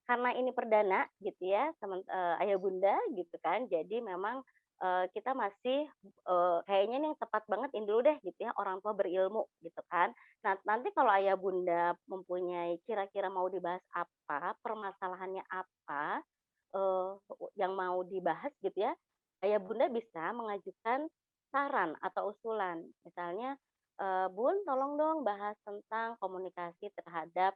karena ini perdana gitu ya, ayah bunda gitu kan, jadi memang, kita masih, kayaknya nih yang tepat banget ini dulu deh gitu ya, orang tua berilmu gitu kan. Nah, nanti kalau ayah bunda mempunyai kira-kira mau dibahas apa, permasalahannya apa, eee, yang mau dibahas gitu ya, ayah bunda bisa mengajukan saran atau usulan. Misalnya, "Bun, tolong dong bahas tentang komunikasi terhadap,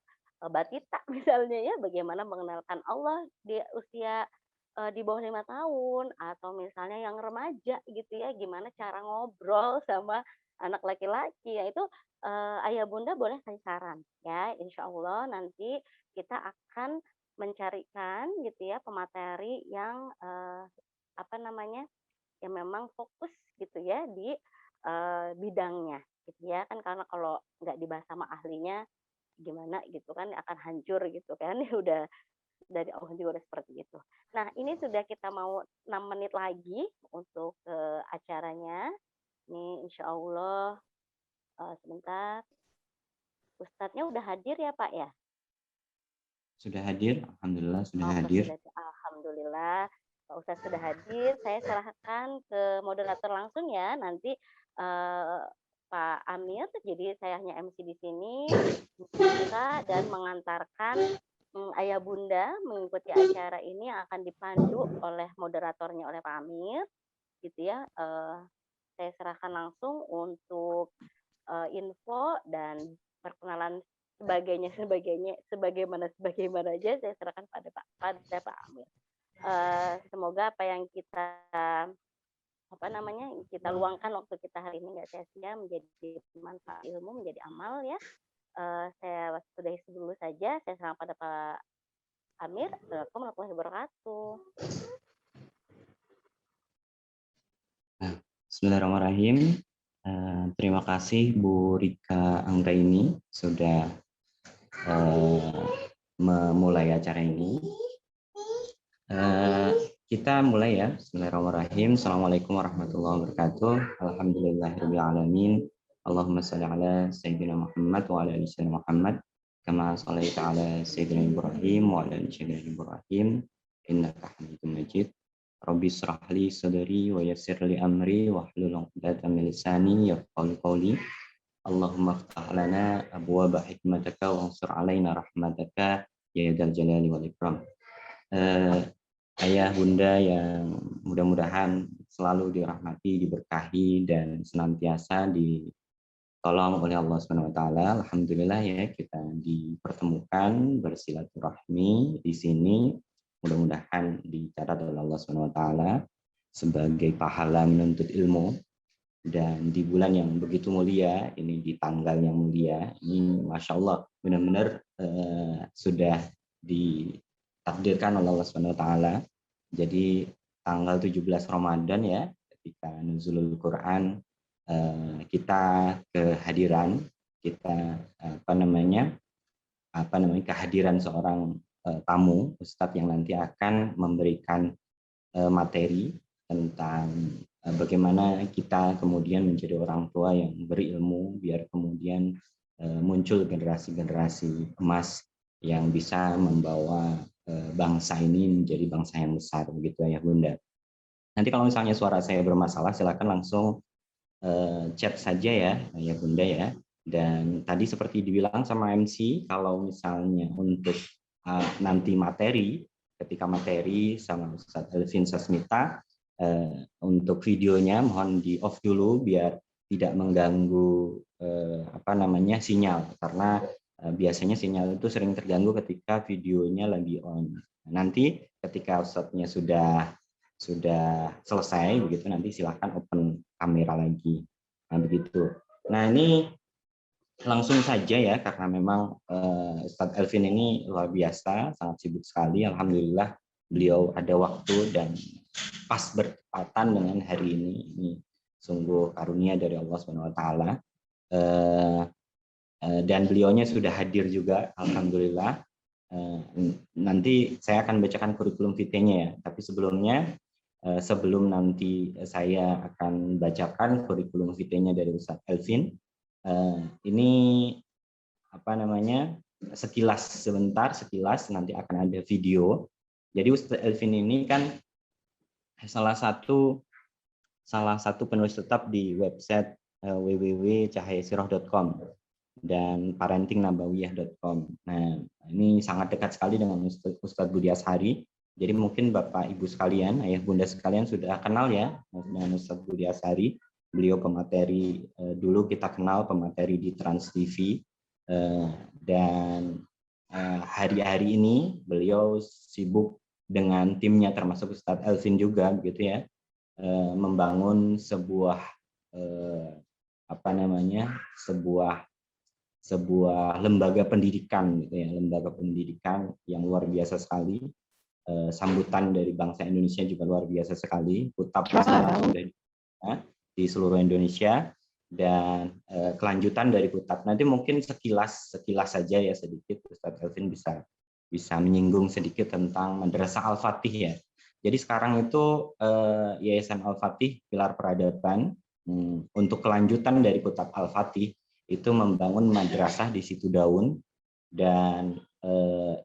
batita," misalnya ya, bagaimana mengenalkan Allah di usia, di bawah 5 tahun, atau misalnya yang remaja gitu ya, gimana cara ngobrol sama anak laki-laki. Ya itu, ayah bunda boleh kasih saran ya, insya Allah nanti kita akan mencarikan gitu ya pemateri yang, apa namanya, yang memang fokus gitu ya di, bidangnya gitu ya. Kan karena kalau nggak dibahas sama ahlinya gimana gitu kan, akan hancur gitu kan, ya udah dari Allah juga udah seperti itu. Nah, ini sudah kita mau 6 menit lagi untuk, acaranya. Nih insya Allah, sebentar, ustadznya udah hadir ya, Pak, ya? Sudah hadir, alhamdulillah sudah Oke, hadir. sudah alhamdulillah, Pak Ustadz sudah hadir. Saya serahkan ke moderator langsung ya, nanti, eee, Pak Amir, jadi saya hanya MC di sini, membuka dan mengantarkan, ayah bunda mengikuti acara ini yang akan dipandu oleh moderatornya oleh Pak Amir, gitu ya. Saya serahkan langsung untuk, info dan perkenalan sebagaimana aja saya serahkan pada Pak Amir. Semoga apa yang kita, apa namanya, kita luangkan waktu kita hari ini nggak sia-sia, menjadi manfaat ilmu, menjadi amal ya. Saya sudahi dulu saja, saya serahkan pada Pak Amir. Assalamualaikum warahmatullahi wabarakatuh. Nah, bismillahirrahmanirrahim. Terima kasih Bu Rika Anggraini sudah memulai acara ini. Kita mulai ya. Bismillahirrahmanirrahim. Assalamualaikum warahmatullahi wabarakatuh. Alhamdulillahirabbil alamin. Allahumma shalli ala sayyidina Muhammad wa ala ali sayyidina Muhammad kama shallaita ala sayyidina Ibrahim wa ala ali sayyidina Ibrahim innaka Hamidum Majid. Rabbi shrah li sadri wa yassir li amri wahlul 'uqdatam min lisani yafqahu qawli. Allahumma iftah lana abwaaba hikmataka wa ansur alaina rahmataka ya dzal jalali wal ikram. Ayah bunda yang mudah-mudahan selalu dirahmati, diberkahi dan senantiasa ditolong oleh Allah Subhanahu wa taala. Alhamdulillah ya kita dipertemukan bersilaturahmi di sini. Mudah-mudahan dicatat oleh Allah Subhanahu wa taala sebagai pahala menuntut ilmu, dan di bulan yang begitu mulia ini, di tanggal yang mulia ini, masya Allah benar-benar sudah ditakdirkan oleh Allah Subhanahu wa taala. Jadi tanggal 17 Ramadan ya, ketika nuzulul Quran, kita kehadiran, kita kehadiran seorang tamu ustadz yang nanti akan memberikan materi tentang bagaimana kita kemudian menjadi orang tua yang berilmu, biar kemudian muncul generasi-generasi emas yang bisa membawa bangsa ini menjadi bangsa yang besar, begitu ya Bunda. Nanti kalau misalnya suara saya bermasalah, silakan langsung chat saja ya Bunda ya. Dan tadi seperti dibilang sama MC, kalau misalnya untuk nanti materi, ketika materi sama Ustadz Elvin Sasmita, untuk videonya mohon di off dulu biar tidak mengganggu sinyal, karena biasanya sinyal itu sering terganggu ketika videonya lagi on. Nanti ketika Ustadznya sudah selesai begitu, nanti silahkan open kamera lagi. Nah begitu. Nah ini langsung saja ya, karena memang Ustadz Elvin ini luar biasa, sangat sibuk sekali. Alhamdulillah beliau ada waktu dan pas bertepatan dengan hari ini. Ini sungguh karunia dari Allah Subhanahu wa taala. Dan beliaunya sudah hadir juga, alhamdulillah. Nanti saya akan bacakan kurikulum vitae-nya ya, tapi sebelumnya sebelum nanti saya akan bacakan kurikulum vitae-nya dari Ustadz Elvin, ini sekilas nanti akan ada video. Jadi Ustadz Elvin ini kan salah satu penulis tetap di website www.cahayasirah.com dan parentingnabawiyah.com. Nah, ini sangat dekat sekali dengan Ustadz Budi Ashari. Jadi mungkin Bapak Ibu sekalian, ayah bunda sekalian sudah kenal ya dengan Ustadz Budi Ashari. Beliau pemateri, dulu kita kenal pemateri di Trans TV, dan hari-hari ini beliau sibuk dengan timnya termasuk Ustadz Elvin juga begitu ya, membangun sebuah sebuah lembaga pendidikan gitu ya, lembaga pendidikan yang luar biasa sekali. Sambutan dari bangsa Indonesia juga luar biasa sekali. Kutap sekarang sudah di seluruh Indonesia, dan kelanjutan dari Kutap nanti mungkin sekilas saja ya, sedikit Ustadz Elvin bisa menyinggung sedikit tentang Madrasah Al-Fatih ya. Jadi sekarang itu Yayasan Al-Fatih Pilar Peradaban, untuk kelanjutan dari Kutap Al-Fatih itu membangun madrasah di Situ Daun, dan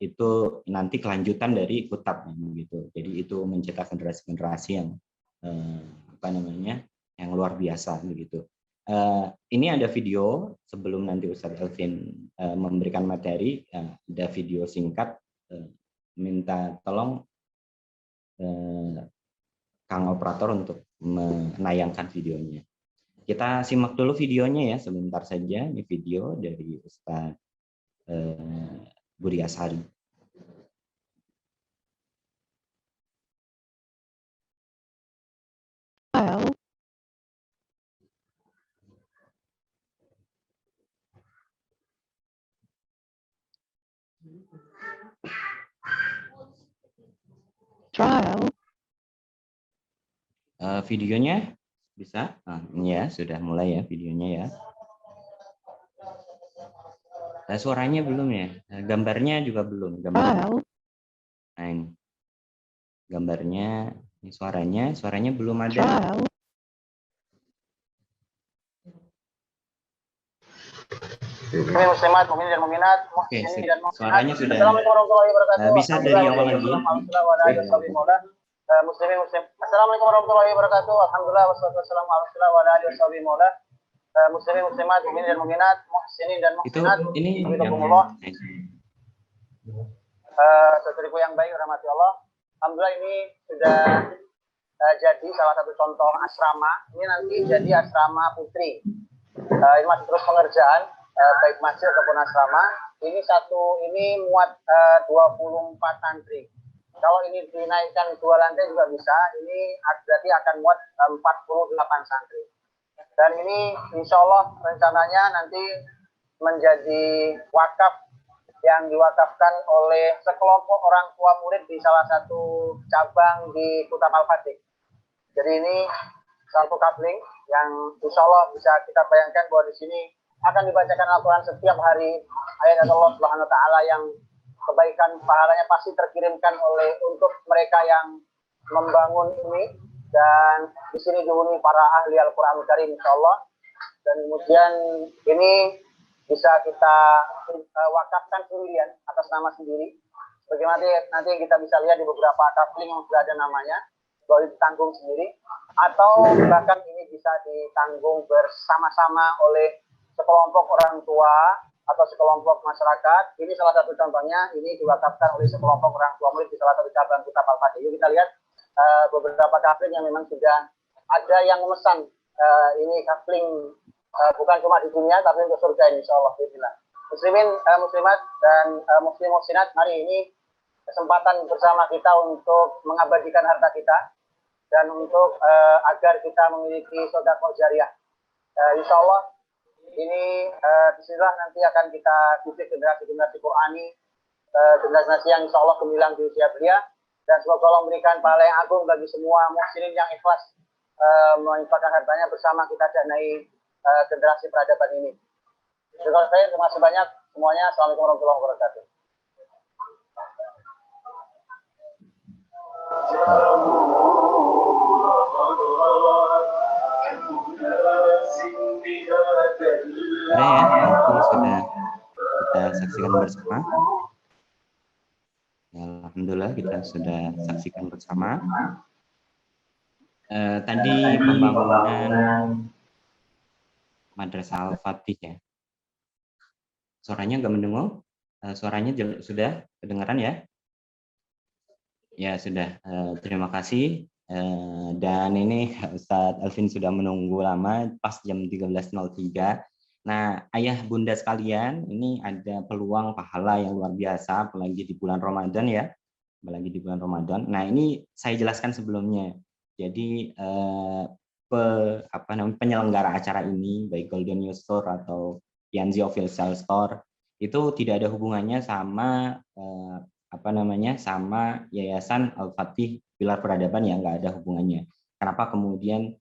itu nanti kelanjutan dari Kutap gitu. Jadi itu mencetak generasi-generasi yang yang luar biasa begitu. Ini ada video sebelum nanti Ustadz Elvin memberikan materi, ada video singkat. Minta tolong Kang Operator untuk menayangkan videonya. Kita simak dulu videonya ya, sebentar saja. Ini video dari Ustadz Budi Ashari. Videonya bisa? Ini ya, sudah mulai ya videonya ya. Suaranya belum ya, gambarnya juga belum. Nah ini gambarnya, ini suaranya belum ada. Muslimat, mukminin dan mukminat, Oke, suaranya sudah. Assalamualaikum warahmatullahi wabarakatuh. Bisa dari awal lagi. Muslimin muslim. Assalamualaikum warahmatullahi wabarakatuh. Alhamdulillah wassalatu wassalamu ala Rasulillah wa ala alihi washabihi maulah. Muslimin muslimat, mukminin dan mukminat, muhsinin dan muhsinat. Itu ini yang saudariku yang baik rahmati Allah. Alhamdulillah ini sudah jadi salah satu contoh asrama. Ini nanti jadi asrama putri. Ini masih terus pengerjaan, baik masjid ataupun asrama. Ini muat 24 santri. Kalau ini dinaikkan 2 lantai juga bisa. Ini berarti akan muat 48 santri. Dan ini insya Allah rencananya nanti menjadi wakaf yang diwakafkan oleh sekelompok orang tua murid di salah satu cabang di Kutap Al-Fatih. Jadi ini satu kafling yang insya Allah bisa kita bayangkan bahwa di sini akan dibacakan Al-Quran setiap hari, ayat Allah Subhanahu Wa Taala yang kebaikan pahalanya pasti terkirimkan untuk mereka yang membangun ini, dan di sini dihuni para ahli Al-Quran Karim insya Allah. Dan kemudian ini bisa kita wakafkan sendirian atas nama sendiri. Bagaimana nanti kita bisa lihat di beberapa kafling yang sudah ada namanya, boleh ditanggung sendiri, atau bahkan ini bisa ditanggung bersama-sama oleh sekelompok orang tua atau sekelompok masyarakat. Ini salah satu contohnya, ini diwakafkan oleh sekelompok orang tua murid di salah satu cabang Kutap Al-Fatih. Yuk kita lihat beberapa kafling yang memang sudah ada yang memesan. Ini kafling bukan cuma di dunia, tapi untuk surga ini, insya Allah. Muslimin, muslimat, dan muslim muslimat, mari ini kesempatan bersama kita untuk mengabadikan harta kita dan untuk agar kita memiliki sedekah jariah. Insya Allah ini disinilah nanti akan kita didik generasi-generasi Qurani, generasi yang insya Allah gemilang di usia belia, dan semoga Allah memberikan pahala yang agung bagi semua muslimin yang ikhlas menginfakkan hartanya bersama kita danai generasi peradaban ini. Terima kasih banyak semuanya. Assalamualaikum warahmatullahi wabarakatuh. Ada ya, nanti sudah kita saksikan bersama. Alhamdulillah kita sudah saksikan bersama. Tadi pembangunan Madrasah Al-Fatih ya. Suaranya nggak mendengar? Suaranya sudah kedengaran ya? Ya sudah. Terima kasih. Dan ini Ustadz Elvin sudah menunggu lama, pas jam 13.03. Nah, ayah bunda sekalian, ini ada peluang pahala yang luar biasa, apalagi di bulan Ramadan ya, apalagi di bulan Ramadan. Nah, ini saya jelaskan sebelumnya. Jadi penyelenggara acara ini, baik Golden News Store atau Yanzi Official Store, itu tidak ada hubungannya sama sama Yayasan Al-Fatih Pilar Peradaban, yang nggak ada hubungannya. Kenapa kemudian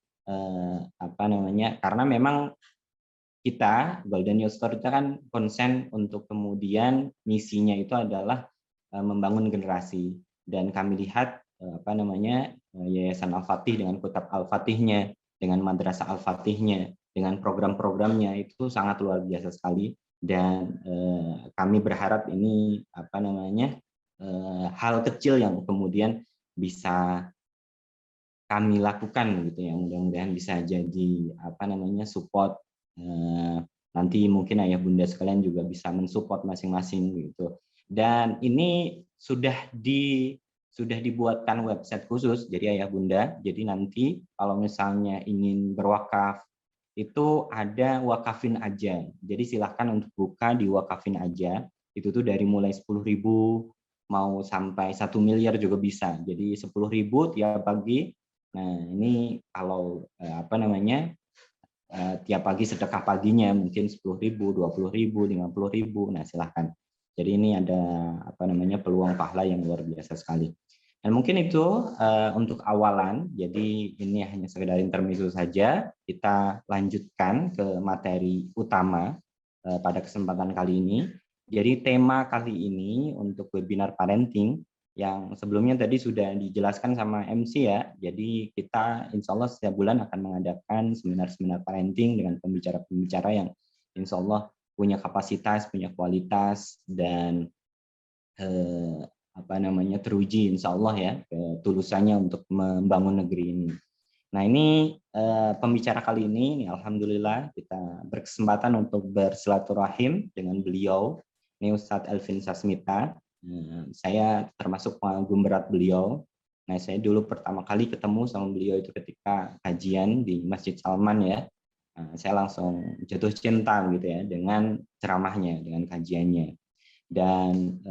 karena memang kita Golden News Store itu kan konsen untuk kemudian misinya itu adalah membangun generasi, dan kami lihat Yayasan Al-Fatih dengan Kutab Al-Fatihnya, dengan Madrasah Al-Fatihnya, dengan program-programnya itu sangat luar biasa sekali, dan kami berharap ini hal kecil yang kemudian bisa kami lakukan gitu ya, mudah-mudahan bisa jadi support. Nanti mungkin ayah bunda sekalian juga bisa mensupport masing-masing gitu. Dan ini sudah dibuatkan website khusus, jadi ayah bunda, jadi nanti kalau misalnya ingin berwakaf itu ada wakafin aja, jadi silahkan untuk buka di wakafin aja, itu tuh dari mulai 10.000 mau sampai 1 miliar juga bisa, jadi 10.000 tiap pagi. Nah ini kalau tiap pagi sedekah paginya mungkin 10.000, 20.000, 50.000, nah silahkan. Jadi ini ada peluang pahala yang luar biasa sekali. Dan mungkin itu untuk awalan, jadi ini hanya sekedar intermezzo saja. Kita lanjutkan ke materi utama pada kesempatan kali ini. Jadi tema kali ini untuk webinar parenting, yang sebelumnya tadi sudah dijelaskan sama MC ya. Jadi kita insya Allah setiap bulan akan mengadakan seminar-seminar parenting dengan pembicara-pembicara yang insya Allah punya kapasitas, punya kualitas, dan teruji insya Allah ya ketulusannya untuk membangun negeri ini. Nah ini pembicara kali ini alhamdulillah kita berkesempatan untuk bersilaturahim dengan beliau, ini Ustadz Elvin Sasmita. Saya termasuk pengagum berat beliau. Nah saya dulu pertama kali ketemu sama beliau itu ketika kajian di Masjid Salman ya. Saya langsung jatuh cinta gitu ya dengan ceramahnya, dengan kajiannya. Dan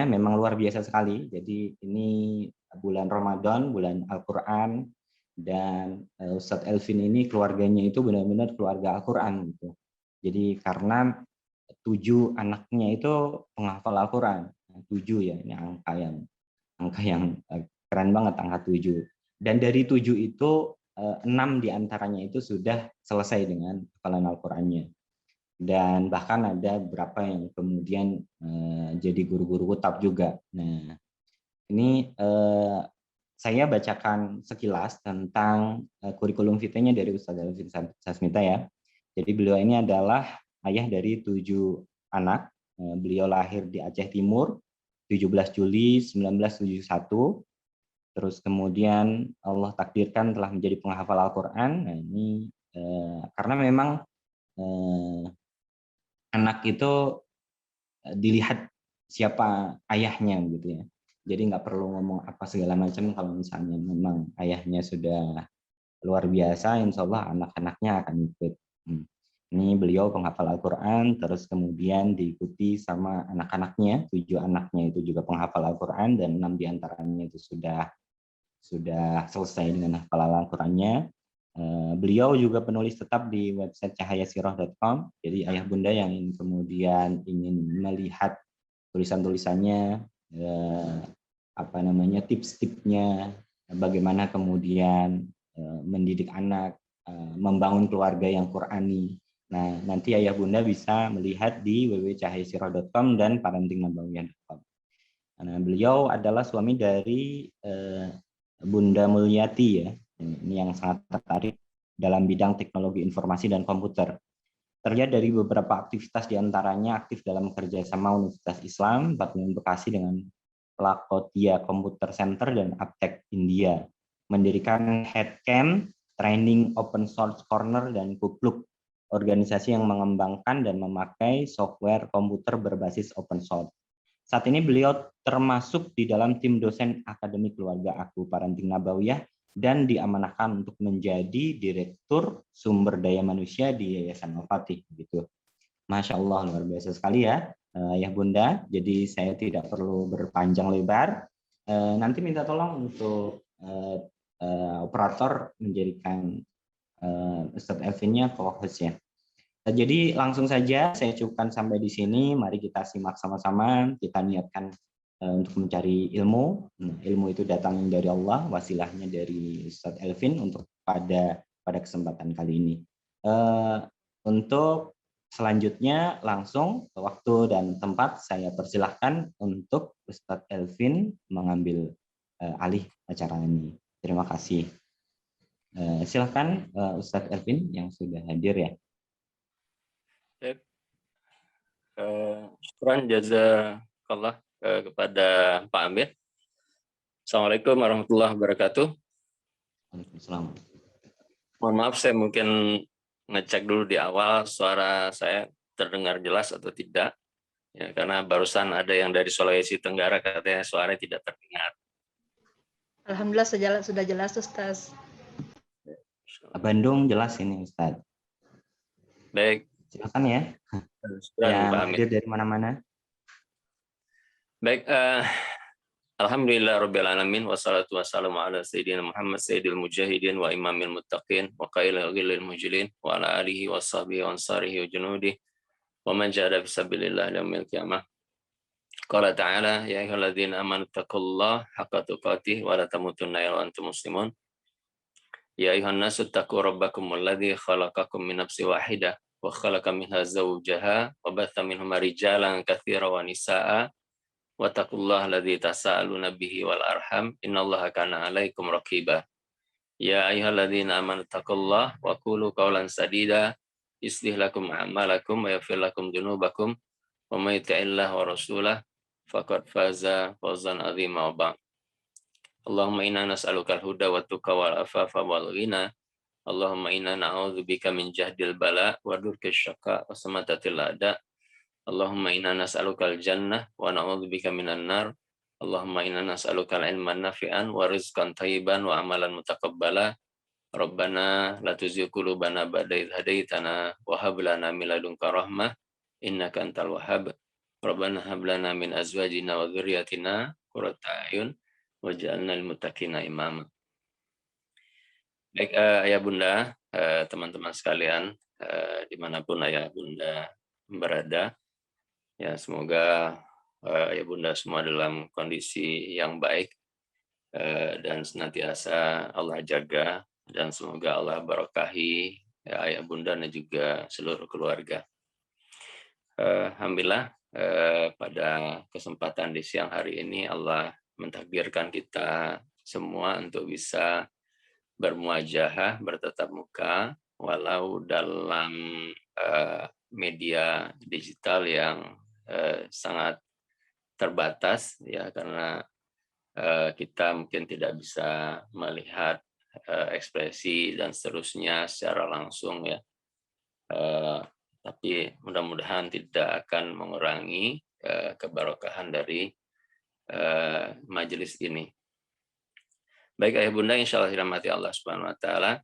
memang luar biasa sekali. Jadi ini bulan Ramadan, bulan Al-Quran, dan Ustadz Elvin ini keluarganya itu benar-benar keluarga Al-Quran gitu. Jadi karena 7 anaknya itu penghafal Al-Quran, 7 ya, ini angka yang keren banget, angka 7. Dan dari 7 itu 6 diantaranya itu sudah selesai dengan hafalan Al-Qurannya. Dan bahkan ada beberapa yang kemudian jadi guru-guru kutab juga. Nah, ini saya bacakan sekilas tentang kurikulum vitae-nya dari Ustadz Elvin Sasmita ya. Jadi beliau ini adalah ayah dari 7 anak. Beliau lahir di Aceh Timur 17 Juli 1971. Terus kemudian Allah takdirkan telah menjadi penghafal Al-Quran. Nah, ini karena memang anak itu dilihat siapa ayahnya gitu ya. Jadi nggak perlu ngomong apa segala macam, kalau misalnya memang ayahnya sudah luar biasa, insya Allah anak-anaknya akan ikut. Ini beliau penghafal Al-Quran, terus kemudian diikuti sama anak-anaknya, 7 anaknya itu juga penghafal Al-Quran, dan 6 diantaranya itu sudah selesai dengan hafalan Al-Qurannya. Beliau juga penulis tetap di website cahayasirah.com. Jadi ayah bunda yang kemudian ingin melihat tulisan-tulisannya, tips-tipsnya, bagaimana kemudian mendidik anak, membangun keluarga yang Qurani. Nah, nanti ayah bunda bisa melihat di www.cahayasirah.com dan parentingnabawiyah.com. Nah, beliau adalah suami dari Bunda Mulyati ya. Ini yang sangat tertarik dalam bidang teknologi informasi dan komputer. Terlihat dari beberapa aktivitas diantaranya aktif dalam kerjasama Universitas Islam, Batman Bekasi dengan Lakotia Computer Center dan Aptek India, mendirikan Headcamp, Training Open Source Corner, dan Kupluk, organisasi yang mengembangkan dan memakai software komputer berbasis open source. Saat ini beliau termasuk di dalam tim dosen akademik keluarga aku Parenting Nabawiyah dan diamanahkan untuk menjadi Direktur Sumber Daya Manusia di Yayasan Al-Fatih. Gitu. Masya Allah, luar biasa sekali ya, Ayah Bunda. Jadi saya tidak perlu berpanjang lebar. Nanti minta tolong untuk operator menjadikan Ustadz Elvin-nya co-host ya. Jadi langsung saja saya cukupkan sampai di sini. Mari kita simak sama-sama. Kita niatkan untuk mencari ilmu. Ilmu itu datang dari Allah, wasilahnya dari Ustadz Elvin untuk pada kesempatan kali ini. Untuk selanjutnya langsung waktu dan tempat saya persilahkan untuk Ustadz Elvin mengambil alih acara ini. Terima kasih. Silahkan Ustadz Elvin yang sudah hadir ya. Syukran jazakallah kepada Pak Amir. Assalamualaikum warahmatullahi wabarakatuh. Waalaikumsalam. Mohon maaf, saya mungkin ngecek dulu di awal suara saya terdengar jelas atau tidak. Ya, karena barusan ada yang dari Sulawesi Tenggara katanya suaranya tidak terdengar. Alhamdulillah sudah jelas Ustaz. Bandung jelas ini Ustaz. Baik. Silakan ya. Yang hadir dari mana-mana. Baik, alhamdulillah rabbil alamin wassalatu wassalamu ala sayyidina Muhammad sayyidil mujahidin wa imamil muttaqin wa qailil ghillil mujlin wa ala alihi wa sahbihi wa ansarihi wa junudi wa man jahada fisabilillah yaumil qiyamah. Qala ta'ala ya ayyuhalladzina amanu taqullaha haqqa tuqatih wa la tamutunna illa wa antum muslimun. Ya ayyuhan nasu taqu rabbakumul ladzi khalaqakum min nafsin wahidah wa khalaqa minha zawjaha wa batha minhuma rijalan katsiran wa nisaa'a wattaqullaha alladzi tasaaluna bihi wal arham innallaha kana 'alaikum raqiba. Ya ayyuhalladzina amanu taqullaha wa qulu qawlan sadida yuslih lakum a'malakum wa yaghfir lakum dzunubakum wa may yuti'illaha wa rasulahu faqad faza fawzan 'azima wa ba'd. Allahumma inna nas'alukal huda wat tuqa wal afafa wal ghina. Allahumma inna na'udzubika min jahdil bala wa durkis syaqa wa samatatil a'da. Allahumma inna nas'alukal jannah wa na'udzubika minan nar. Allahumma inna nas'alukal ilman nafi'an wa rizqan thayyiban wa amalan mutaqabbala. Rabbana la tuzigh qulubana ba'da idh hadaitana wa hab lana min ladunka rahmah innaka antal wahhab. Rabbana hab lana min azwajina wa dzurriyyatina qurrata a'yun waj'alna lil muttaqina imama. Baik, Ayah Bunda, teman-teman sekalian, dimanapun Ayah Bunda berada, ya semoga Ayah Bunda semua dalam kondisi yang baik dan senantiasa Allah jaga, dan semoga Allah berkahi ya, Ayah Bunda dan juga seluruh keluarga. Alhamdulillah pada kesempatan di siang hari ini Allah mentakdirkan kita semua untuk bisa bermuajahah, bertatap muka, walau dalam media digital yang sangat terbatas, ya karena kita mungkin tidak bisa melihat ekspresi dan seterusnya secara langsung ya. Tapi mudah-mudahan tidak akan mengurangi keberkahan dari majelis ini. Baik Ayah Bunda, insya Allah dirahmati Allah Subhanahu Wa Taala.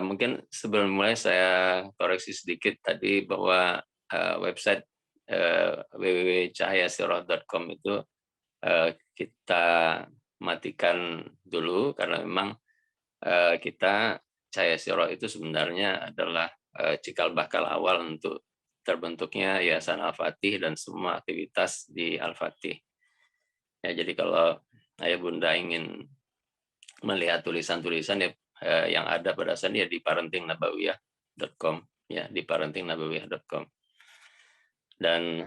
Mungkin sebelum mulai saya koreksi sedikit tadi bahwa website www.cahayasirah.com itu kita matikan dulu karena memang kita Cahaya Sirah itu sebenarnya adalah cikal bakal awal untuk terbentuknya Yayasan Al-Fatih dan semua aktivitas di Al-Fatih. Ya, jadi kalau Ayah Bunda ingin melihat tulisan-tulisan yang ada pada dasarnya di parentingnabawiyah.com ya, di parentingnabawiyah.com. Dan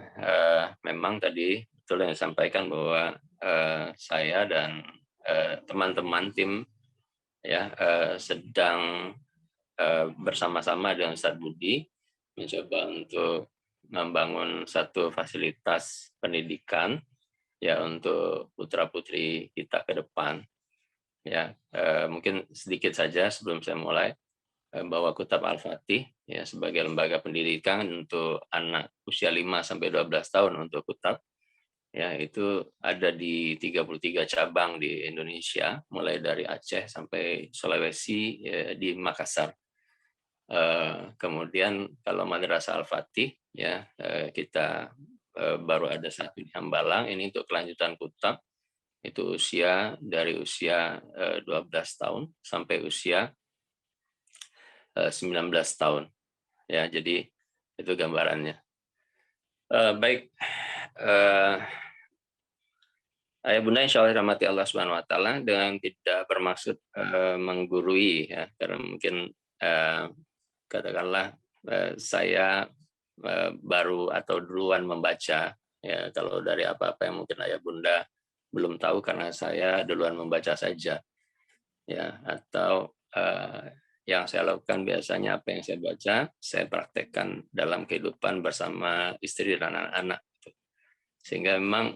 memang tadi betul yang disampaikan bahwa saya dan teman-teman tim ya sedang bersama-sama dengan Ustadz Budi mencoba untuk membangun satu fasilitas pendidikan ya untuk putra-putri kita ke depan. Ya, mungkin sedikit saja sebelum saya mulai, bahwa Kutab Al-Fatih ya sebagai lembaga pendidikan untuk anak usia 5 sampai 12 tahun untuk Kutab ya itu ada di 33 cabang di Indonesia, mulai dari Aceh sampai Sulawesi ya, di Makassar. Kemudian kalau Madrasah Al-Fatih ya kita baru ada satu di Hambalang, ini untuk kelanjutan Kutab, itu dari usia 12 tahun sampai usia 19 tahun ya, jadi itu gambarannya. Baik, ayah bunda insya Allah rahmati Allah Subhanahu Wa Taala, dengan tidak bermaksud menggurui ya, karena mungkin katakanlah saya baru atau duluan membaca ya, kalau dari apa-apa yang mungkin ayah bunda belum tahu karena saya duluan membaca saja ya, atau yang saya lakukan biasanya apa yang saya baca saya praktekkan dalam kehidupan bersama istri dan anak-anak, sehingga memang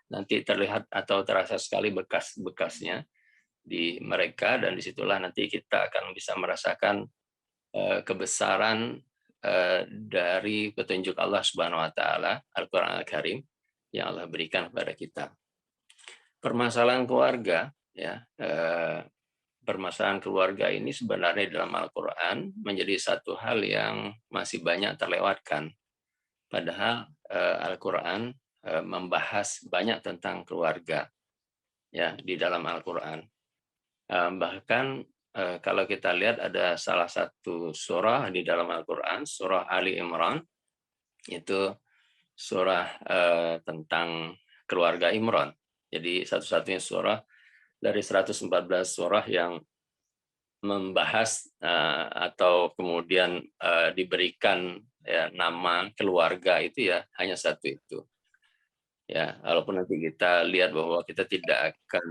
nanti terlihat atau terasa sekali bekas-bekasnya di mereka, dan disitulah nanti kita akan bisa merasakan kebesaran dari petunjuk Allah Subhanahu Wa Taala, Al-Quran Al-Karim yang Allah berikan kepada kita. Permasalahan keluarga ya, permasalahan keluarga ini sebenarnya dalam Al-Quran menjadi satu hal yang masih banyak terlewatkan. Padahal Al-Quran membahas banyak tentang keluarga ya di dalam Al-Quran. Bahkan kalau kita lihat ada salah satu surah di dalam Al-Quran, surah Ali Imran, itu surah tentang keluarga Imran. Jadi satu-satunya surah dari 114 surah yang membahas atau kemudian diberikan ya, nama keluarga itu ya hanya satu itu. Ya, walaupun nanti kita lihat bahwa kita tidak akan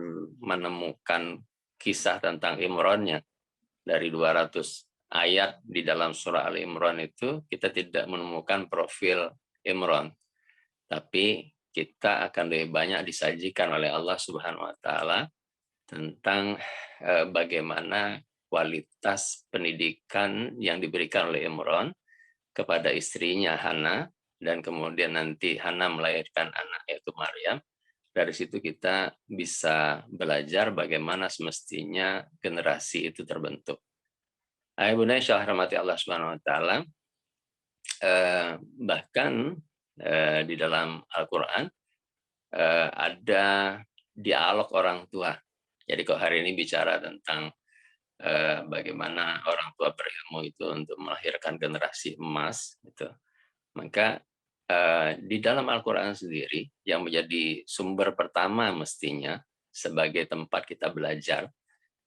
menemukan kisah tentang Imran-nya dari 200 ayat di dalam surah Al-Imran itu, kita tidak menemukan profil Imran. Tapi kita akan lebih banyak disajikan oleh Allah Subhanahu Wa Taala tentang bagaimana kualitas pendidikan yang diberikan oleh Imran kepada istrinya Hana, dan kemudian nanti Hana melahirkan anak yaitu Maryam. Dari situ kita bisa belajar bagaimana semestinya generasi itu terbentuk. Ayah bunda insya Allah rahmati Allah Subhanahu Wa Taala, bahkan di dalam Al-Quran ada dialog orang tua. Jadi kalau hari ini bicara tentang bagaimana orang tua berilmu itu untuk melahirkan generasi emas, gitu. Maka di dalam Al-Quran sendiri yang menjadi sumber pertama mestinya sebagai tempat kita belajar,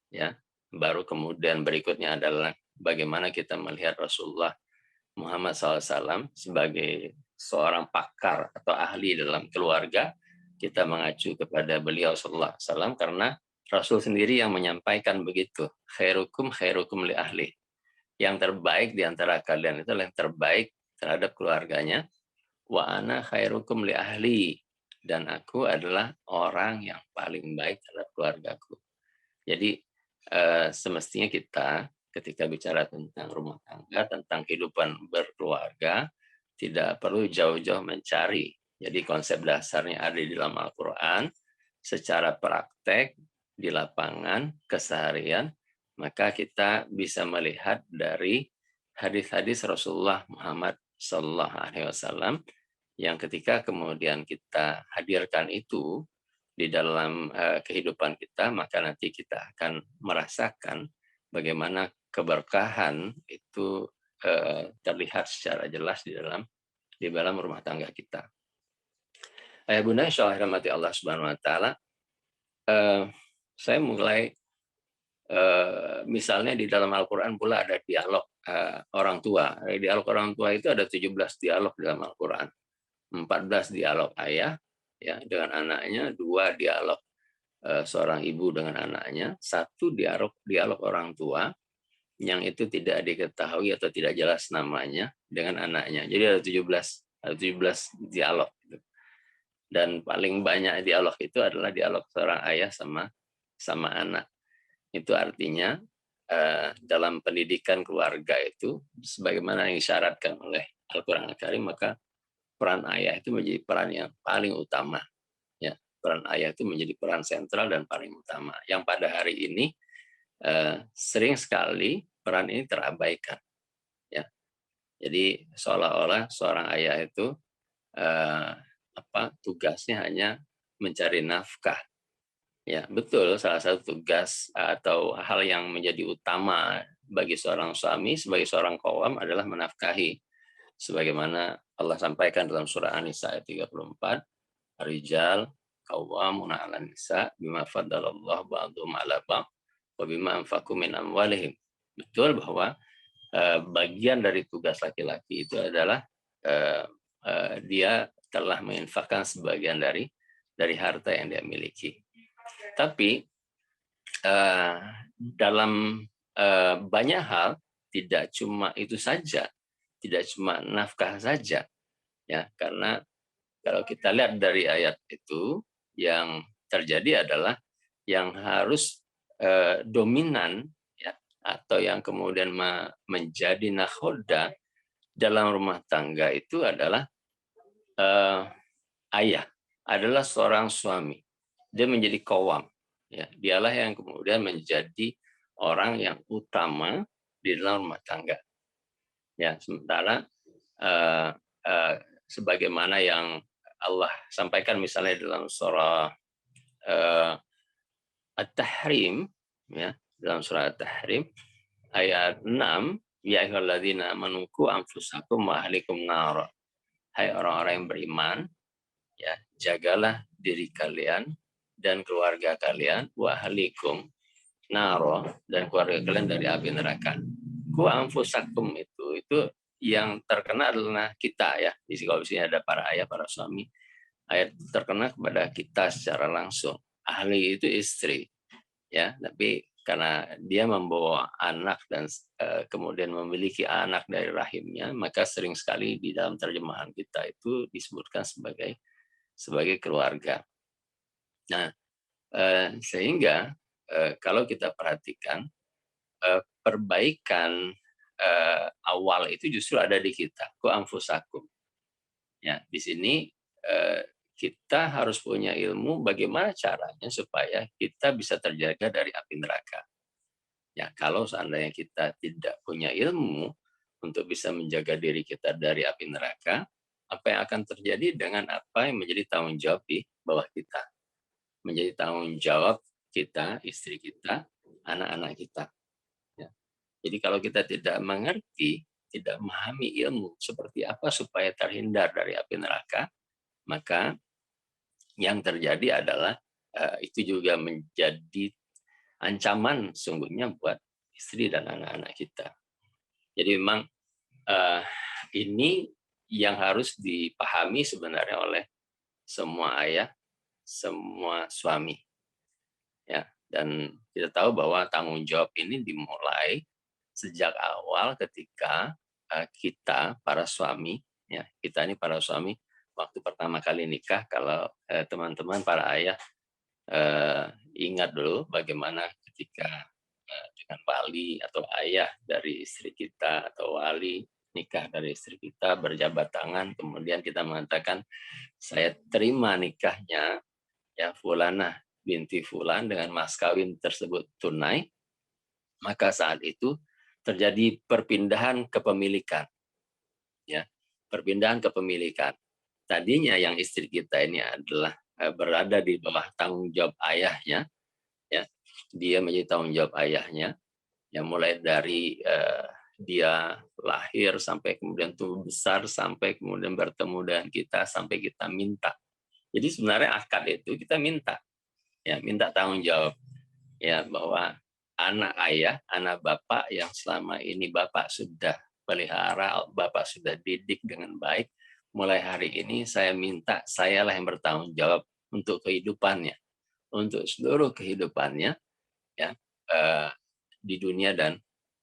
ya, baru kemudian berikutnya adalah bagaimana kita melihat Rasulullah Muhammad SAW sebagai seorang pakar atau ahli dalam keluarga. Kita mengacu kepada beliau Sallallahu Alaihi Wasallam karena Rasul sendiri yang menyampaikan begitu, khairukum khairukum li ahli, yang terbaik di antara kalian itu yang terbaik terhadap keluarganya, wa ana khairukum li ahli, dan aku adalah orang yang paling baik terhadap keluargaku. Jadi semestinya kita ketika bicara tentang rumah tangga, tentang kehidupan berkeluarga, tidak perlu jauh-jauh mencari. Jadi konsep dasarnya ada di dalam Al-Quran, secara praktek, di lapangan, keseharian, maka kita bisa melihat dari hadis-hadis Rasulullah Muhammad Sallallahu Alaihi Wasallam, yang ketika kemudian kita hadirkan itu di dalam kehidupan kita, maka nanti kita akan merasakan bagaimana keberkahan itu terlihat secara jelas di dalam rumah tangga kita. Ayah bunda insya Allah rahmati Allah Subhanahu Wa Taala, saya mulai misalnya di dalam Al-Quran pula ada dialog orang tua. Dialog orang tua itu ada 17 dialog dalam Al-Quran. 14 dialog ayah ya dengan anaknya, 2 dialog seorang ibu dengan anaknya, 1 dialog orang tua, yang itu tidak diketahui atau tidak jelas namanya dengan anaknya. Jadi ada 17 dialog gitu. Dan paling banyak dialog itu adalah dialog seorang ayah sama anak. Itu artinya dalam pendidikan keluarga itu sebagaimana yang disyaratkan oleh Al-Qur'an Al-Karim, maka peran ayah itu menjadi peran yang paling utama. Ya, peran ayah itu menjadi peran sentral dan paling utama. Yang pada hari ini sering sekali peran ini terabaikan. Ya, jadi seolah-olah seorang ayah itu tugasnya hanya mencari nafkah. Ya, betul, salah satu tugas atau hal yang menjadi utama bagi seorang suami sebagai seorang qawwam adalah menafkahi. Sebagaimana Allah sampaikan dalam surah An-Nisa ayat 34, Rijal qawwamuna 'alan nisa bima faddalallahu ba'dhum 'ala ba'd wa bima anfaqu min amwalihim. Betul bahwa bagian dari tugas laki-laki itu adalah dia telah menginfakkan sebagian dari harta yang dia miliki. Tapi dalam banyak hal tidak cuma itu saja, tidak cuma nafkah saja, ya, karena kalau kita lihat dari ayat itu yang terjadi adalah yang harus dominan, ya, atau yang kemudian menjadi nakhoda dalam rumah tangga itu adalah ayah, adalah seorang suami. Dia menjadi qawwam, ya, dialah yang kemudian menjadi orang yang utama di dalam rumah tangga. Ya, sementara sebagaimana yang Allah sampaikan misalnya dalam surah At-Tahrim, ya, dalam surah At-Tahrim ayat 6, ya ayyuhalladzina amanu qu anfusakum wa ahlikum nar. Hai orang-orang yang beriman, ya, jagalah diri kalian dan keluarga kalian, wa ahlikum naro, dan keluarga kalian dari api neraka. Ku anfusakum itu yang terkena adalah kita, ya. Di sini ada para ayah, para suami. Ayat terkena kepada kita secara langsung. Ahli itu istri, ya. Tapi karena dia membawa anak dan kemudian memiliki anak dari rahimnya, maka sering sekali di dalam terjemahan kita itu disebutkan sebagai keluarga. Nah, sehingga kalau kita perhatikan perbaikan awal itu justru ada di kita, ku anfusakum. Ya, di sini kita harus punya ilmu bagaimana caranya supaya kita bisa terjaga dari api neraka. Ya, kalau seandainya kita tidak punya ilmu untuk bisa menjaga diri kita dari api neraka, apa yang akan terjadi dengan apa yang menjadi tanggung jawab di bawah kita? Menjadi tanggung jawab kita, istri kita, anak-anak kita. Ya. Jadi kalau kita tidak mengerti, tidak memahami ilmu seperti apa supaya terhindar dari api neraka, maka yang terjadi adalah itu juga menjadi ancaman sungguhnya buat istri dan anak-anak kita. Jadi memang ini yang harus dipahami sebenarnya oleh semua ayah, semua suami. Ya, dan kita tahu bahwa tanggung jawab ini dimulai sejak awal ketika kita para suami, ya, kita ini para suami waktu pertama kali nikah. Kalau teman-teman para ayah ingat dulu bagaimana ketika dengan wali atau ayah dari istri kita atau wali nikah dari istri kita berjabat tangan, kemudian kita mengatakan saya terima nikahnya, ya, Fulanah binti Fulan dengan mas kawin tersebut tunai, maka saat itu terjadi perpindahan kepemilikan, ya, perpindahan kepemilikan. Tadinya yang istri kita ini adalah berada di bawah tanggung jawab ayahnya, ya, dia menjadi tanggung jawab ayahnya, yang mulai dari dia lahir sampai kemudian tumbuh besar sampai kemudian bertemu dengan kita sampai kita minta. Jadi sebenarnya akad itu kita minta, ya, minta tanggung jawab, ya, bahwa anak ayah, anak bapak yang selama ini bapak sudah pelihara, bapak sudah didik dengan baik, mulai hari ini saya minta sayalah yang bertanggung jawab untuk kehidupannya, untuk seluruh kehidupannya, ya, di dunia dan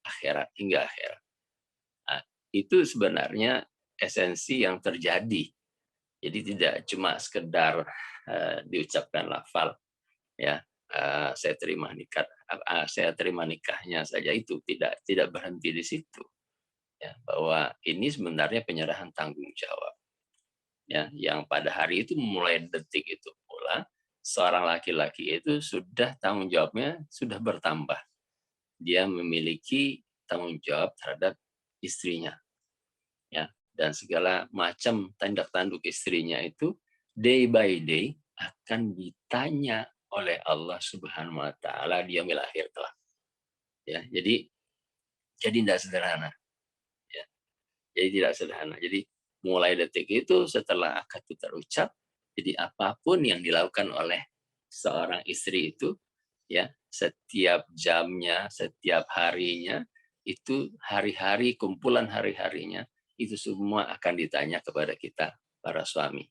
akhirat, hingga akhirat. Nah, itu sebenarnya esensi yang terjadi. Jadi tidak cuma sekedar diucapkan lafal, ya, saya terima nikah, saya terima nikahnya saja, itu tidak berhenti di situ. Ya, bahwa ini sebenarnya penyerahan tanggung jawab. Ya, yang pada hari itu, mulai detik itu pula, seorang laki-laki itu sudah tanggung jawabnya sudah bertambah. Dia memiliki tanggung jawab terhadap istrinya, ya, dan segala macam tindak tanduk istrinya itu day by day akan ditanya oleh Allah Subhanahu wa taala di yaumil akhir kelak. Ya, jadi tidak sederhana. Ya. Jadi tidak sederhana. Jadi mulai detik itu setelah akad itu terucap, jadi apapun yang dilakukan oleh seorang istri itu, ya, setiap jamnya, setiap harinya, itu hari-hari, kumpulan hari-harinya, itu semua akan ditanya kepada kita, para suami.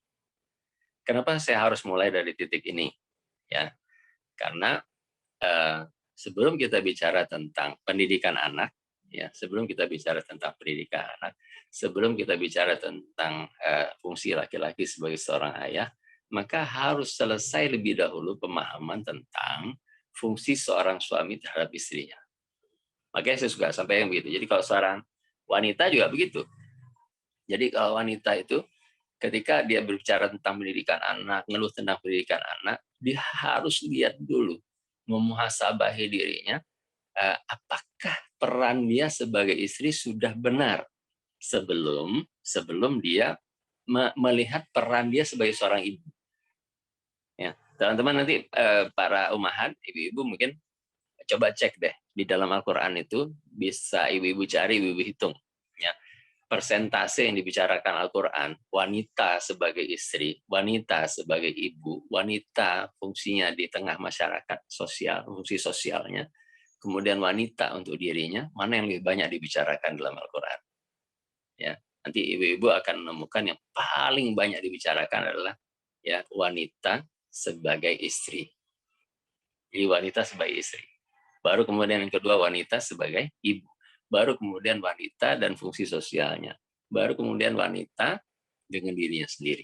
Kenapa saya harus mulai dari titik ini? Ya, karena sebelum kita bicara tentang pendidikan anak, ya, sebelum kita bicara tentang pendidikan anak, sebelum kita bicara tentang fungsi laki-laki sebagai seorang ayah, maka harus selesai lebih dahulu pemahaman tentang fungsi seorang suami terhadap istrinya. Makanya saya suka sampaikan begitu. Jadi kalau seorang wanita juga begitu. Jadi kalau wanita itu ketika dia berbicara tentang pendidikan anak, ngeluh tentang pendidikan anak, dia harus lihat dulu, memuhasabahi dirinya, apakah peran dia sebagai istri sudah benar sebelum dia melihat peran dia sebagai seorang ibu. Ya, teman-teman nanti para umahat, ibu-ibu mungkin coba cek deh di dalam Al-Quran itu, bisa ibu-ibu cari, ibu-ibu hitung. Ya, persentase yang dibicarakan Al-Quran, wanita sebagai istri, wanita sebagai ibu, wanita fungsinya di tengah masyarakat sosial, fungsi sosialnya, kemudian wanita untuk dirinya, mana yang lebih banyak dibicarakan dalam Al-Quran. Ya, nanti ibu-ibu akan menemukan yang paling banyak dibicarakan adalah, ya, wanita sebagai istri. Jadi wanita sebagai istri. Baru kemudian yang kedua wanita sebagai ibu. Baru kemudian wanita dan fungsi sosialnya. Baru kemudian wanita dengan dirinya sendiri.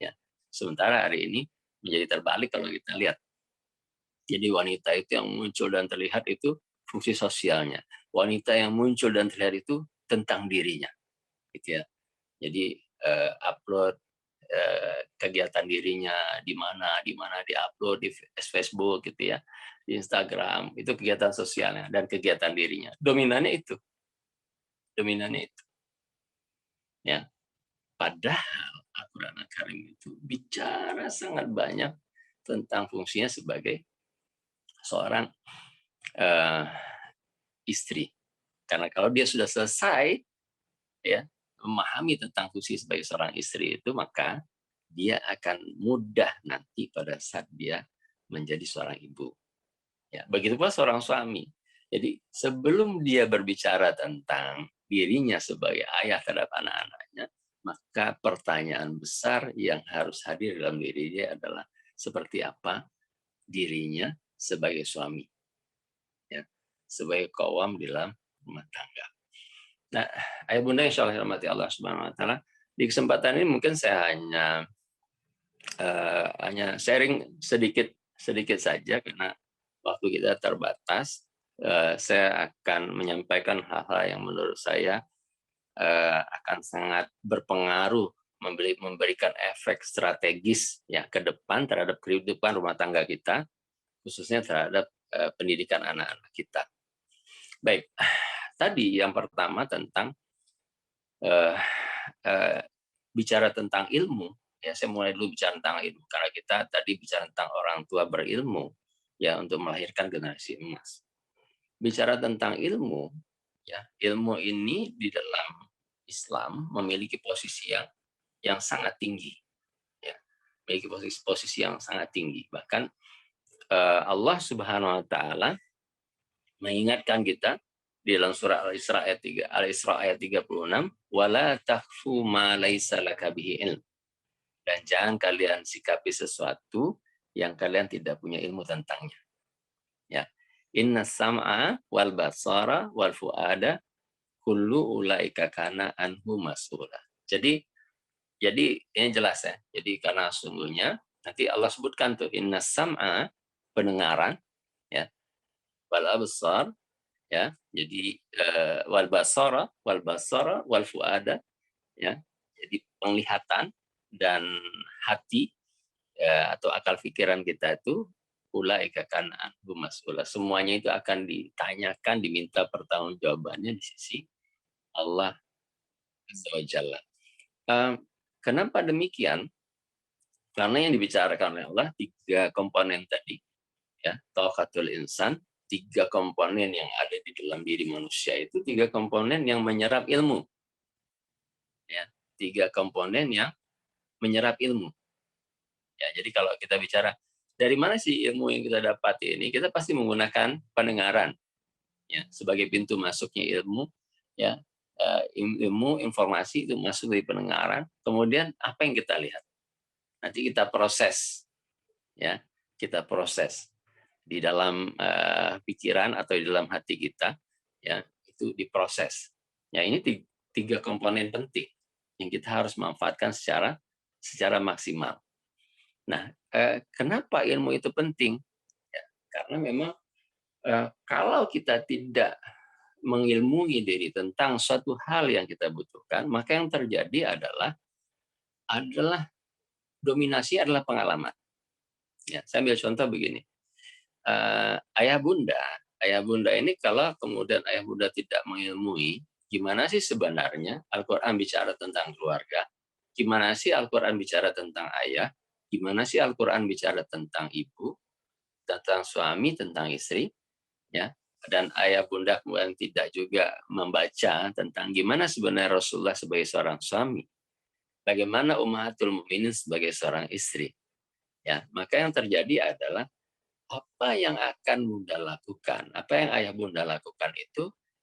Ya. Sementara hari ini menjadi terbalik kalau kita lihat. Jadi wanita itu yang muncul dan terlihat itu fungsi sosialnya. Wanita yang muncul dan terlihat itu tentang dirinya. Gitu ya. Jadi upload kegiatan dirinya di mana diupload di Facebook gitu ya, di Instagram, itu kegiatan sosialnya dan kegiatan dirinya. Dominannya itu. Ya. Padahal Al-Qur'an Al-Karim itu bicara sangat banyak tentang fungsinya sebagai seorang istri. Karena kalau dia sudah selesai, ya, memahami tentang fungsi sebagai seorang istri itu, maka dia akan mudah nanti pada saat dia menjadi seorang ibu. Ya, begitu pula seorang suami. Jadi sebelum dia berbicara tentang dirinya sebagai ayah terhadap anak-anaknya, maka pertanyaan besar yang harus hadir dalam diri dia adalah seperti apa dirinya sebagai suami, ya, sebagai qawwam di dalam rumah tangga. Nah, ayah bunda insya Allah dirahmati Allah Subhanahu Wa Taala, di kesempatan ini mungkin saya hanya sharing sedikit saja karena waktu kita terbatas. Saya akan menyampaikan hal-hal yang menurut saya akan sangat berpengaruh, memberikan efek strategis ya ke depan terhadap kehidupan rumah tangga kita, khususnya terhadap pendidikan anak-anak kita. Baik, tadi yang pertama tentang bicara tentang ilmu. Ya, saya mulai dulu bicara tentang ilmu karena kita tadi bicara tentang orang tua berilmu ya untuk melahirkan generasi emas. Bicara tentang ilmu, ya, ilmu ini di dalam Islam memiliki posisi yang sangat tinggi, ya, memiliki posisi yang sangat tinggi. Bahkan Allah Subhanahu Wa Taala mengingatkan kita di dalam surah Al-Isra ayat 36, wala takhfu ma laisa laka bihi ilm. Dan jangan kalian sikapi sesuatu yang kalian tidak punya ilmu tentangnya. Ya. Inna sam'a wal basara wal fuada kullu ulaika kana anhu mas'ula. Jadi ini jelas ya. Jadi karena sungguhnya nanti Allah sebutkan tuh inna sam'a pendengaran ya, wal absar ya. Jadi wal basara wal fuada ya. Jadi penglihatan dan hati ya, atau akal pikiran kita itu ulaika kana anhu mas'ula. Semuanya itu akan ditanyakan, diminta pertanggungjawabannya di sisi Allah Azza wa Jalla. Kenapa demikian? Karena yang dibicarakan oleh Allah 3 komponen tadi, ya, taqatul insan, 3 komponen yang ada di dalam diri manusia itu 3 komponen yang menyerap ilmu. Ya, 3 komponen yang menyerap ilmu. Ya, jadi kalau kita bicara dari mana sih ilmu yang kita dapat ini, kita pasti menggunakan pendengaran, ya, sebagai pintu masuknya ilmu, ya. Ilmu informasi itu masuk dari pendengaran, kemudian apa yang kita lihat? Nanti kita proses, ya, kita proses di dalam pikiran atau di dalam hati kita, ya, itu diproses. Ya, ini 3 komponen penting yang kita harus manfaatkan secara maksimal. Nah, kenapa ilmu itu penting? Ya, karena memang kalau kita tidak mengilmui diri tentang suatu hal yang kita butuhkan, maka yang terjadi adalah dominasi adalah pengalaman. Ya, saya ambil contoh begini. Ayah bunda ini kalau kemudian ayah bunda tidak mengilmui gimana sih sebenarnya Al-Quran bicara tentang keluarga, gimana sih Al-Quran bicara tentang ayah, gimana sih Al-Quran bicara tentang ibu, tentang suami, tentang istri, ya, dan ayah bunda kemudian tidak juga membaca tentang gimana sebenarnya Rasulullah sebagai seorang suami, bagaimana Ummahatul Mukminin sebagai seorang istri. Ya, maka yang terjadi adalah apa yang akan bunda lakukan, apa yang ayah bunda lakukan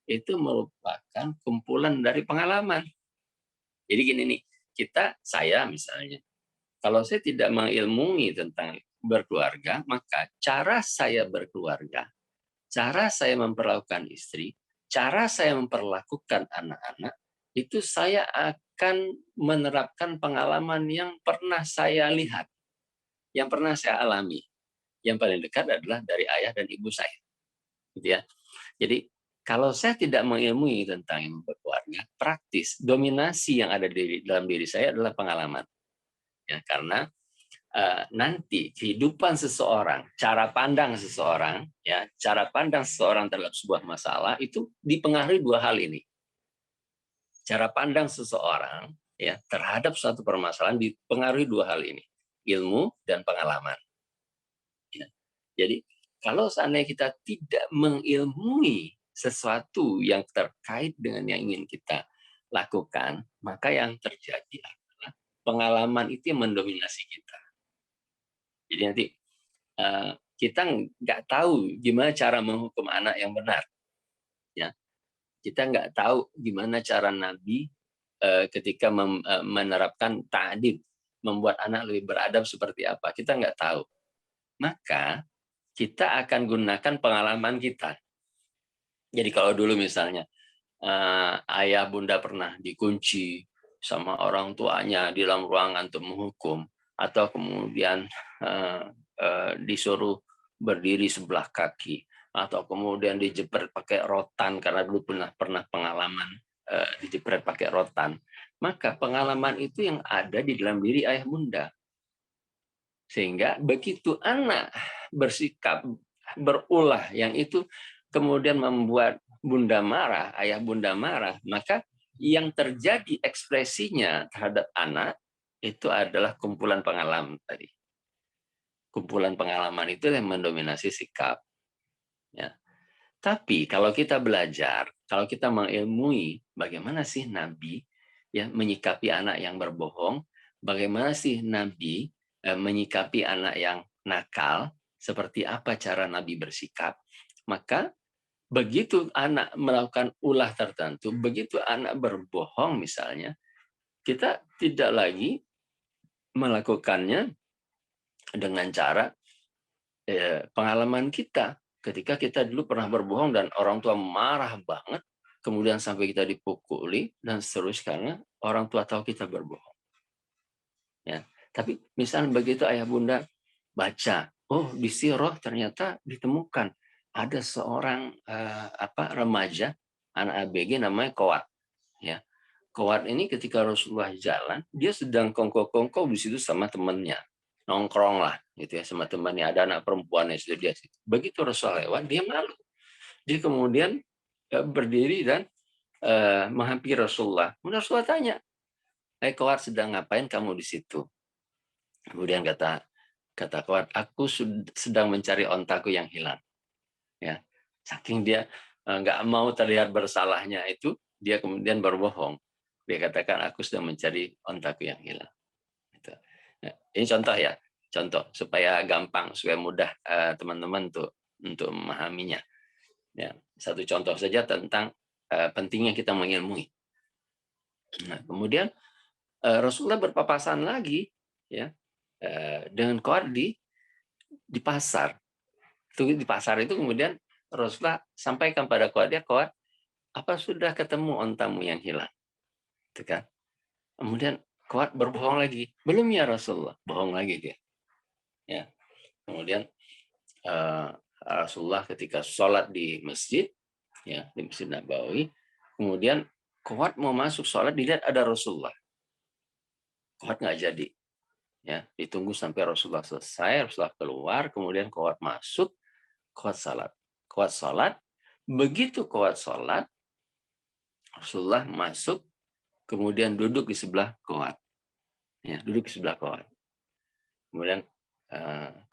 itu merupakan kumpulan dari pengalaman. Jadi gini nih, saya misalnya, kalau saya tidak mengilmui tentang berkeluarga, maka cara saya berkeluarga, cara saya memperlakukan istri, cara saya memperlakukan anak-anak, itu saya akan menerapkan pengalaman yang pernah saya lihat, yang pernah saya alami. Yang paling dekat adalah dari ayah dan ibu saya. Gitu ya. Jadi kalau saya tidak mengilmui tentang ilmu berkeluarga, praktis dominasi yang ada dalam diri saya adalah pengalaman. Ya, karena nanti kehidupan seseorang, cara pandang seseorang, ya, cara pandang seseorang terhadap sebuah masalah itu dipengaruhi 2 hal ini. Cara pandang seseorang, ya, terhadap suatu permasalahan dipengaruhi 2 hal ini, ilmu dan pengalaman. Ya. Jadi kalau seandainya kita tidak mengilmui sesuatu yang terkait dengan yang ingin kita lakukan, maka yang terjadi adalah pengalaman itu yang mendominasi kita. Jadi nanti kita nggak tahu gimana cara menghukum anak yang benar, ya. Kita nggak tahu gimana cara Nabi ketika menerapkan ta'dib, membuat anak lebih beradab seperti apa. Kita nggak tahu. Maka kita akan gunakan pengalaman kita. Jadi kalau dulu misalnya ayah bunda pernah dikunci sama orang tuanya di dalam ruangan untuk menghukum, atau kemudian disuruh berdiri sebelah kaki, atau kemudian dijepret pakai rotan karena dulu pernah pengalaman dijepret pakai rotan, maka pengalaman itu yang ada di dalam diri ayah bunda. Sehingga begitu anak bersikap berulah yang itu kemudian membuat bunda marah, ayah bunda marah, maka yang terjadi ekspresinya terhadap anak itu adalah kumpulan pengalaman tadi. Kumpulan pengalaman itu yang mendominasi sikap. Ya. Tapi kalau kita belajar, kalau kita mengilmui bagaimana sih Nabi ya menyikapi anak yang berbohong, bagaimana sih Nabi menyikapi anak yang nakal, seperti apa cara Nabi bersikap, maka begitu anak melakukan ulah tertentu, begitu anak berbohong misalnya, kita tidak lagi melakukannya dengan cara pengalaman kita. ketika kita dulu pernah berbohong dan orang tua marah banget, kemudian sampai kita dipukuli dan seterusnya karena orang tua tahu kita berbohong. Ya, tapi misalnya begitu ayah bunda baca, oh di sirah ternyata ditemukan ada seorang remaja anak ABG namanya Kowat. Ya, Kowat ini ketika Rasulullah jalan, dia sedang kongko-kongko di situ sama temannya, nongkrong lah, gitu ya, sama temannya. Ada anak perempuan yang sudah dia. Begitu Rasulullah lewat, dia malu. Dia kemudian berdiri dan menghampiri Rasulullah. Kemudian Rasulullah tanya, Kowat sedang ngapain kamu di situ? Kemudian kata Kowat, aku sedang mencari ontaku yang hilang. Ya, saking dia nggak mau terlihat bersalahnya itu, dia kemudian berbohong. Dia katakan, aku sedang mencari ontaku yang hilang. Gitu. Nah, ini contoh ya, contoh supaya gampang, supaya mudah teman-teman untuk memahaminya. Ya, satu contoh saja tentang pentingnya kita mengilmui. Nah, kemudian Rasulullah berpapasan lagi, ya, dengan Kowat di pasar. Di pasar itu kemudian Rasulullah sampaikan pada Kowat, Kowat, apa sudah ketemu ontamu yang hilang? Itu kan. Kemudian Kowat berbohong lagi. Belum ya Rasulullah. Bohong lagi dia. Ya. Kemudian Rasulullah ketika sholat di masjid, ya, di Masjid Nabawi, kemudian Kowat mau masuk sholat, dilihat ada Rasulullah. Kowat nggak jadi. Ya, ditunggu sampai Rasulullah selesai, Rasulullah keluar, kemudian Kowat masuk, Kowat salat. Kowat sholat, begitu Kowat sholat, Rasulullah masuk, kemudian duduk di sebelah Kowat. Ya, duduk di sebelah Kowat. Kemudian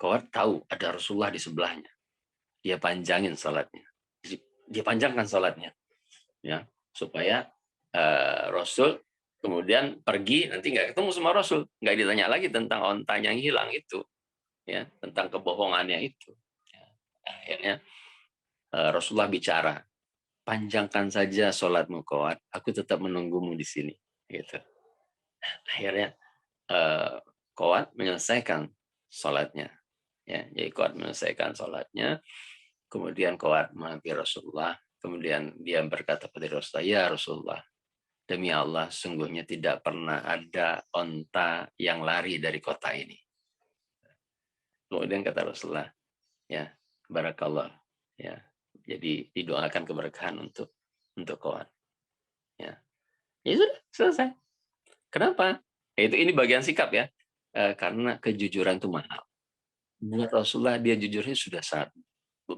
Kowat tahu ada Rasulullah di sebelahnya. Dia panjangin sholatnya. Dia panjangkan sholatnya. Ya, supaya Rasul kemudian pergi, nanti nggak ketemu sama Rasul. Nggak ditanya lagi tentang ontanya yang hilang itu. Ya, tentang kebohongannya itu. Ya, akhirnya Rasulullah bicara, panjangkan saja sholatmu Kowat, aku tetap menunggumu di sini. Gitu. Akhirnya Kowat menyelesaikan sholatnya. Ya, jadi Kowat menyelesaikan sholatnya, kemudian Kowat menghampiri Rasulullah, kemudian dia berkata pada Rasulullah, ya Rasulullah, demi Allah, sungguhnya tidak pernah ada onta yang lari dari kota ini. Kemudian kata Rasulullah, ya, barakallah, ya, jadi didoakan keberkahan untuk Kowat. Ya, ya sudah selesai. Kenapa? Ini bagian sikap ya, karena kejujuran itu mahal. Buat Rasulullah dia jujurnya sudah sangat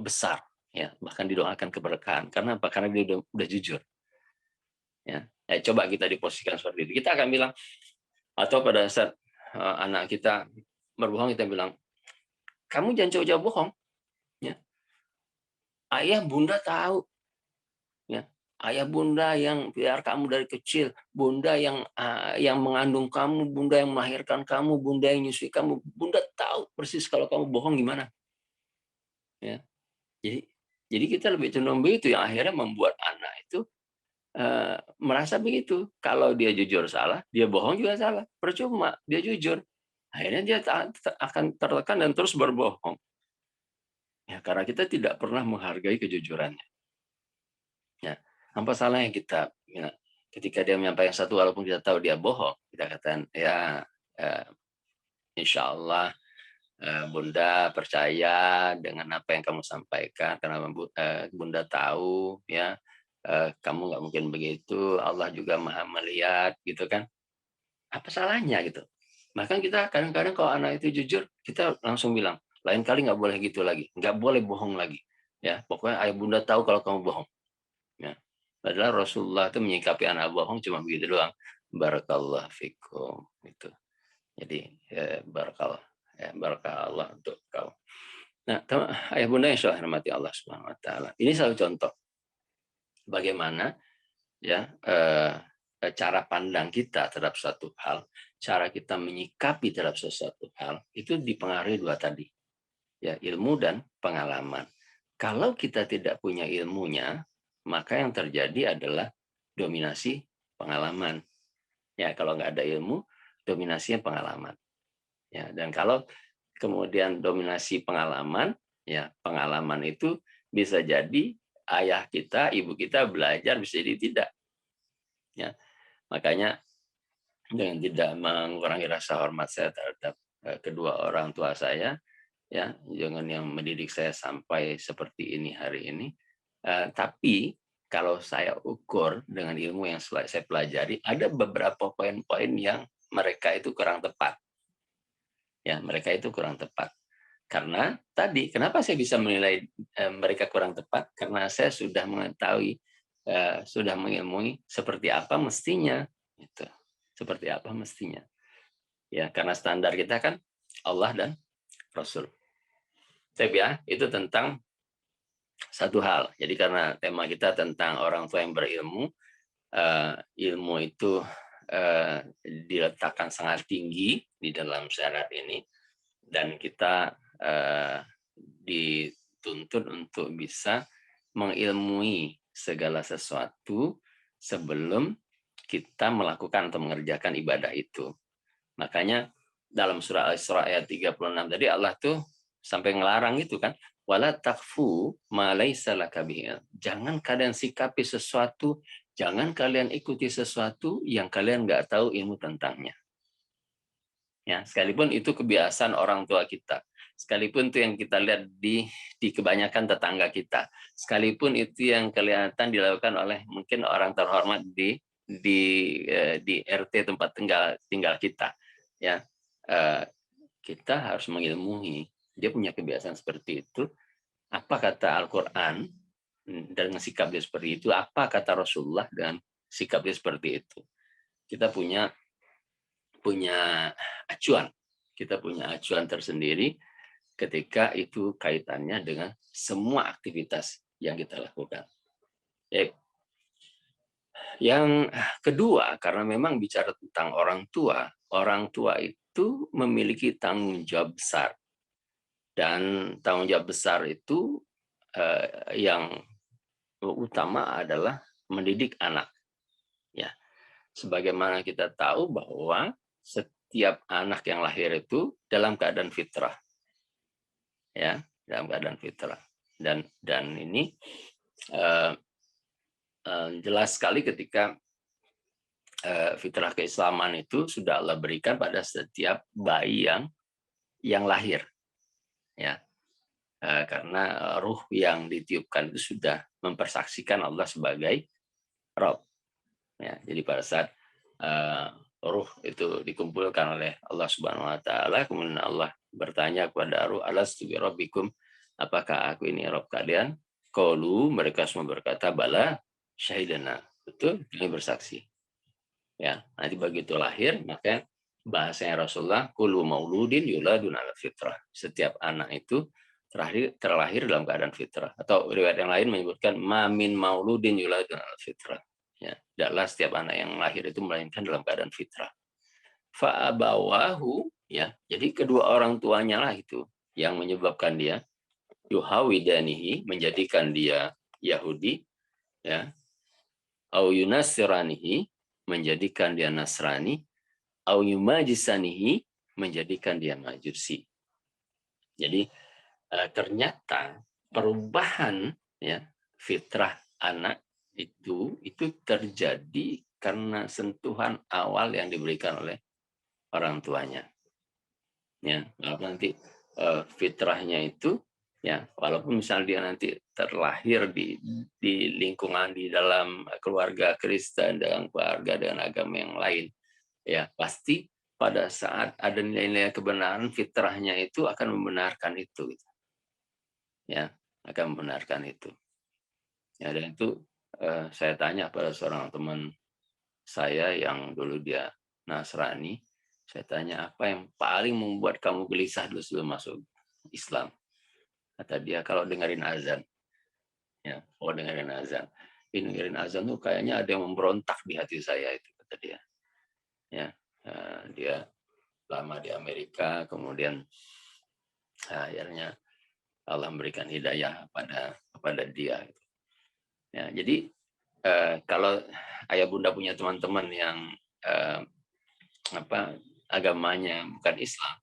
besar, ya, bahkan didoakan keberkahan. Karena apa? Karena dia udah jujur. Ya, coba kita diposisikan seperti itu. Kita akan bilang, atau pada saat anak kita berbohong, kita bilang, kamu jangan jauh-jauh bohong. Ya. Ayah bunda tahu. Ya. Ayah bunda yang biar kamu dari kecil, bunda yang mengandung kamu, bunda yang melahirkan kamu, bunda yang nyusui kamu, bunda tahu persis kalau kamu bohong gimana. Ya. Jadi kita lebih cenderung begitu, yang akhirnya membuat anak itu merasa begitu. Kalau dia jujur salah, dia bohong juga salah. Percuma, dia jujur. Akhirnya dia akan tertekan dan terus berbohong. Ya, karena kita tidak pernah menghargai kejujurannya. Ya, apa salahnya kita, ya, ketika dia menyampaikan satu walaupun kita tahu dia bohong, kita katakan, ya, insya Allah Bunda percaya dengan apa yang kamu sampaikan, karena Bunda tahu, ya, kamu nggak mungkin begitu, Allah juga maha melihat, gitu kan. Apa salahnya gitu. Bahkan kita kadang-kadang kalau anak itu jujur, kita langsung bilang, lain kali nggak boleh gitu lagi, nggak boleh bohong lagi. Ya, pokoknya ayah bunda tahu kalau kamu bohong. Ya. Padahal Rasulullah itu menyikapi anak bohong cuma begitu doang. Barakallah fikum. Gitu. Jadi barakallah. Ya, barakallah untuk kau. Nah, ayah bunda yang saya hormati Allah Subhanahu Wa Taala. Ini satu contoh bagaimana, ya, cara pandang kita terhadap suatu hal, cara kita menyikapi terhadap sesuatu hal itu dipengaruhi dua tadi, ya, ilmu dan pengalaman. Kalau kita tidak punya ilmunya, maka yang terjadi adalah dominasi pengalaman. Ya, kalau nggak ada ilmu, dominasinya pengalaman. Ya, dan kalau kemudian dominasi pengalaman, Ya, pengalaman itu bisa jadi ayah kita, ibu kita belajar, bisa jadi tidak. Ya, makanya dengan tidak mengurangi rasa hormat saya terhadap kedua orang tua saya, ya, jangan yang mendidik saya sampai seperti ini hari ini. Tapi kalau saya ukur dengan ilmu yang saya pelajari, ada beberapa poin-poin yang mereka itu kurang tepat. Ya, mereka itu kurang tepat. Karena tadi, kenapa saya bisa menilai mereka kurang tepat? Karena saya sudah mengetahui, sudah mengilmui seperti apa mestinya. Gitu. Seperti apa mestinya. Ya, karena standar kita kan Allah dan Rasul. Saya itu tentang satu hal. Jadi karena tema kita tentang orang tua yang berilmu, ilmu itu diletakkan sangat tinggi di dalam syarat ini, dan kita dituntut untuk bisa mengilmui segala sesuatu sebelum kita melakukan atau mengerjakan ibadah itu. Makanya dalam surah Al-Isra ayat 36 tadi Allah tuh sampai ngelarang itu kan, wala takfu ma laisa laka bihi. Jangan kalian sikapi sesuatu, jangan kalian ikuti sesuatu yang kalian nggak tahu ilmu tentangnya. Ya, sekalipun itu kebiasaan orang tua kita, sekalipun itu yang kita lihat di kebanyakan tetangga kita, sekalipun itu yang kelihatan dilakukan oleh mungkin orang terhormat di RT tempat tinggal kita, ya, kita harus mengilmui dia punya kebiasaan seperti itu. Apa kata Al-Quran dengan sikap dia seperti itu? Apa kata Rasulullah dengan sikap dia seperti itu? Kita punya acuan. Kita punya acuan tersendiri ketika itu kaitannya dengan semua aktivitas yang kita lakukan. Yang kedua, karena memang bicara tentang orang tua itu memiliki tanggung jawab besar. Dan tanggung jawab besar itu yang utama adalah mendidik anak. Ya, sebagaimana kita tahu bahwa setiap anak yang lahir itu dalam keadaan fitrah, ya, dalam keadaan fitrah, dan ini jelas sekali ketika fitrah keislaman itu sudah Allah berikan pada setiap bayi yang lahir, ya, karena ruh yang ditiupkan itu sudah mempersaksikan Allah sebagai Rabb. Ya, jadi pada saat ruh itu dikumpulkan oleh Allah Subhanahu Wa Taala, kemudian Allah bertanya kepada ruh, alastu bi rabbikum, apakah aku ini Rabb kalian? Qalu, mereka semua berkata, bala syahidana, betul, kami bersaksi. Ya, nanti begitu lahir, maka bahasanya Rasulullah, kullu mauludin yuladun ala fitrah. Setiap anak itu terlahir dalam keadaan fitrah. Atau riwayat yang lain menyebutkan mamin mauludin yuladun ala fitrah. Ya, tidaklah setiap anak yang lahir itu melainkan dalam keadaan fitrah. Fa'abawahu, ya, jadi kedua orang tuanya lah itu yang menyebabkan dia yuhawidanihi, menjadikan dia Yahudi, ya, au yunasiranihi, menjadikan dia Nasrani, au yumajisanihi, menjadikan dia Majusi. Jadi ternyata perubahan, ya, fitrah anak itu terjadi karena sentuhan awal yang diberikan oleh orang tuanya. Ya, nanti fitrahnya itu, ya, walaupun misalnya dia nanti terlahir di lingkungan di dalam keluarga Kristen, dengan keluarga dengan agama yang lain, ya, pasti pada saat ada nilai-nilai kebenaran, fitrahnya itu akan membenarkan itu. Ya, akan membenarkan itu. Ya, dan itu saya tanya pada seorang teman saya yang dulu dia Nasrani, saya tanya, apa yang paling membuat kamu gelisah dulu sebelum masuk Islam? Kata dia, kalau dengerin azan. Ya, kalau dengerin azan. Dengerin azan tuh kayaknya ada yang memberontak di hati saya itu, kata dia. Ya, dia lama di Amerika, kemudian akhirnya Allah memberikan hidayah kepada dia. Ya, jadi kalau ayah bunda punya teman-teman yang agamanya bukan Islam,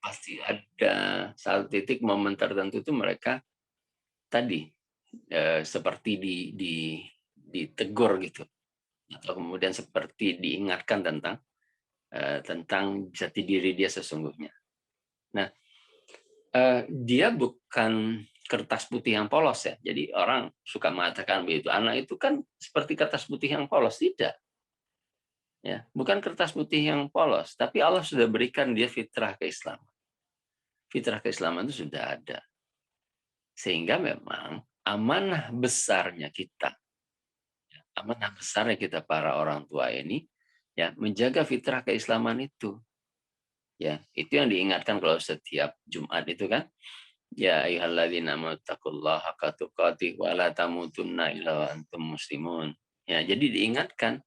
pasti ada saat titik momen tertentu itu mereka tadi seperti ditegur gitu, atau kemudian seperti diingatkan tentang jati diri dia sesungguhnya. Nah, dia bukan kertas putih yang polos ya. Jadi orang suka mengatakan begitu, anak itu kan seperti kertas putih yang polos. Tidak. Ya, bukan kertas putih yang polos, tapi Allah sudah berikan dia fitrah keislaman. Fitrah keislaman itu sudah ada. Sehingga memang amanah besarnya kita para orang tua ini ya menjaga fitrah keislaman itu. Ya, itu yang diingatkan kalau setiap Jumat itu kan, ya ayyuhalladzina amanu taqullaha haqqa tuqatih wa la tamutunna illa wa antum muslimun. Ya, jadi diingatkan.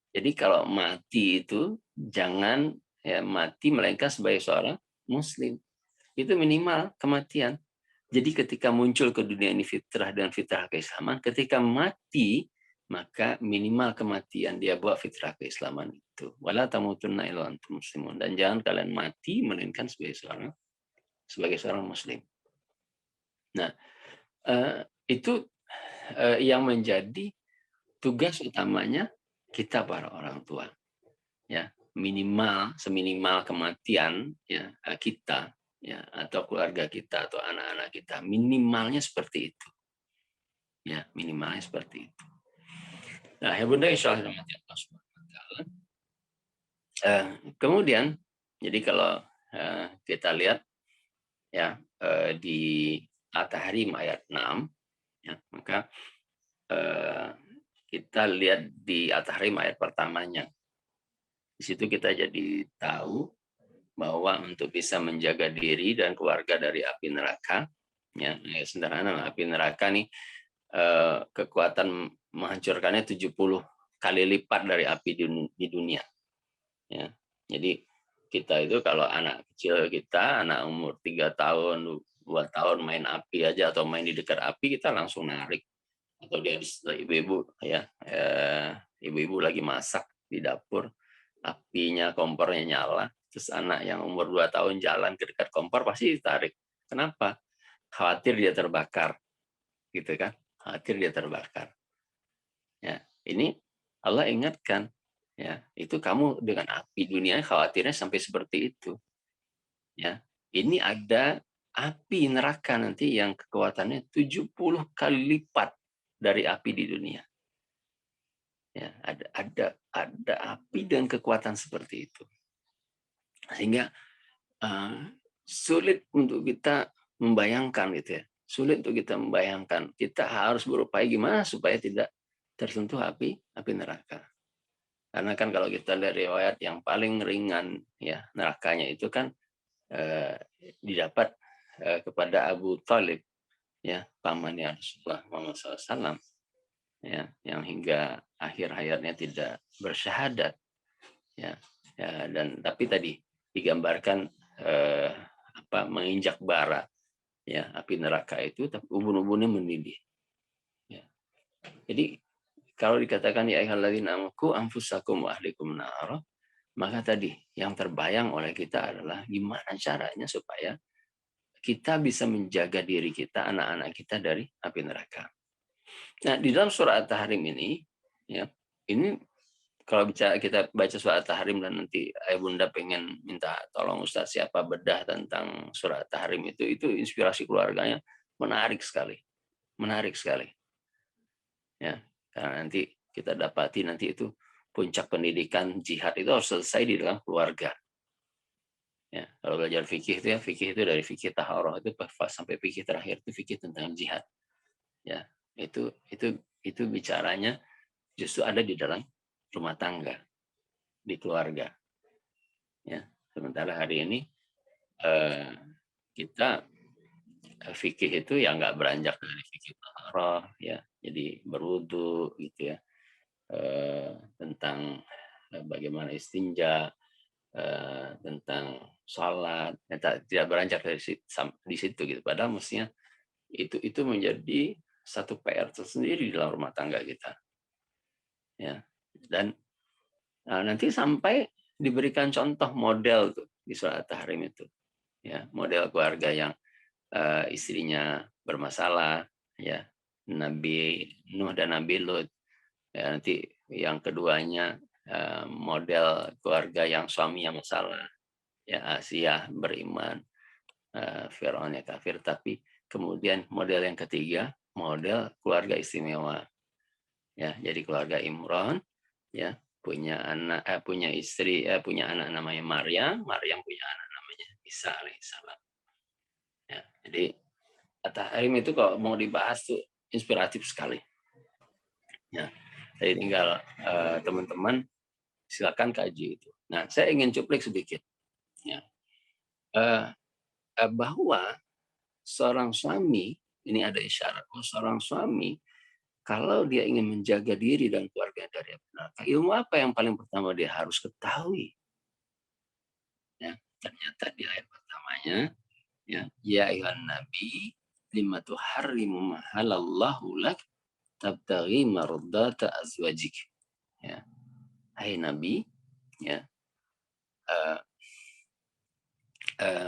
Jadi kalau mati itu jangan ya mati melainkan sebagai seorang muslim. Itu minimal kematian. Jadi ketika muncul ke dunia ini fitrah dan fitrah keislaman, ketika mati maka minimal kematian dia buat fitrah keislaman itu. Wala tamutunna illa antum muslimun, dan jangan kalian mati melainkan sebagai seorang muslim. Nah, itu yang menjadi tugas utamanya kita para orang tua. Ya, seminimal kematian ya kita ya atau keluarga kita atau anak-anak kita, minimalnya seperti itu. Ya, minimalnya seperti itu. Nah, ya Bunda, insya Allah Allah Subhanahu wa Ta'ala. Kemudian, jadi kalau kita lihat ya di At-Tahrim ayat 6, ya, maka kita lihat di At-Tahrim ayat pertamanya. Di situ kita jadi tahu bahwa untuk bisa menjaga diri dan keluarga dari api neraka, ya sederhana, api neraka nih kekuatan menghancurkannya 70 kali lipat dari api di dunia. Ya, jadi kita itu kalau anak kecil kita, anak umur 3 tahun, 2 tahun main api aja atau main di dekat api, kita langsung narik. Atau dia ibu-ibu ya, ibu-ibu lagi masak di dapur, apinya kompornya nyala, terus anak yang umur 2 tahun jalan ke dekat kompor pasti ditarik. Kenapa? Khawatir dia terbakar. Gitu kan? Khawatir dia terbakar. Ya, ini Allah ingatkan, ya, itu kamu dengan api dunia khawatirnya sampai seperti itu. Ya, ini ada api neraka nanti yang kekuatannya 70 kali lipat dari api di dunia. Ya, ada api dan kekuatan seperti itu. Sehingga sulit untuk kita membayangkan gitu ya. Sulit untuk kita membayangkan. Kita harus berupaya gimana supaya tidak tersentuh api neraka. Karena kan kalau kita lihat riwayat yang paling ringan ya nerakanya itu kan didapat kepada Abu Thalib ya, pamannya Rasulullah Muhammad SAW ya, yang hingga akhir hayatnya tidak bersyahadat ya, dan tapi tadi digambarkan menginjak bara ya api neraka itu, tapi ubun-ubunnya mendidih ya. Jadi kalau dikatakan ya ayyuhalladzina amanu anfusakum wa ahlikum nar, maka tadi yang terbayang oleh kita adalah gimana caranya supaya kita bisa menjaga diri kita, anak-anak kita dari api neraka. Nah, di dalam surah At-Tahrim ini, ya, ini kalau kita baca surah At-Tahrim dan nanti Ayah Bunda pengen minta tolong Ustaz siapa bedah tentang surah At-Tahrim itu inspirasi keluarganya menarik sekali. Menarik sekali. Ya, karena nanti kita dapati nanti itu puncak pendidikan jihad itu harus selesai di dalam keluarga. Ya, kalau belajar fikih itu dari fikih taharah itu sampai fikih terakhir itu fikih tentang jihad. Ya, itu bicaranya justru ada di dalam rumah tangga, di keluarga. Ya, sementara hari ini kita fikih itu ya nggak beranjak dari fikih taharah ya, jadi berwudu gitu ya, tentang bagaimana istinja, tentang sholat, tidak beranjak dari di situ gitu. Padahal mestinya itu menjadi satu PR tersendiri di dalam rumah tangga kita. Ya, dan nanti sampai diberikan contoh model tuh di surah At-Tahrim itu. ya, model keluarga yang istrinya bermasalah, ya, Nabi Nuh dan Nabi Lut. Ya, nanti yang keduanya model keluarga yang suaminya masalah, ya, Asia beriman, Firaun ya kafir. Tapi kemudian model yang ketiga, model keluarga istimewa, ya, jadi keluarga Imran, ya, punya anak, punya istri, punya anak namanya Maryam, Maryam punya anak namanya Isa alaihissalam. Ya, jadi At-Tahrim itu kalau mau dibahas tuh inspiratif sekali. Ya, jadi tinggal teman-teman silakan kaji itu. Nah, saya ingin cuplik sedikit, ya, bahwa seorang suami ini ada isyarat bahwa seorang suami kalau dia ingin menjaga diri dan keluarga dari api neraka, ilmu apa yang paling pertama dia harus ketahui? Ya, ternyata di ayat pertamanya, ya ayuhan nabi lima tuharrimu ma halallahu lak tabtaghi mardata azwajik. Ya, hai nabi, ya,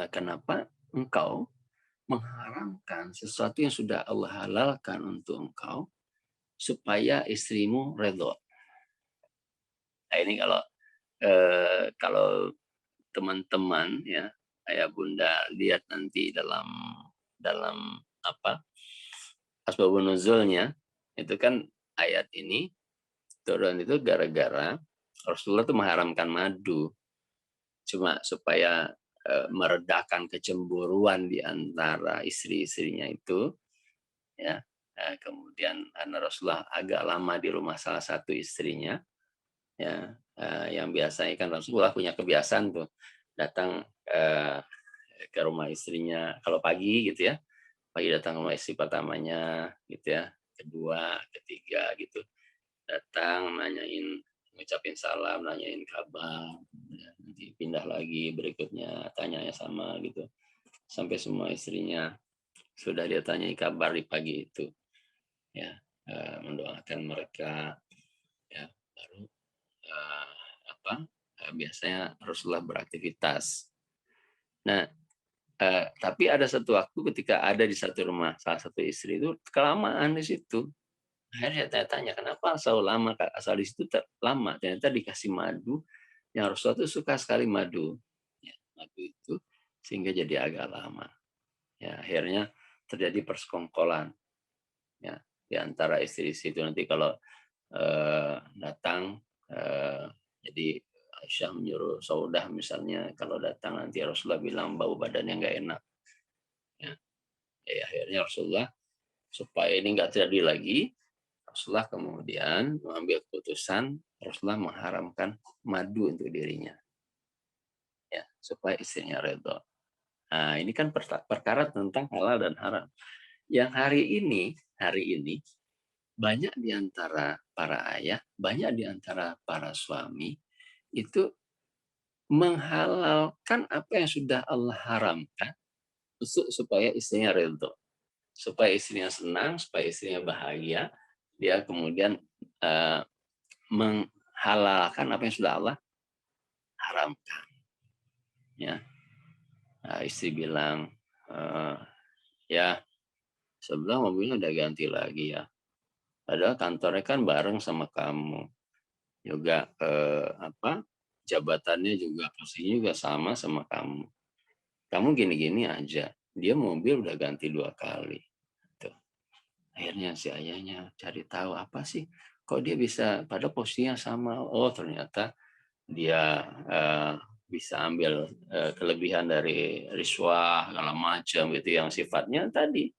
kenapa engkau mengharamkan sesuatu yang sudah Allah halalkan untuk engkau supaya istrimu redha. Nah, ini kalau teman-teman, ya, ayah bunda lihat nanti dalam apa asbabun nuzulnya, itu kan ayat ini turun itu gara-gara Rasulullah itu mengharamkan madu, cuma supaya meredakan kecemburuan di antara istri-istrinya itu, ya. Kemudian karena Rasulullah agak lama di rumah salah satu istrinya, ya, yang biasanya kan Rasulullah punya kebiasaan tuh datang ke rumah istrinya kalau pagi gitu ya, pagi datang ke rumah istri pertamanya gitu ya, kedua, ketiga gitu, datang nanyain, ngucapin salam, nanyain kabar, ya, nanti pindah lagi berikutnya tanyanya sama gitu, sampai semua istrinya sudah dia tanyai kabar di pagi itu, ya, mendoakan mereka, ya, baru biasanya Rasulullah beraktivitas. Nah, tapi ada satu waktu ketika ada di satu rumah salah satu istri itu kelamaan di situ. Akhirnya saya tanya kenapa asal lama, asal di situ lama. Ternyata dikasih madu yang Rasulullah itu suka sekali madu. Ya, madu itu sehingga jadi agak lama. Ya, akhirnya terjadi persekongkolan, ya, di antara istri-istri itu. Nanti kalau datang, jadi Aisyah menyuruh Saudah misalnya kalau datang nanti Rasulullah bilang bau badannya nggak enak. Ya, akhirnya Rasulullah supaya ini nggak terjadi lagi, Rasulullah kemudian mengambil keputusan Rasulullah mengharamkan madu untuk dirinya, ya, supaya istrinya redha. Nah, ini kan perkara tentang halal dan haram. Yang hari ini banyak di antara para ayah, banyak di antara para suami itu menghalalkan apa yang sudah Allah haramkan supaya istrinya ridho, supaya istrinya senang, supaya istrinya bahagia. Dia kemudian menghalalkan apa yang sudah Allah haramkan. Ya, nah, istri bilang, ya sebelah mobilnya udah ganti lagi ya. Padahal kantornya kan bareng sama kamu. Juga jabatannya juga posisinya juga sama kamu. Kamu gini-gini aja. Dia mobil udah ganti 2 kali. Tuh. Akhirnya si ayahnya cari tahu apa sih kok dia bisa pada posisinya sama. Oh, ternyata dia bisa ambil kelebihan dari riswah segala macam gitu yang sifatnya tadi,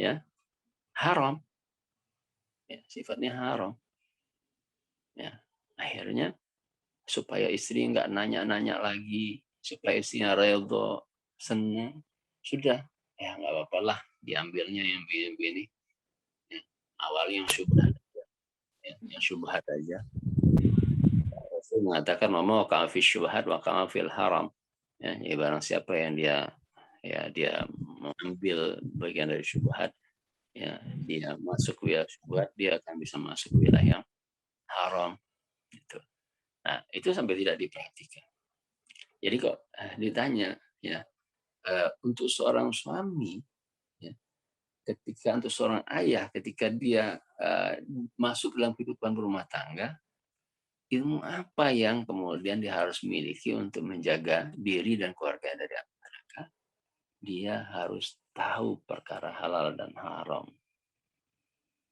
ya, haram. Ya, sifatnya haram. Ya, akhirnya supaya istri nggak nanya-nanya lagi, supaya istrinya redho, senang, sudah, ya nggak apa-apa lah, diambilnya yang begini. Ya, awalnya yang syubhat, ya, yang syubhat aja. Rasul mengatakan wa fi syubhat wa fil haram. Ya, jadi barang siapa yang dia mengambil bagian dari syubhat, ya, dia masuk wilayah syubhat, dia akan bisa masuk wilayah yang haram gitu. Nah, itu sampai tidak diperhatikan. Jadi kok ditanya, ya, untuk seorang suami, ya, untuk seorang ayah, ketika dia masuk dalam kehidupan rumah tangga, ilmu apa yang kemudian dia harus miliki untuk menjaga diri dan keluarga dari api neraka? Dia harus tahu perkara halal dan haram.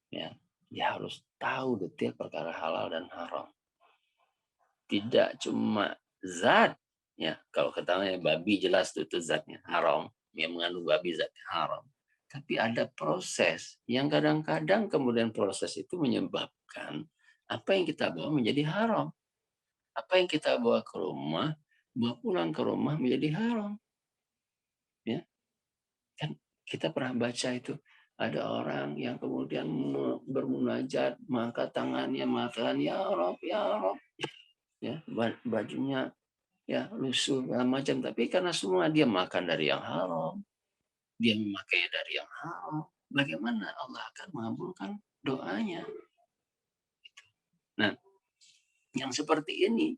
Ya, dia harus tahu detail perkara halal dan haram. Tidak cuma zat, ya kalau katanya babi jelas itu zatnya haram, yang mengandung babi zatnya haram. Tapi ada proses yang kadang-kadang kemudian proses itu menyebabkan apa yang kita bawa menjadi haram. Apa yang kita bawa ke rumah, bawa pulang ke rumah menjadi haram. Ya, kan kita pernah baca itu ada orang yang kemudian bermunajat, mengangkat tangannya, mengatakan ya Rob, ya Rob, ya bajunya ya lusuh segala macam, tapi karena semua dia makan dari yang haram, dia memakai dari yang haram, bagaimana Allah akan mengabulkan doanya? Nah, yang seperti ini,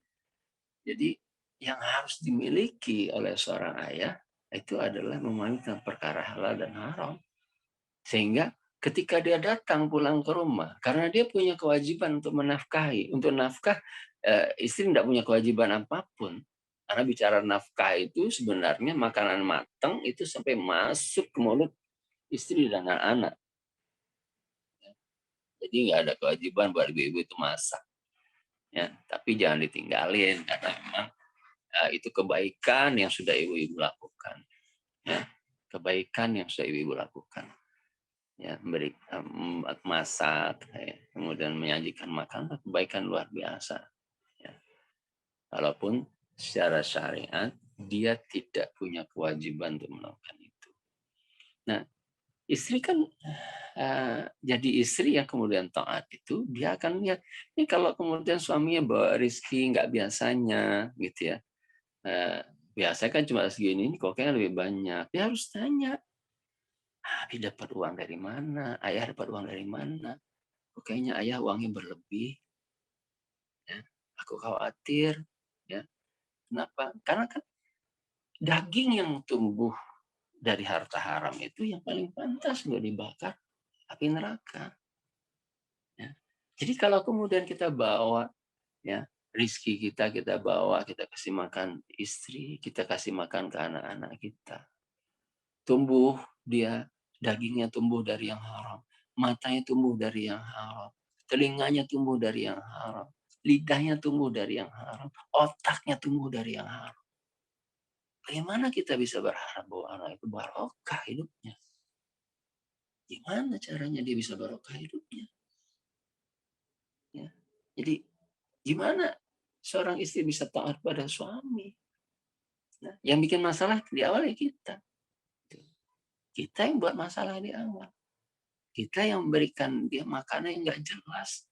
jadi yang harus dimiliki oleh seorang ayah itu adalah memahami tentang perkara halal dan haram. Sehingga ketika dia datang pulang ke rumah, karena dia punya kewajiban untuk menafkahi, untuk nafkah, istri tidak punya kewajiban apapun. Karena bicara nafkah itu sebenarnya makanan matang itu sampai masuk ke mulut istri dan anak-anak. Jadi nggak ada kewajiban buat ibu-ibu itu masak. Ya, tapi jangan ditinggalin karena memang itu kebaikan yang sudah ibu-ibu lakukan. Ya, kebaikan yang sudah ibu-ibu lakukan. Ya, masak, ya, kemudian menyajikan makanan, kebaikan luar biasa. Ya. Walaupun secara syariat dia tidak punya kewajiban untuk melakukan itu. Nah, istri kan jadi istri yang kemudian taat itu dia akan lihat ini kalau kemudian suaminya bawa rezeki nggak biasanya, gitu ya. Biasanya kan cuma segini, ini kok kayaknya lebih banyak. Dia harus tanya. Abi dapat uang dari mana? Ayah dapat uang dari mana? Kok kayaknya ayah uangnya berlebih. Ya. Aku khawatir. Ya. Kenapa? Karena kan daging yang tumbuh dari harta haram itu yang paling pantas untuk dibakar api neraka. Ya. Jadi kalau kemudian kita bawa ya rizki kita bawa, kita kasih makan istri, kita kasih makan ke anak-anak kita. Tumbuh dia, dagingnya tumbuh dari yang haram, matanya tumbuh dari yang haram, telinganya tumbuh dari yang haram, lidahnya tumbuh dari yang haram, otaknya tumbuh dari yang haram. Bagaimana kita bisa berharap bahwa anak itu barokah hidupnya? Gimana caranya dia bisa barokah hidupnya? Ya. Jadi gimana seorang istri bisa taat pada suami? Nah, yang bikin masalah di awal ya kita. Kita yang buat masalah di awal. Kita yang memberikan dia makanan yang nggak jelas.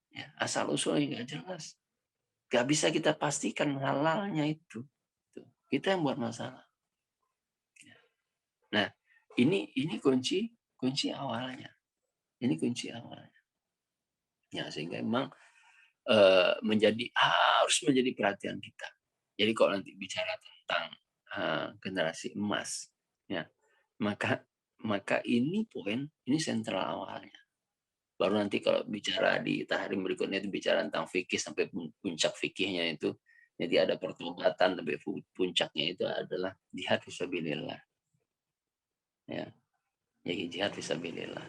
Ya, asal usulnya nggak jelas. Nggak bisa kita pastikan halalnya itu. Kita yang buat masalah. Nah, ini kunci awalnya. Ini kunci awalnya. Ya, sehingga memang harus menjadi perhatian kita. Jadi kalau nanti bicara tentang generasi emas, ya, maka ini sentral awalnya. Baru nanti kalau bicara di tahrim berikutnya itu bicara tentang fikih sampai puncak fikihnya itu, jadi ada pertobatan tapi puncaknya itu adalah jihad fisabilillah. Ya, jadi jihad fisabilillah.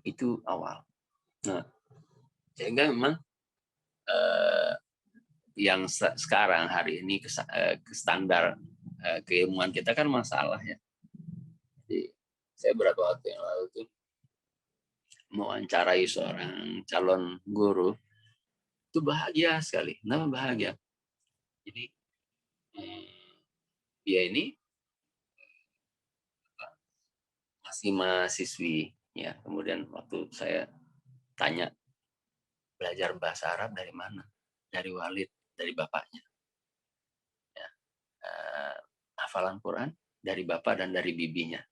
Itu awal. Nah, sehingga memang yang sekarang hari ini ke standar keilmuan kita kan masalah ya. Jadi saya beberapa waktu yang lalu tuh mewawancarai seorang calon guru itu bahagia sekali. Kenapa bahagia? Jadi dia ini masih mahasiswi ya. Kemudian waktu saya tanya belajar bahasa Arab dari mana? Dari Walid, dari bapaknya. Ya. Hafalan Quran dari bapak dan dari bibinya.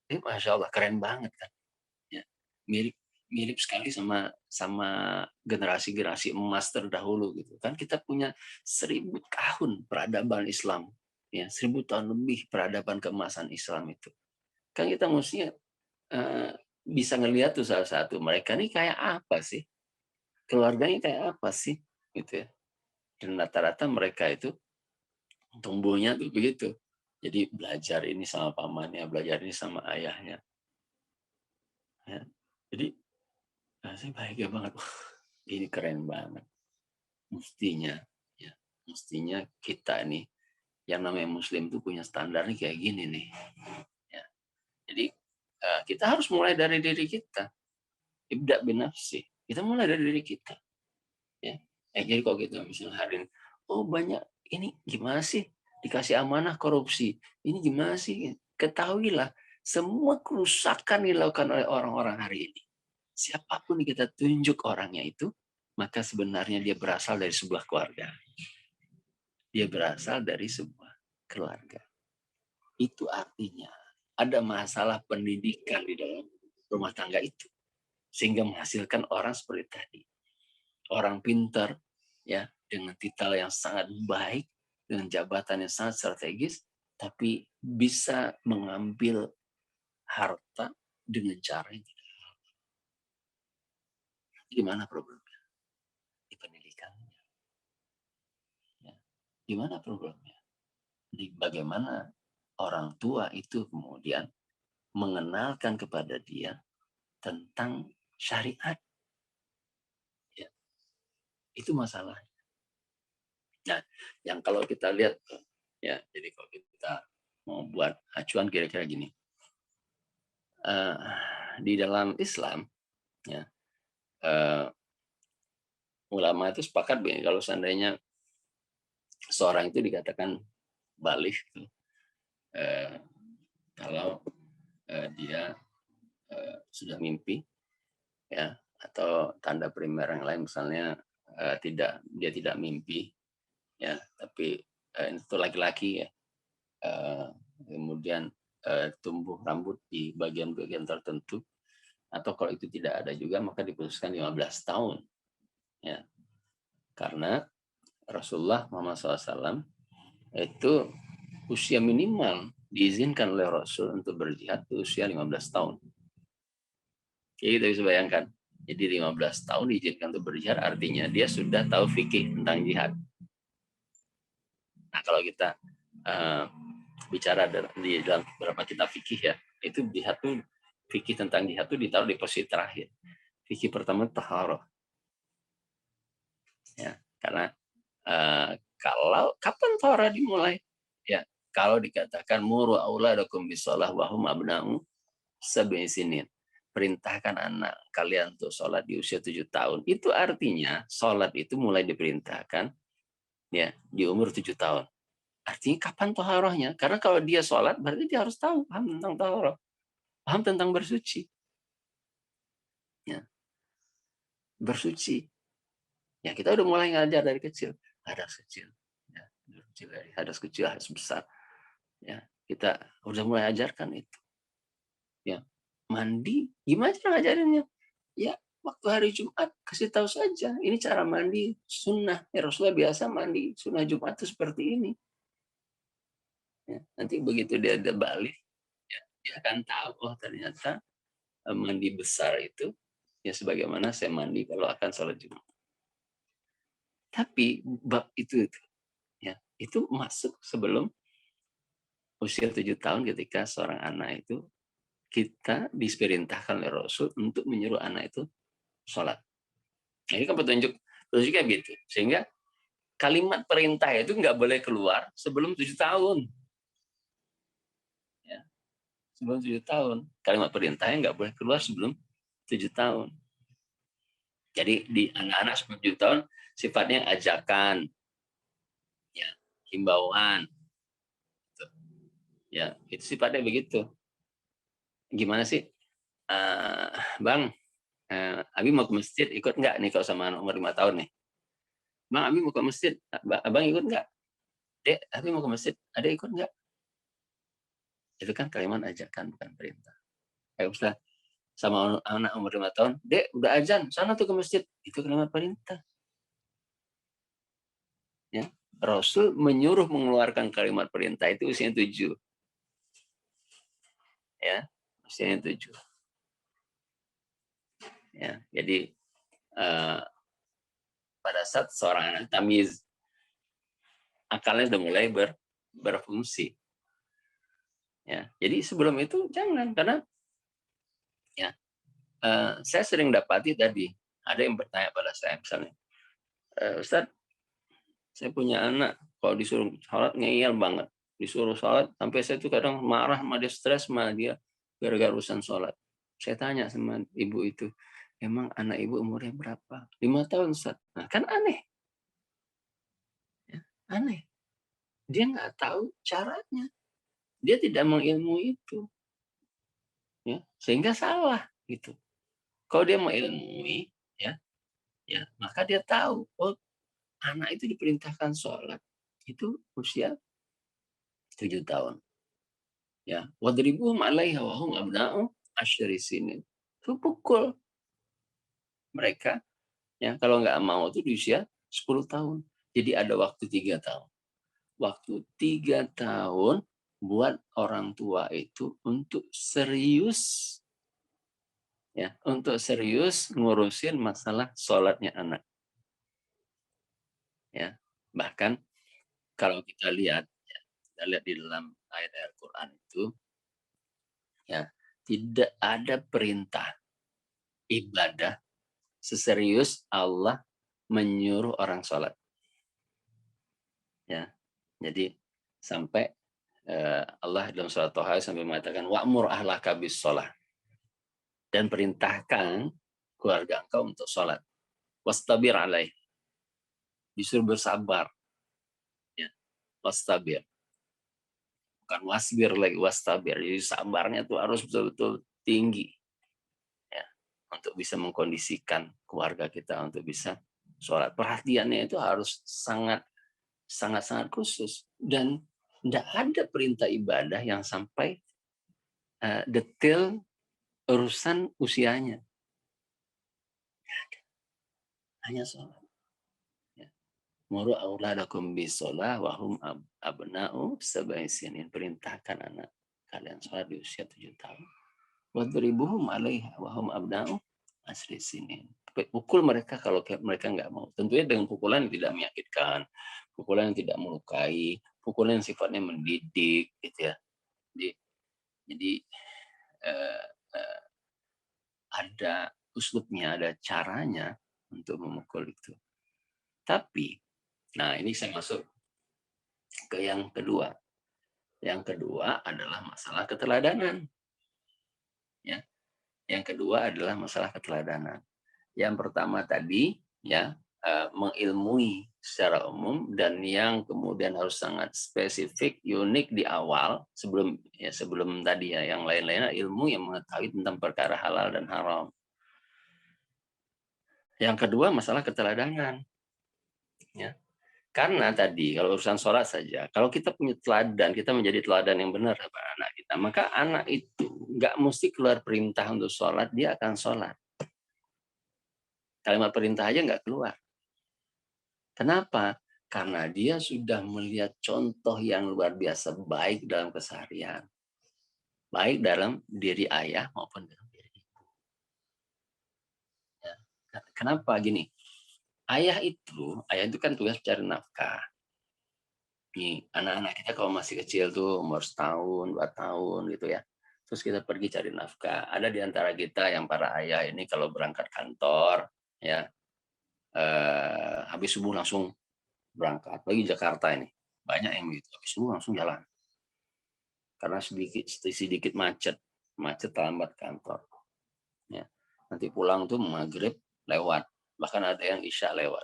Masya Allah keren banget kan. Ya. mirip sekali sama generasi-generasi emas terdahulu gitu kan. Kita punya 1000 tahun peradaban Islam, ya 1000 tahun lebih peradaban keemasan Islam itu. Kan kita mestinya bisa ngelihat tuh salah satu mereka nih kayak apa sih, keluarganya kayak apa sih, gitu ya. Dan rata-rata mereka itu tumbuhnya tuh begitu. Jadi belajar ini sama pamannya, belajar ini sama ayahnya. Ya. Jadi saya bahagia banget. Wah, ini keren banget. Mestinya, ya, mestinya kita nih yang namanya Muslim tuh punya standarnya kayak gini nih. Ya. Jadi kita harus mulai dari diri kita. Ibda binafsi. Kita mulai dari diri kita. Ya. Jadi kalau gitu misalnya hari ini, oh banyak ini gimana sih dikasih amanah korupsi? Ini gimana sih? Ketahuilah semua kerusakan dilakukan oleh orang-orang hari ini. Siapapun yang kita tunjuk orangnya itu, maka sebenarnya dia berasal dari sebuah keluarga. Dia berasal dari sebuah keluarga. Itu artinya ada masalah pendidikan di dalam rumah tangga itu. Sehingga menghasilkan orang seperti tadi. Orang pintar, ya, dengan titel yang sangat baik, dengan jabatan yang sangat strategis, tapi bisa mengambil harta dengan cara yang tidak. Di mana problemnya? Di pendidikannya. Ya. Di mana problemnya? Di bagaimana orang tua itu kemudian mengenalkan kepada dia tentang syariat. Ya. Itu masalah. Nah, yang kalau kita lihat, ya, jadi kalau kita mau buat acuan kira-kira gini, di dalam Islam, ya, ulama itu sepakat kalau seandainya seorang itu dikatakan baligh, kalau dia sudah mimpi, ya, atau tanda primer yang lain misalnya dia tidak mimpi, ya, tapi itu laki-laki, ya, kemudian tumbuh rambut di bagian-bagian tertentu, atau kalau itu tidak ada juga maka diputuskan 15 tahun, ya, karena Rasulullah Muhammad SAW itu usia minimal diizinkan oleh Rasul untuk berjihad itu usia 15 tahun. Jadi kita bisa bayangkan, jadi 15 tahun diizinkan untuk berjihad artinya dia sudah tahu fikih tentang jihad. Nah kalau kita bicara di dalam beberapa kitab fikih, ya, itu jihad tuh, fikih tentang jihad tuh ditaruh di posisi terakhir. Fikih pertama taharah, ya, karena kalau kapan taharah dimulai, ya, kalau dikatakan muru auladakum bisalah wa hum abna'u sab'i sinin, perintahkan anak kalian untuk sholat di usia 7 tahun, itu artinya sholat itu mulai diperintahkan, ya, di umur 7 tahun. Artinya kapan toharohnya? Karena kalau dia sholat, berarti dia harus tahu, paham tentang toharoh, paham tentang bersuci. Ya. Bersuci. Ya, kita udah mulai ngajar dari kecil. Hadas kecil. Ya, hadas kecil, hadas besar. Ya, kita udah mulai ajarkan itu. Ya, mandi, gimana cara ngajarinnya? Ya, waktu hari Jumat, kasih tahu saja. Ini cara mandi sunnah. Ya, Rasulullah biasa mandi sunnah Jumat itu seperti ini. Ya, nanti begitu dia ada balik, ya, dia akan tahu, oh ternyata mandi besar itu ya sebagaimana saya mandi kalau akan sholat Jumat. Tapi bab itu ya, itu masuk sebelum usia 7 tahun ketika seorang anak itu kita diperintahkan oleh Rasul untuk menyuruh anak itu sholat. Nah, ini kan petunjuknya gitu. Sehingga kalimat perintah itu nggak boleh keluar sebelum 7 tahun. Sebelum 7 tahun. Kalimat perintahnya nggak boleh keluar sebelum 7 tahun. Jadi di anak-anak sebelum 7 tahun sifatnya ajakan, ya, himbauan. Ya, itu sifatnya begitu. Gimana sih? Bang, Abi mau ke masjid, ikut nggak nih kalau sama anak umur 5 tahun nih? Bang, Abi mau ke masjid, Abang ikut nggak? Dek, Abi mau ke masjid, Adek ikut nggak? Itu kan kalimat ajakan, bukan perintah. Kayak misalnya, sama anak umur 5 tahun, "Dek, udah azan, sana tuh ke masjid." Itu kalimat perintah. Ya. Rasul menyuruh mengeluarkan kalimat perintah itu usianya 7. Ya, usianya 7. Ya, jadi pada saat seorang anak tamyiz, akalnya udah mulai berfungsi. Ya, jadi sebelum itu jangan, karena ya saya sering dapati tadi ada yang bertanya pada saya misalnya, Ustaz, saya punya anak, kalau disuruh sholat ngeyel banget, disuruh sholat sampai saya tuh kadang marah sama dia, stres sama dia gara-gara urusan sholat. Saya tanya sama ibu itu, emang anak ibu umurnya berapa? 5 tahun, Ustaz. Nah, kan aneh. Ya, aneh. Dia nggak tahu caranya. Dia tidak mengilmui itu. Ya, sehingga salah gitu. Kalau dia mengilmui, ya, ya, maka dia tahu, oh, anak itu diperintahkan sholat itu usia 7 tahun. Ya, wadribuhum 'alaiha wa hum abna'u asyri sinin. Itu pukul mereka, ya, kalau nggak mau itu di usia 10 tahun. Jadi ada waktu 3 tahun. Waktu 3 tahun buat orang tua itu untuk serius, ya, untuk serius ngurusin masalah sholatnya anak. Ya, bahkan kalau kita lihat, ya, kita lihat di dalam ayat-ayat Quran itu, ya, tidak ada perintah ibadah seserius Allah menyuruh orang sholat. Ya, jadi sampai Allah dalam surat Toha sampai mengatakan wa'mur ahlaka bis sholat, dan perintahkan keluarga engkau untuk sholat. Wastabir alaih, disuruh bersabar. Ya, wastabir. Bukan wasbir lagi, wastabir. Jadi sabarnya tuh harus betul-betul tinggi. Ya, untuk bisa mengkondisikan keluarga kita untuk bisa sholat. Perhatiannya itu harus sangat khusus. Dan tidak ada perintah ibadah yang sampai detail urusan usianya. Hanya sholat. Ya. Muru auladakum bisolah wahum abna'u sab'i sinin. Perintahkan anak kalian sholat di usia 7 tahun. Wadribuhum 'alaiha wahum abna'u asri sinin. Pukul mereka kalau mereka nggak mau. Tentunya dengan pukulan yang tidak menyakitkan, pukulan yang tidak melukai, pukulan yang sifatnya mendidik, gitu ya. Jadi ada uslubnya, ada caranya untuk memukul itu. Tapi, nah ini saya masuk ke yang kedua. Yang kedua adalah masalah keteladanan. Ya, yang kedua adalah masalah keteladanan. Yang pertama tadi, ya, mengilmui secara umum, dan yang kemudian harus sangat spesifik, unik di awal sebelum tadi ya, yang lain-lainnya ilmu yang mengetahui tentang perkara halal dan haram. Yang kedua masalah keteladanan. Ya. Karena tadi kalau urusan sholat saja, kalau kita punya teladan, kita menjadi teladan yang benar kepada anak kita, maka anak itu nggak mesti keluar perintah untuk sholat, dia akan sholat. Kalimat perintah aja nggak keluar. Kenapa? Karena dia sudah melihat contoh yang luar biasa baik dalam keseharian. Baik dalam diri ayah maupun dalam diri ibu. Ya. Kenapa gini? Ayah itu kan tugas mencari nafkah. Nih, anak-anak kita kalau masih kecil tuh, umur setahun, 2 tahun gitu ya. Terus kita pergi cari nafkah. Ada di antara kita yang para ayah ini kalau berangkat kantor, ya, habis subuh langsung berangkat. Lagi Jakarta ini, banyak yang gitu. Habis subuh langsung jalan. Karena sedikit macet terlambat kantor. Ya. Nanti pulang tuh maghrib lewat. Bahkan ada yang isya lewat.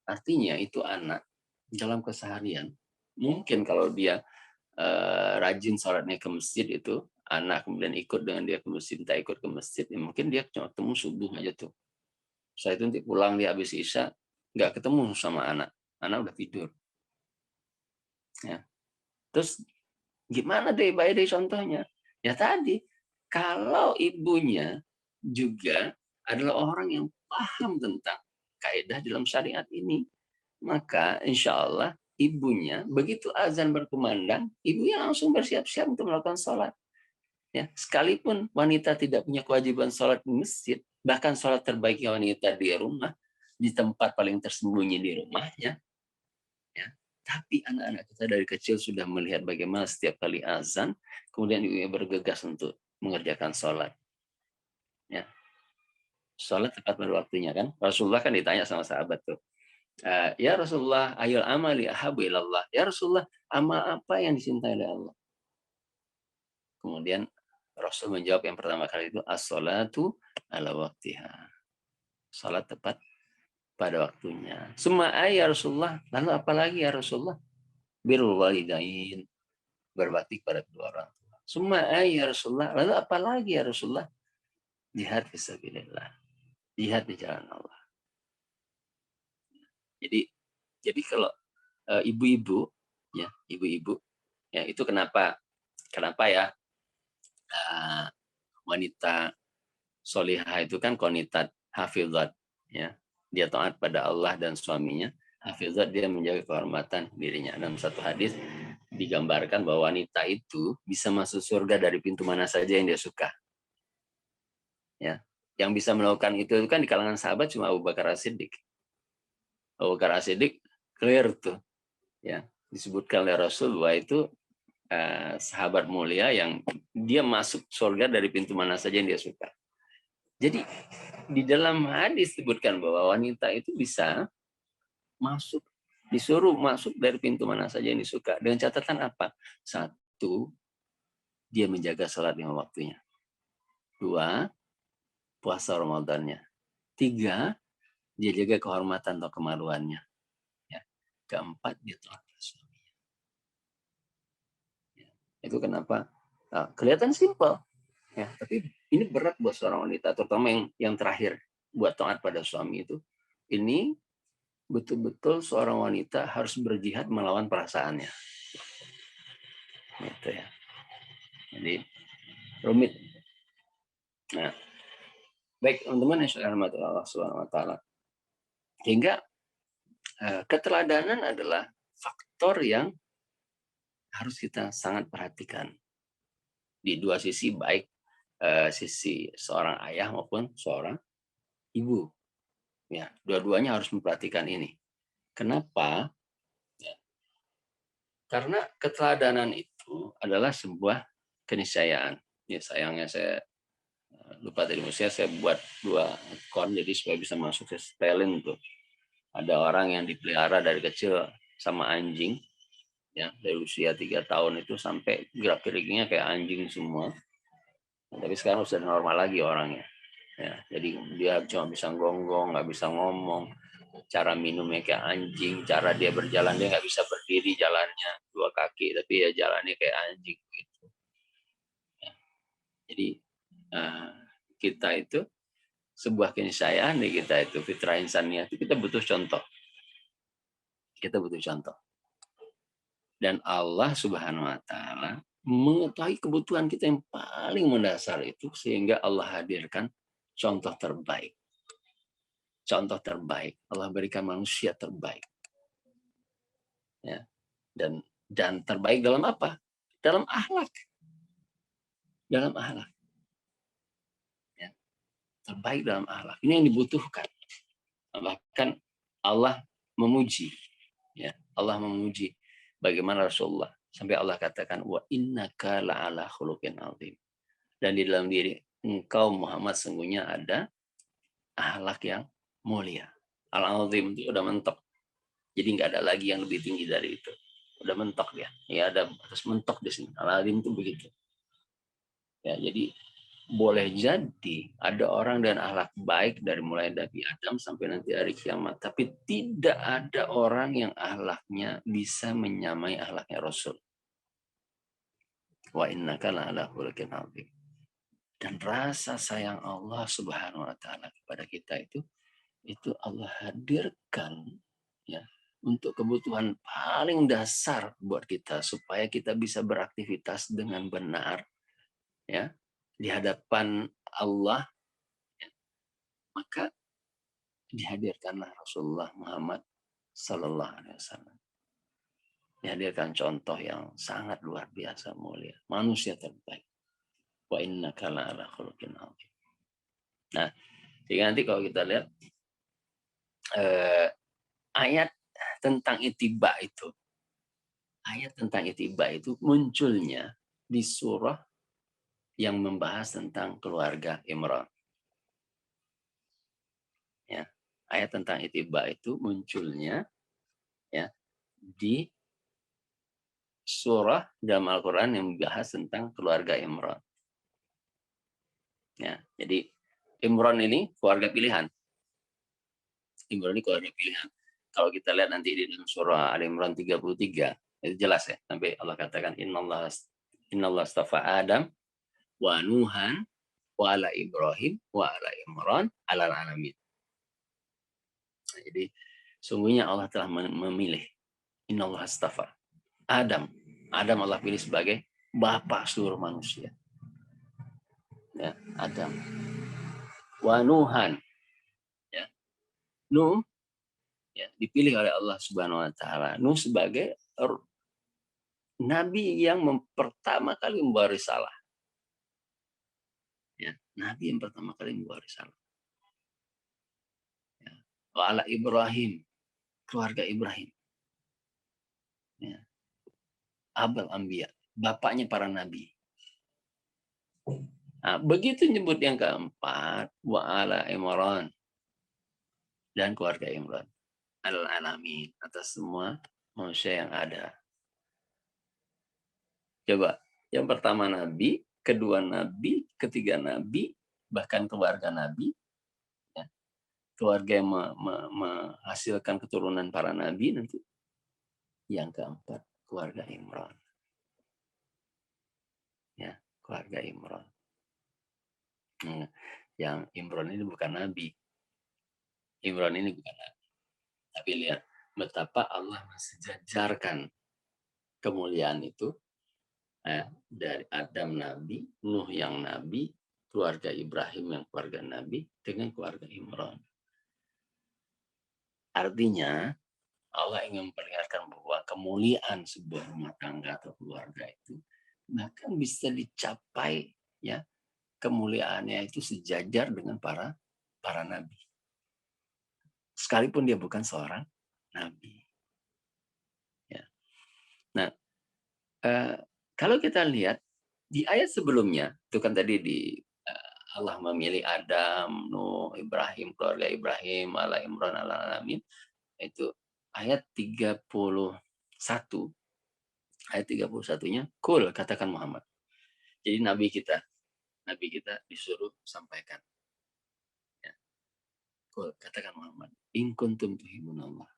Artinya itu anak dalam keseharian, mungkin kalau dia rajin sholatnya ke masjid itu, anak kemudian ikut dengan dia ke masjid, entah ikut ke masjid, ya mungkin dia cuma ketemu subuh aja tuh. Setelah itu nanti pulang dia habis isya, nggak ketemu sama anak udah tidur. Ya. Terus gimana deh contohnya? Ya tadi, Kalau ibunya juga adalah orang yang paham tentang kaidah dalam syariat ini, maka insya Allah ibunya begitu azan berkumandang, ibunya langsung bersiap-siap untuk melakukan sholat. Ya, sekalipun wanita tidak punya kewajiban sholat di masjid, bahkan sholat terbaiknya wanita di rumah, di tempat paling tersembunyi di rumahnya, ya. Tapi anak-anak kita dari kecil sudah melihat bagaimana setiap kali azan, kemudian ibunya bergegas untuk mengerjakan sholat. Ya, sholat tepat pada waktunya kan. Rasulullah kan ditanya sama sahabat tuh, ya Rasulullah, ayul amali ahabu ilallah. Ya Rasulullah, amal apa yang dicintai oleh Allah? Kemudian Rasul menjawab yang pertama kali itu as-salatu ala waktiha. Salat tepat pada waktunya. Summa ya Rasulullah, lalu apa lagi ya Rasulullah? Birrul walidain, berbakti pada kedua orang tua. Summa ya Rasulullah, lalu apa lagi ya Rasulullah? Jihad fisabilillah. Jihad di jalan Allah. Jadi kalau ibu-ibu ya, ibu-ibu ya, itu kenapa ya wanita solihah itu kan qanitat hafizat, ya, dia taat pada Allah dan suaminya. Hafizat, dia menjaga kehormatan dirinya. Dalam satu hadis digambarkan bahwa wanita itu bisa masuk surga dari pintu mana saja yang dia suka. Ya, yang bisa melakukan itu kan di kalangan sahabat cuma Abu Bakar As-Siddiq. Abu Bakar As-Siddiq clear tuh, ya, disebutkan oleh Rasul bahwa itu sahabat mulia yang dia masuk surga dari pintu mana saja yang dia suka. Jadi di dalam hadis disebutkan bahwa wanita itu bisa masuk, disuruh masuk dari pintu mana saja yang disuka. Dengan catatan apa? Satu, dia menjaga sholat lima waktunya. Dua, puasa Ramadannya. Tiga, dia jaga kehormatan atau kemaluannya. Ya. Keempat, dia taat pada suaminya. Ya. Itu kenapa? Nah, kelihatan simpel. Ya, tapi ini berat buat seorang wanita, terutama yang terakhir, buat taat pada suami itu. Ini betul-betul seorang wanita harus berjihad melawan perasaannya. Gitu ya. Jadi rumit. Nah, baik teman-teman yang saya hormati Allah Subhanahu wa taala. Hingga keteladanan adalah faktor yang harus kita sangat perhatikan di dua sisi, baik sisi seorang ayah maupun seorang ibu. Ya, dua-duanya harus memperhatikan ini. Kenapa? Ya. Karena keteladanan itu adalah sebuah keniscayaan. Ya, sayangnya saya lupa tadi, saya buat 2 akun jadi supaya bisa masuk ke spelling tuh. Ada orang yang dipelihara dari kecil sama anjing, ya, dari usia 3 tahun itu sampai gerak-geriknya kayak anjing semua. Nah, tapi sekarang sudah normal lagi orangnya. Ya, jadi dia cuma bisa gonggong, nggak bisa ngomong. Cara minumnya kayak anjing, cara dia berjalan, dia nggak bisa berdiri jalannya 2 kaki, tapi ya jalannya kayak anjing gitu. Ya. Jadi kita itu sebuah keniscayaan di kita itu, fitrah insaniyah itu kita butuh contoh. Kita butuh contoh. Dan Allah Subhanahu wa taala mengetahui kebutuhan kita yang paling mendasar itu, sehingga Allah hadirkan contoh terbaik. Contoh terbaik. Allah berikan manusia terbaik. Ya. Dan terbaik dalam apa? Dalam akhlak. Dalam akhlak. Ya. Terbaik dalam akhlak. Ini yang dibutuhkan. Bahkan Allah memuji. Ya. Allah memuji bagaimana Rasulullah. Sampai Allah katakan, wa innaka la'ala khuluqin azim. Dan di dalam diri engkau Muhammad sungguhnya ada akhlak yang mulia. Al-azim itu udah mentok. Jadi nggak ada lagi yang lebih tinggi dari itu. Udah mentok dia. Ya, ada harus mentok di sini. Al-azim itu begitu. Ya, jadi boleh jadi ada orang dan akhlak baik dari mulai Nabi Adam sampai nanti hari kiamat, tapi tidak ada orang yang akhlaknya bisa menyamai akhlaknya Rasul. Wa innaka la'ala khuluqin azim. Dan rasa sayang Allah Subhanahu wa taala kepada kita itu Allah hadirkan, ya, untuk kebutuhan paling dasar buat kita supaya kita bisa beraktivitas dengan benar, ya. di hadapan Allah, maka dihadirkanlah Rasulullah Muhammad Sallallahu Alaihi Wasallam. Dihadirkan contoh yang sangat luar biasa mulia, manusia terbaik. Wa innaka la'ala khuluqin adzim. Nah, sehingga nanti kalau kita lihat ayat tentang ittiba itu, munculnya di surah yang membahas tentang keluarga Imran. Ya, ayat tentang ittiba itu munculnya ya di surah dalam Al-Quran yang membahas tentang keluarga Imran. Ya, jadi Imran ini keluarga pilihan. Imran ini keluarga pilihan. Kalau kita lihat nanti di dalam surah Al-Imran 33, itu jelas ya. Sampai Allah katakan, Innallah astafa Adam wa Nuhan wa ala Ibrahim wa ala Imran alal alamin. Nah, jadi sungguhnya Allah telah memilih. Innallah astafa Adam. Adam Allah pilih sebagai bapak seluruh manusia. Ya, Adam. Wa Nuhan. Ya. Nuh ya, dipilih oleh Allah Subhanahu wa taala. Nuh sebagai nabi yang pertama kali membawa risalah. Ya, nabi yang pertama kali membawa risalah. Ya. Wa ala Ibrahim, keluarga Ibrahim. Ya. Abul Anbiya, bapaknya para nabi. Nah, begitu nyebut yang keempat, wa ala Imran, dan keluarga Imran. Al-alamin, atas semua manusia yang ada. Coba, yang pertama nabi, kedua nabi, ketiga nabi, bahkan keluarga nabi, ya. Keluarga yang menghasilkan keturunan para nabi nanti. Yang keempat, keluarga Imran. Ya, keluarga Imran. Yang Imran ini bukan nabi. Imran ini bukan nabi. Tapi lihat betapa Allah mensejajarkan kemuliaan itu dari Adam nabi, Nuh yang nabi, keluarga Ibrahim yang keluarga nabi dengan keluarga Imran. Artinya Allah ingin memperlihatkan bahwa kemuliaan sebuah rumah tangga atau keluarga itu bahkan bisa dicapai ya kemuliaannya itu sejajar dengan para nabi. Sekalipun dia bukan seorang nabi. Ya. Nah, kalau kita lihat di ayat sebelumnya, itu kan tadi Allah memilih Adam, Nuh, Ibrahim, keluarga Ibrahim, ala Imran, ala alamin. Itu ayat 31. Ayat 31-nya, kul, katakan Muhammad. Jadi nabi kita disuruh sampaikan. Ya. Kul, katakan Muhammad. In kuntum tuhibbunallah.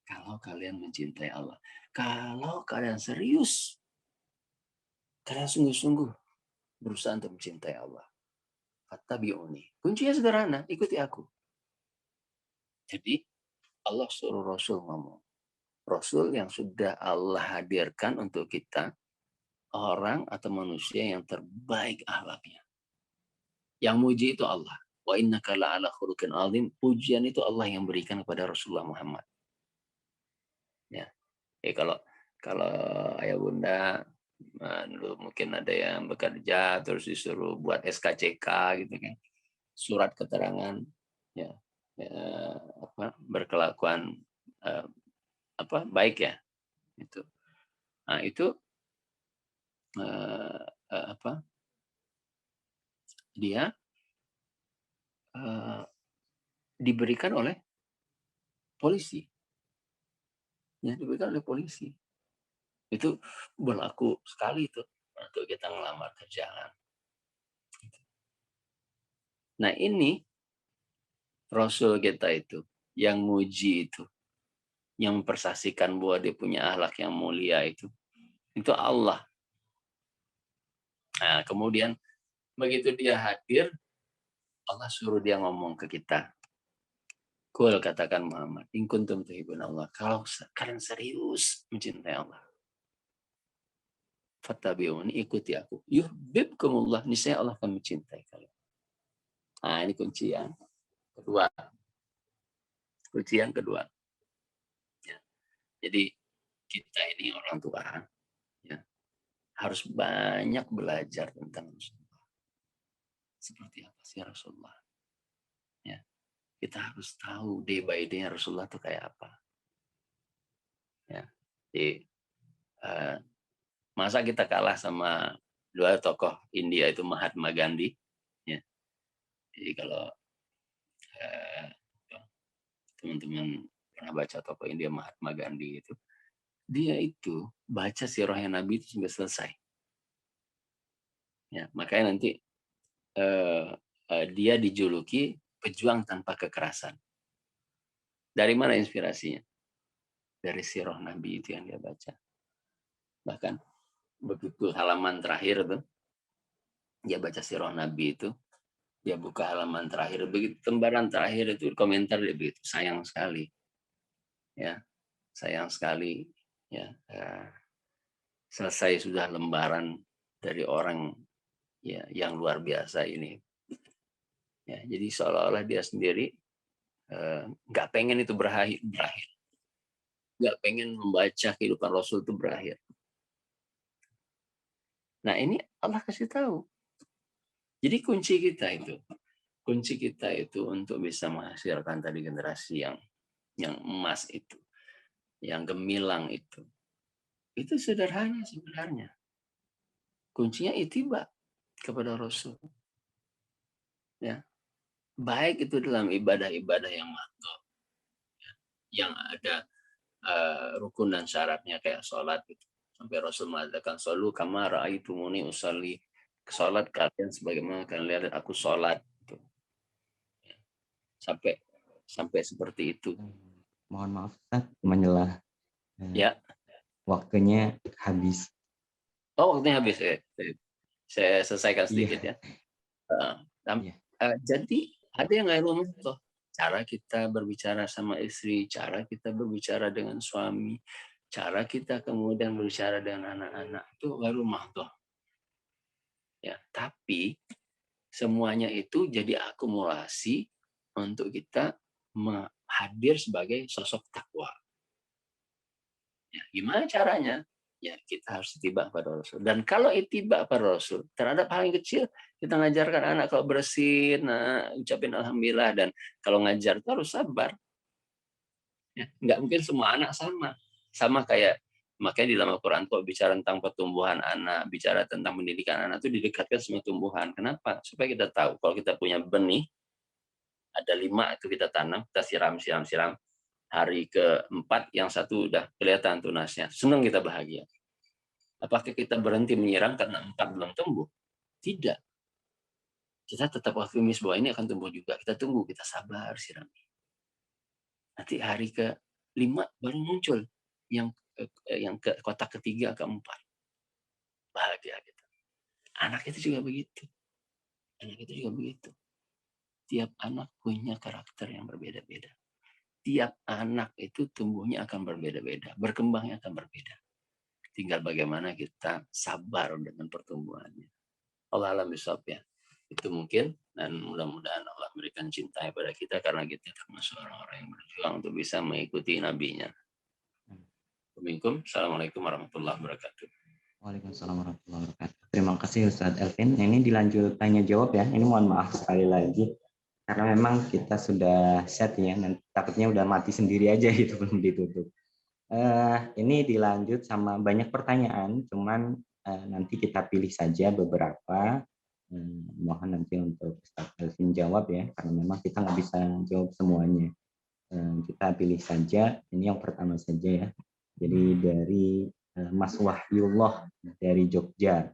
Kalau kalian mencintai Allah. Kalau kalian serius. Kalian sungguh-sungguh berusaha untuk mencintai Allah. Fattabi'uni. Kuncinya sederhana, ikuti aku. Jadi Allah suruh Rasul ngomong. Rasul yang sudah Allah hadirkan untuk kita. Orang atau manusia yang terbaik akhlaknya. Yang muji itu Allah. Wa innaka la'ala khuluqin adzim. Pujian itu Allah yang berikan kepada Rasulullah Muhammad. Ya. Kalau ayah bunda dulu mungkin ada yang bekerja terus disuruh buat SKCK gitu kan. Surat keterangan ya, berkelakuan baik ya. Itu. Nah, itu dia diberikan oleh polisi. Ya, diberikan oleh polisi. Itu berlaku sekali itu untuk kita ngelamar kerjaan. Nah, ini Rasul kita itu, yang muji itu, yang mempersaksikan bahwa dia punya akhlak yang mulia itu Allah. Nah, kemudian begitu dia hadir, Allah suruh dia ngomong ke kita. Kul, katakan Muhammad, in kuntum tuhibbun Allah. Kalau kalian serius mencintai Allah. fattabi'uni, ikuti aku. Yuhibbukumullah, niscaya Allah akan mencintai kalian. Nah, ini kunci yang kedua. Kunci yang kedua. Ya. Jadi kita ini orang tua, ya, harus banyak belajar tentang Rasulullah. Seperti apa sih Rasulullah? Ya, kita harus tahu day by day Rasulullah itu kayak apa. Ya, jadi masa kita kalah sama dua tokoh India itu Mahatma Gandhi. Ya. Jadi kalau teman-teman pernah baca tokoh India Mahatma Gandhi itu, dia itu baca sirahnya Nabi itu sampai selesai. Ya, makanya nanti dia dijuluki pejuang tanpa kekerasan. Dari mana inspirasinya? Dari sirah Nabi itu yang dia baca. Bahkan begitu halaman terakhir tuh, dia baca sirah Nabi itu, dia buka halaman terakhir, begitu lembaran terakhir itu komentar dia begitu, sayang sekali, ya, sayang sekali, ya, selesai sudah lembaran dari orang, ya, yang luar biasa ini, ya, jadi seolah-olah dia sendiri nggak pengen itu berakhir, nggak pengen membaca kehidupan Rasul itu berakhir. Nah ini Allah kasih tahu. Jadi kunci kita itu untuk bisa menghasilkan tadi generasi yang emas itu, yang gemilang itu sederhana sebenarnya. Kuncinya ittiba kepada Rasul. Ya, baik itu dalam ibadah-ibadah yang makruh, ya, yang ada rukun dan syaratnya kayak sholat gitu. Sampai Rasul mengatakan sholu kama ra'aitumuni usolli, sholat kalian sebagaimana kalian lihat aku sholat. Gitu. Ya. Sampai seperti itu. Mohon maaf Ustaz, menjelah Ya. Waktunya habis. Oh, waktunya habis ya. Saya selesaikan sedikit ya. Jadi ada yang nggak rumah tuh. Cara kita berbicara sama istri, cara kita berbicara dengan suami, cara kita kemudian berbicara dengan anak-anak itu nggak rumah tuh. Ya, tapi semuanya itu jadi akumulasi untuk kita hadir sebagai sosok takwa. Ya, gimana caranya? Ya, kita harus ittiba pada Rasul. Dan kalau ittiba pada Rasul, terhadap hal yang kecil, kita ngajarkan anak kalau bersin, ucapin alhamdulillah, dan kalau ngajar itu harus sabar. Ya, nggak mungkin semua anak sama. Sama kayak, makanya di dalam Al-Quran kalau bicara tentang pertumbuhan anak, bicara tentang pendidikan anak itu didekatkan sama tumbuhan. Kenapa? Supaya kita tahu kalau kita punya benih, ada 5 itu kita tanam, kita siram. Hari ke-4 yang satu udah kelihatan tunasnya. Senang kita bahagia. Apakah kita berhenti menyiram karena 4 belum tumbuh? Tidak. Kita tetap optimis bahwa ini akan tumbuh juga. Kita tunggu, kita sabar siram. Nanti hari ke-5 baru muncul yang ke kotak ketiga, ke-4. Bahagia kita. Anak itu juga begitu. Tiap anak punya karakter yang berbeda-beda. Tiap anak itu tumbuhnya akan berbeda-beda, berkembangnya akan berbeda. Tinggal bagaimana kita sabar dengan pertumbuhannya. Allah alam bisawab ya. Itu mungkin, dan mudah-mudahan Allah memberikan cinta pada kita karena kita termasuk orang-orang yang berjuang untuk bisa mengikuti nabinya. Assalamualaikum warahmatullahi wabarakatuh. Waalaikumsalam warahmatullahi wabarakatuh. Terima kasih Ustadz Elvin. Ini dilanjut tanya jawab ya. Ini mohon maaf sekali lagi. Karena memang kita sudah set ya, nanti takutnya udah mati sendiri aja gitu belum ditutup. Ini dilanjut sama banyak pertanyaan, cuman nanti kita pilih saja beberapa. Mohon nanti untuk Ustaz Elvin jawab ya, karena memang kita nggak bisa jawab semuanya. Kita pilih saja. Ini yang pertama saja ya. Jadi dari Mas Wahyullah dari Jogja.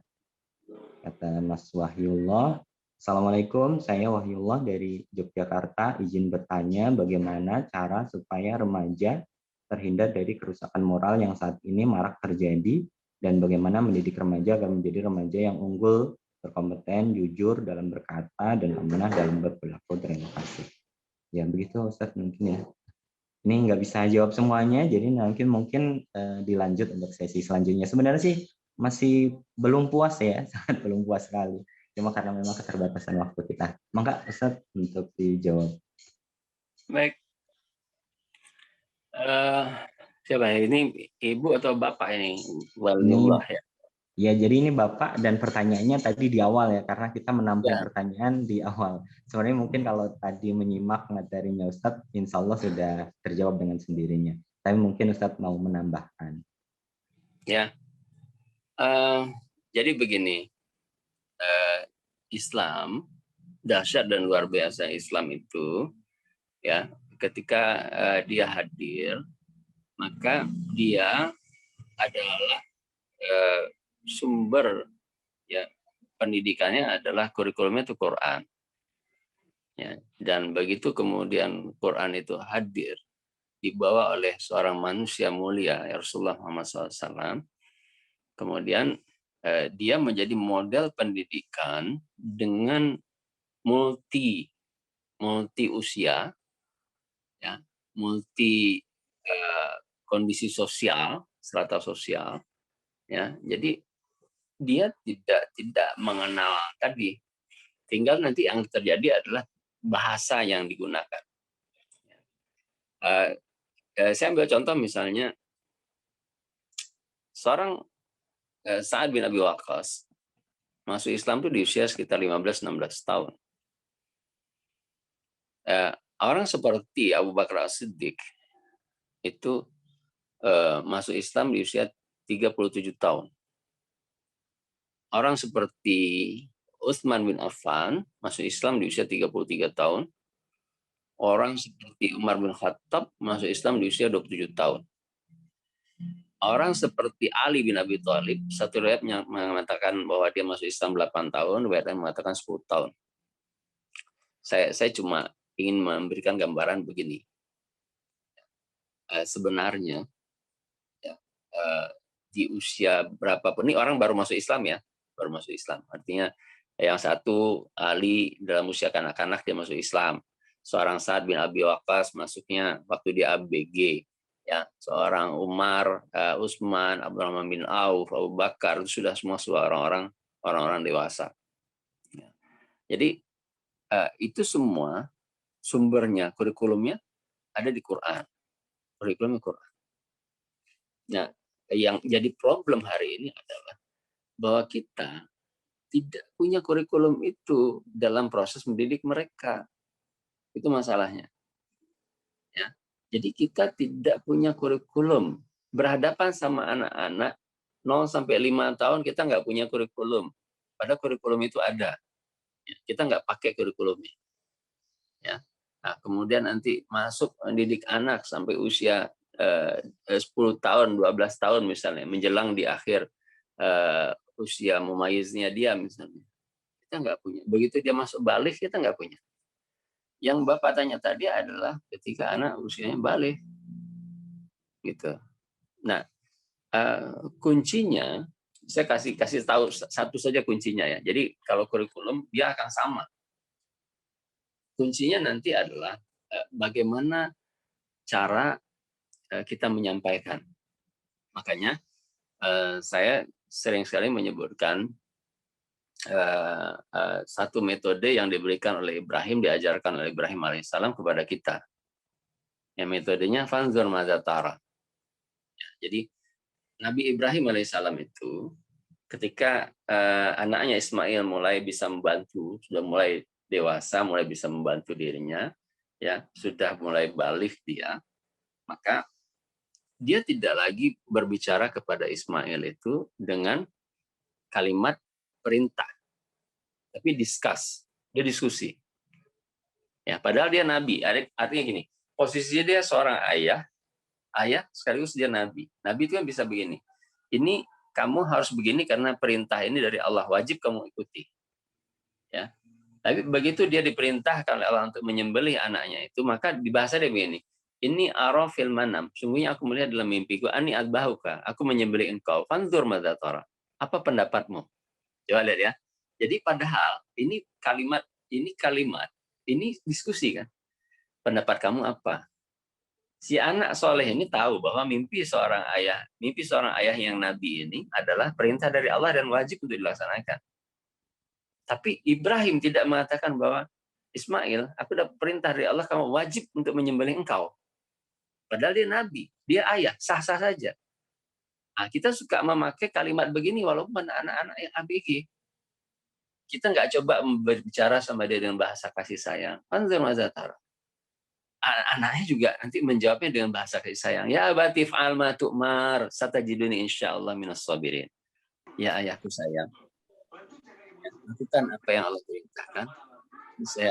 Kata Mas Wahyullah, Assalamualaikum, saya Wahyullah dari Yogyakarta. Izin bertanya bagaimana cara supaya remaja terhindar dari kerusakan moral yang saat ini marak terjadi dan bagaimana mendidik remaja agar menjadi remaja yang unggul, berkompeten, jujur dalam berkata, dan amanah dalam berperilaku. Terima kasih. Ya begitu Ustadz mungkin ya. Ini nggak bisa jawab semuanya, jadi mungkin dilanjut untuk sesi selanjutnya. Sebenarnya sih masih belum puas ya, sangat belum puas sekali. Cuma karena memang keterbatasan waktu kita. Maka Ustaz untuk dijawab. Baik. Siapa ya? Ini ibu atau bapak ini? Ini Waliullah ya. ya, jadi ini Bapak dan pertanyaannya tadi di awal ya, karena kita menampung Ya. pertanyaan di awal. Sebenarnya mungkin kalau tadi menyimak materinya Ustadz, insya Allah sudah terjawab dengan sendirinya. Tapi mungkin Ustadz mau menambahkan. Ya. Jadi begini, Islam dahsyat dan luar biasa. Islam itu ya, ketika dia hadir, maka dia adalah sumber ya pendidikannya adalah kurikulumnya itu Quran ya, dan begitu kemudian Quran itu hadir dibawa oleh seorang manusia mulia ya Rasulullah Muhammad SAW, kemudian dia menjadi model pendidikan dengan multi usia ya, multi kondisi sosial, strata sosial ya. Jadi dia tidak mengenal tadi, tinggal nanti yang terjadi adalah bahasa yang digunakan. Saya ambil contoh misalnya seorang Sa'ad bin Abi Waqqas masuk Islam itu di usia sekitar 15-16 tahun. Orang seperti Abu Bakar As-Siddiq itu masuk Islam di usia 37 tahun. Orang seperti Utsman bin Affan masuk Islam di usia 33 tahun. Orang seperti Umar bin Khattab masuk Islam di usia 27 tahun. Orang seperti Ali bin Abi Thalib, satu riwayat mengatakan bahwa dia masuk Islam 8 tahun, riwayat yang mengatakan 10 tahun. Saya cuma ingin memberikan gambaran begini. Sebenarnya ya, di usia berapapun, ini orang baru masuk Islam ya, baru masuk Islam. Artinya yang satu Ali dalam usia kanak-kanak dia masuk Islam. Seorang Sa'ad bin Abi Waqqas masuknya waktu dia ABG. Ya, seorang Umar, Utsman, Abdurrahman bin Auf, Abu Bakar itu sudah semua orang-orang dewasa. Ya. Jadi itu semua sumbernya, kurikulumnya ada di Quran. Kurikulumnya Quran. Nah, yang jadi problem hari ini adalah bahwa kita tidak punya kurikulum itu dalam proses mendidik mereka. Itu masalahnya. Ya. Jadi kita tidak punya kurikulum. Berhadapan sama anak-anak 0 sampai 5 tahun kita nggak punya kurikulum. Padahal kurikulum itu ada. Ya, kita nggak pakai kurikulumnya. Ya. Nah, kemudian nanti masuk mendidik anak sampai usia 10 tahun, 12 tahun misalnya, menjelang di akhir usia mumayiznya dia misalnya. Kita nggak punya. Begitu dia masuk balik, kita nggak punya. Yang Bapak tanya tadi adalah ketika anak usianya balik. Gitu. Nah, kuncinya, saya kasih tahu satu saja kuncinya ya. Jadi kalau kurikulum, dia akan sama. Kuncinya nanti adalah bagaimana cara kita menyampaikan. Makanya saya sering sekali menyebutkan satu metode yang diberikan oleh Ibrahim, diajarkan oleh Ibrahim alaihissalam kepada kita. Yang metodenya fanzur mazatara. Ya, jadi Nabi Ibrahim alaihissalam itu ketika anaknya Ismail mulai bisa membantu, sudah mulai dewasa, mulai bisa membantu dirinya, ya sudah mulai balik dia, maka dia tidak lagi berbicara kepada Ismail itu dengan kalimat perintah, tapi discuss, dia diskusi. Ya, padahal dia nabi, artinya gini, posisinya dia seorang ayah sekaligus dia nabi. Nabi itu kan bisa begini, ini kamu harus begini karena perintah ini dari Allah, wajib kamu ikuti. Ya, tapi begitu dia diperintahkan oleh Allah untuk menyembelih anaknya itu, maka di bahasa dia begini, ini arafil manam, sungguhnya aku melihat dalam mimpiku, ani adbahuka, aku menyembelih engkau, fanzur madzatara, apa pendapatmu? Coba lihat ya. Jadi padahal ini kalimat, ini diskusi kan. Pendapat kamu apa? Si anak soleh ini tahu bahwa mimpi seorang ayah yang nabi ini adalah perintah dari Allah dan wajib untuk dilaksanakan. Tapi Ibrahim tidak mengatakan bahwa Ismail, aku dapat perintah dari Allah, kamu wajib untuk menyembelih engkau. Padahal dia nabi, dia ayah, sah-sah saja. Nah, kita suka memakai kalimat begini walaupun anak-anak yang ABG. Kita nggak coba berbicara sama dia dengan bahasa kasih sayang. Anaknya juga nanti menjawabnya dengan bahasa kasih sayang. Ya batif alma tu'mar satajiduni insyaallah minas sabirin. Ya ayahku sayang, lakukan apa yang Allah perintahkan.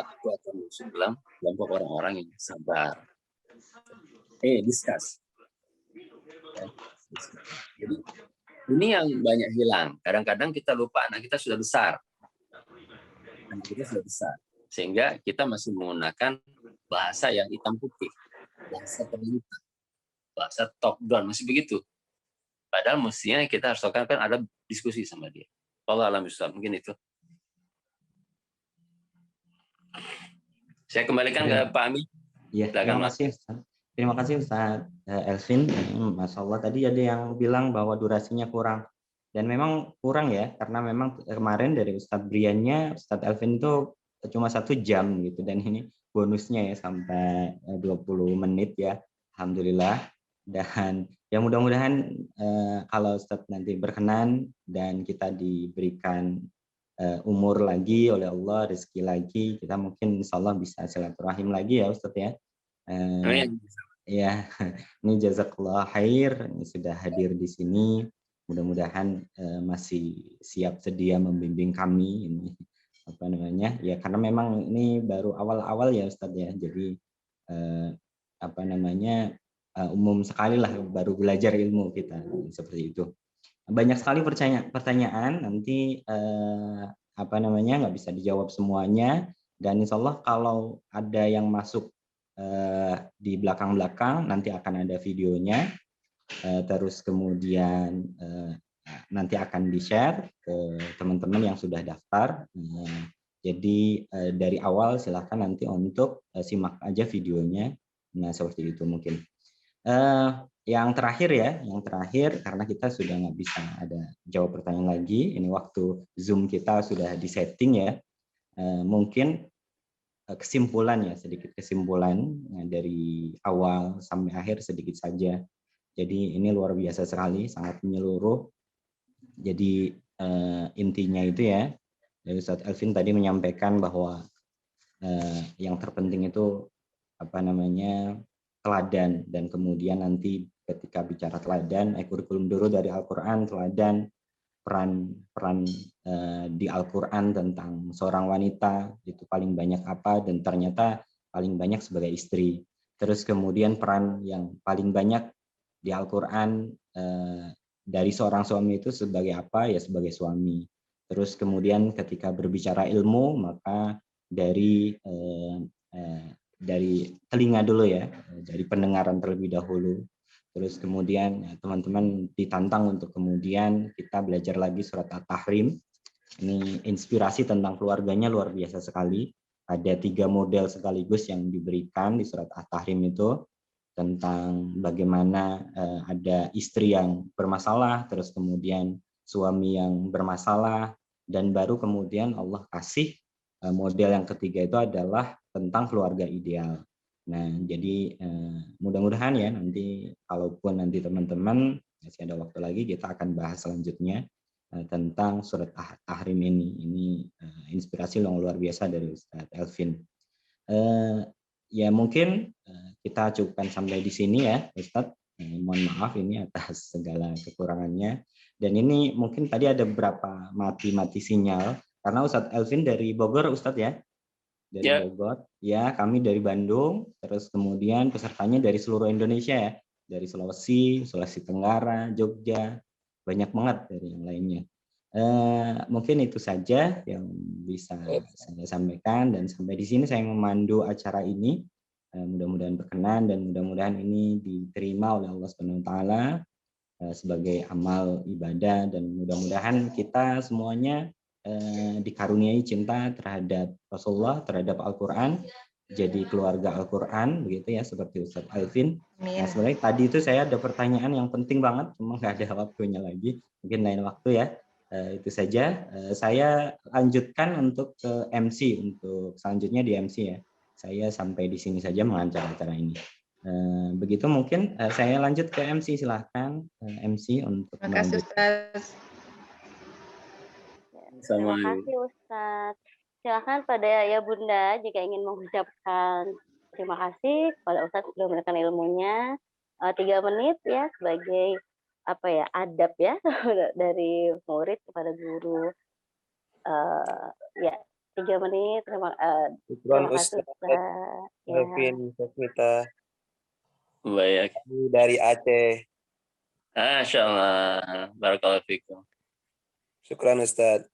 Aku akan masuk dalam kelompok orang-orang yang sabar. Discuss. Ya, jadi ini yang banyak hilang. Kadang-kadang kita lupa anak kita sudah besar. Sehingga kita masih menggunakan bahasa yang hitam putih, bahasa perintah, bahasa top down, masih begitu. Padahal mestinya kita harus lakukan ada diskusi sama dia. Allah alam bisawab, mungkin itu. Saya kembalikan ke Pak Ami. Ya, terima kasih Ustaz Elvin. Masya Allah, tadi ada yang bilang bahwa durasinya kurang. Dan memang kurang ya, karena memang kemarin dari Ustadz Briannya, Ustadz Elvin itu cuma 1 jam gitu. Dan ini bonusnya ya sampai 20 menit ya, Alhamdulillah. Dan ya mudah-mudahan kalau Ustadz nanti berkenan dan kita diberikan umur lagi oleh Allah, rezeki lagi, kita mungkin insya Allah bisa silaturahim lagi ya Ustadz ya. Ya, ini jazakallah khair, ini sudah hadir di sini. Mudah-mudahan masih siap sedia membimbing kami ini ya, karena memang ini baru awal-awal ya Ustadz ya, jadi umum sekali lah baru belajar ilmu kita seperti itu. Banyak sekali pertanyaan nanti nggak bisa dijawab semuanya, dan insya Allah kalau ada yang masuk di belakang-belakang nanti akan ada videonya. Terus kemudian nanti akan di-share ke teman-teman yang sudah daftar. Jadi dari awal silakan nanti untuk simak aja videonya. Nah seperti itu mungkin. Yang terakhir karena kita sudah nggak bisa ada jawab pertanyaan lagi. Ini waktu Zoom kita sudah disetting ya. Mungkin sedikit kesimpulan dari awal sampai akhir sedikit saja. Jadi ini luar biasa sekali, sangat menyeluruh. Jadi intinya itu ya, dari Ustadz Elvin tadi menyampaikan bahwa yang terpenting itu teladan, dan kemudian nanti ketika bicara teladan, kurikulum dulu dari Al-Quran, teladan, peran di Al-Quran tentang seorang wanita itu paling banyak apa, dan ternyata paling banyak sebagai istri. Terus kemudian peran yang paling banyak di Al-Quran dari seorang suami itu sebagai apa, ya sebagai suami. Terus kemudian ketika berbicara ilmu, maka dari telinga dulu ya, dari pendengaran terlebih dahulu. Terus kemudian teman-teman ditantang untuk kemudian kita belajar lagi surat At-Tahrim. Ini inspirasi tentang keluarganya luar biasa sekali. Ada 3 model sekaligus yang diberikan di surat At-Tahrim itu, tentang bagaimana ada istri yang bermasalah, terus kemudian suami yang bermasalah, dan baru kemudian Allah kasih model yang ketiga itu adalah tentang keluarga ideal. Nah, jadi mudah-mudahan ya nanti kalaupun nanti teman-teman masih ada waktu lagi, kita akan bahas selanjutnya tentang surat Tahrim ini. Ini inspirasi yang luar biasa dari Ustadz Elvin. Ya mungkin kita cukupkan sampai di sini ya Ustadz. Mohon maaf ini atas segala kekurangannya. Dan ini mungkin tadi ada beberapa mati sinyal karena Ustadz Elvin dari Bogor Ustadz ya. Dari Bogor. Ya, kami dari Bandung, terus kemudian pesertanya dari seluruh Indonesia ya. Dari Sulawesi Tenggara, Jogja, banyak banget dari yang lainnya. Mungkin itu saja yang bisa saya sampaikan, dan sampai di sini saya memandu acara ini. Mudah-mudahan berkenan dan mudah-mudahan ini diterima oleh Allah Subhanahu wa taala sebagai amal ibadah, dan mudah-mudahan kita semuanya dikaruniai cinta terhadap Rasulullah, terhadap Al-Qur'an, jadi keluarga Al-Quran, begitu ya, seperti Ustadz Alvin. Nah, Amin. sebenarnya tadi itu saya ada pertanyaan yang penting banget, cuma nggak ada waktunya lagi, mungkin lain waktu ya. Itu saja. Saya lanjutkan untuk ke MC, untuk selanjutnya di MC ya. Saya sampai di sini saja mengajar acara ini. Begitu mungkin saya lanjut ke MC, silahkan MC untuk Terima kasih melanjutkan. Ustaz. Terima kasih Ustadz. Silakan pada ya Bunda jika ingin mengucapkan terima kasih kepada Ustadz sudah memberikan ilmunya. 3 menit ya sebagai apa ya adab ya dari murid kepada guru. Ya 3 menit. Terima kasih Ustadz. Ya. Alvin Sofita Baik. dari Aceh. Masya Allah. Barakallahu fikum. Syukran Ustaz.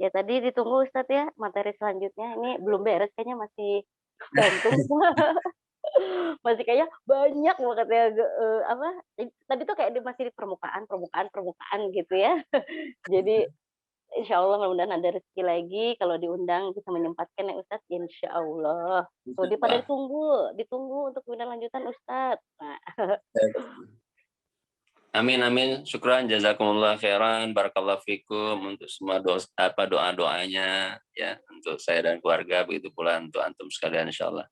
Ya tadi ditunggu Ustadz ya materi selanjutnya. Ini belum beres kayaknya masih gantung. Masih kayaknya banyak banget ya apa tadi tuh kayak masih di permukaan gitu ya. Jadi insya Allah mudah-mudahan ada rezeki lagi kalau diundang bisa menyempatkan ya Ustadz, insya Allah. Tuh pada ditunggu untuk undang lanjutan Ustadz. Nah. Amin amin. Syukran jazakumullah khairan. Barakallahu fikum untuk semua doa-doanya ya untuk saya dan keluarga, begitu pula untuk antum sekalian insyaallah.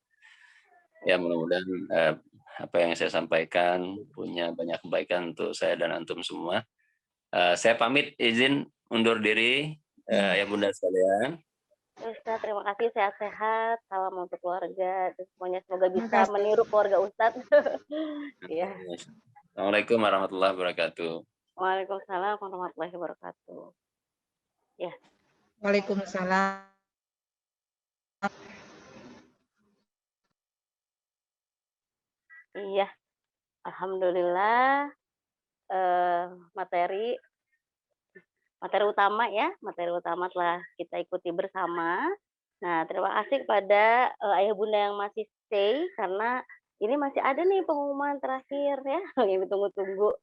Ya mudah-mudahan apa yang saya sampaikan punya banyak kebaikan untuk saya dan antum semua. Saya pamit izin undur diri ya Bunda sekalian. Ustadz, terima kasih sehat-sehat. Salam untuk keluarga dan semuanya semoga bisa meniru keluarga Ustadz. Ya. Assalamualaikum warahmatullahi wabarakatuh. Waalaikumsalam warahmatullahi wabarakatuh. Ya. Waalaikumsalam. Iya. Alhamdulillah materi utama telah kita ikuti bersama. Nah, terima kasih kepada ayah bunda yang masih stay karena ini masih ada nih pengumuman terakhir ya yang ditunggu-tunggu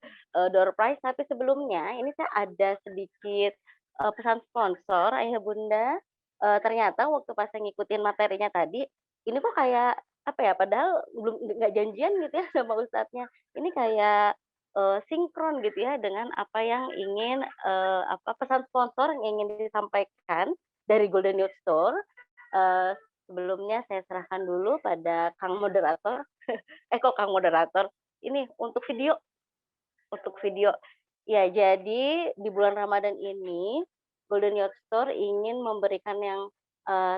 door prize. Tapi sebelumnya ini saya ada sedikit pesan sponsor ayah bunda. Ternyata waktu pas saya ngikutin materinya tadi, ini kok kayak apa ya? Padahal belum nggak janjian gitu ya sama ustadznya. Ini kayak sinkron gitu ya dengan apa yang ingin pesan sponsor yang ingin disampaikan dari Golden Youth Store. Sebelumnya saya serahkan dulu pada Kang Moderator. Kok Kang Moderator? Ini untuk video. Ya, jadi di bulan Ramadan ini Golden Youth Store ingin memberikan yang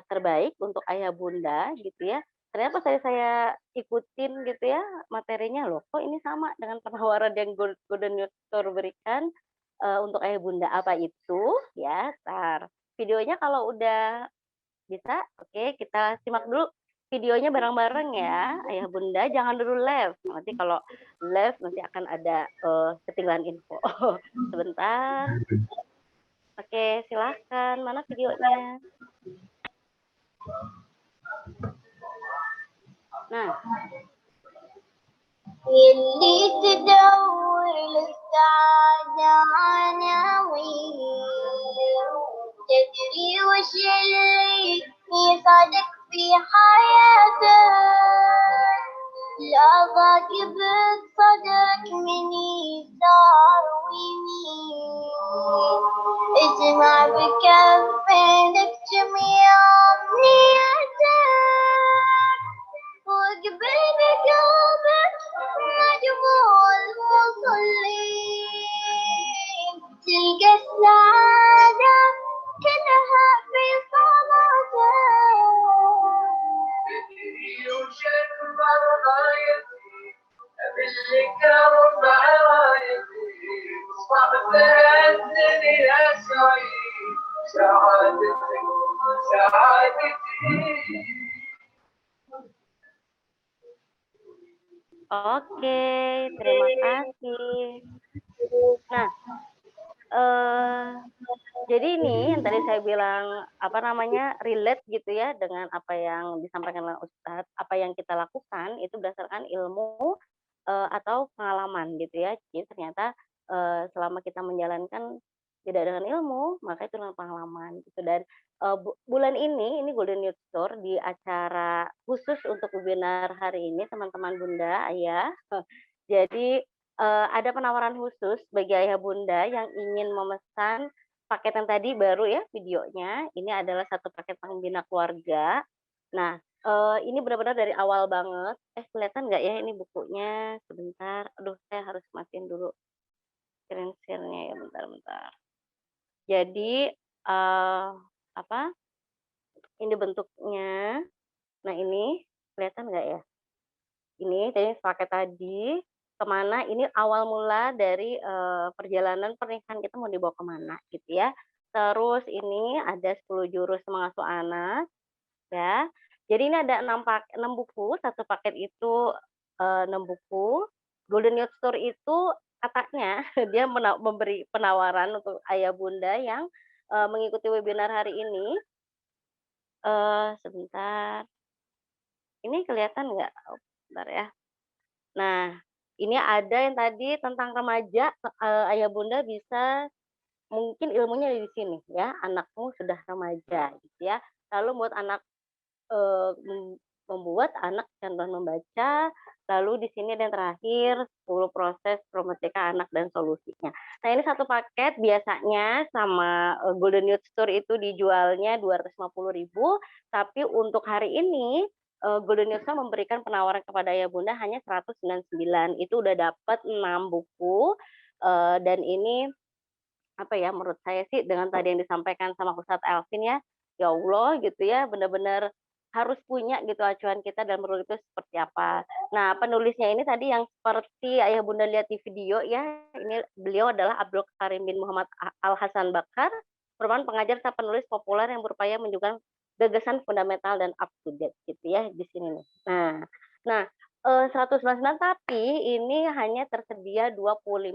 terbaik untuk ayah bunda gitu ya. Ternyata saya ikutin gitu ya materinya loh. Kok ini sama dengan penawaran yang Golden Youth Store berikan untuk ayah bunda apa itu ya. Videonya kalau udah bisa, oke kita simak dulu videonya bareng-bareng ya, ayah bunda. Jangan dulu live. Nanti kalau live nanti akan ada ketinggalan info. Sebentar. Oke, silahkan. Mana videonya? Nah. اللي تدور للسعادة عناوين تدري وش اللي يسعدك في حياتك لا ضاق بصدرك من يسار ويمين اجمع بكفينك جميع أمنياتك وقبل قلبك مجموع المصلين تلقى السعادة كلها في صلاتك يوشك مرضايتي أبلك ربع رايتي صعبت الدنيا سعيد سعادتك سعادتي. Oke, terima kasih. Nah, jadi ini yang tadi saya bilang relate gitu ya dengan apa yang disampaikan oleh Ustadz, apa yang kita lakukan itu berdasarkan ilmu atau pengalaman gitu ya. Jadi ternyata selama kita menjalankan tidak dengan ilmu, maka itu dengan pengalaman gitu. Dan bulan ini Golden Youth Tour di acara khusus untuk webinar hari ini teman-teman Bunda, Ayah. Jadi ada penawaran khusus bagi ayah bunda yang ingin memesan paket yang tadi baru ya videonya. Ini adalah satu paket pembina keluarga. Nah, ini benar-benar dari awal banget. Kelihatan nggak ya ini bukunya? Sebentar. Aduh, saya harus matiin dulu screen share-nya ya, bentar-bentar. Jadi apa? Ini bentuknya. Nah ini kelihatan nggak ya? Ini jadi paket tadi kemana ini awal mula dari perjalanan pernikahan kita mau dibawa kemana gitu ya. Terus ini ada 10 jurus mengasuh anak ya. Jadi ini ada 6 buku, satu paket itu 6 buku. Golden Youth Tour itu katanya dia memberi penawaran untuk ayah bunda yang mengikuti webinar hari ini. Sebentar. Ini kelihatan nggak? Oh, bentar ya. Nah, ini ada yang tadi tentang remaja, ayah bunda bisa mungkin ilmunya di sini ya, anakmu sudah remaja gitu ya. Lalu buat anak membuat anak contoh membaca, lalu di sini ada yang terakhir 10 proses promotika anak dan solusinya. Nah, ini satu paket biasanya sama Golden Youth Tour itu dijualnya 250.000, tapi untuk hari ini Golden Youth Tour memberikan penawaran kepada ayah bunda hanya 199. Itu udah dapat 6 buku dan ini apa ya, menurut saya sih dengan tadi yang disampaikan sama Ustadz Elvin ya Allah gitu ya, benar-benar harus punya gitu acuan kita dan menurut itu seperti apa. Nah, penulisnya ini tadi yang seperti ayah bunda lihat di video ya, ini beliau adalah Abdul Karim bin Muhammad Al Hasan Bakar, merupakan pengajar serta penulis populer yang berupaya menunjukkan gagasan fundamental dan up to date gitu ya di sini nih. Nah 199 tapi ini hanya tersedia 25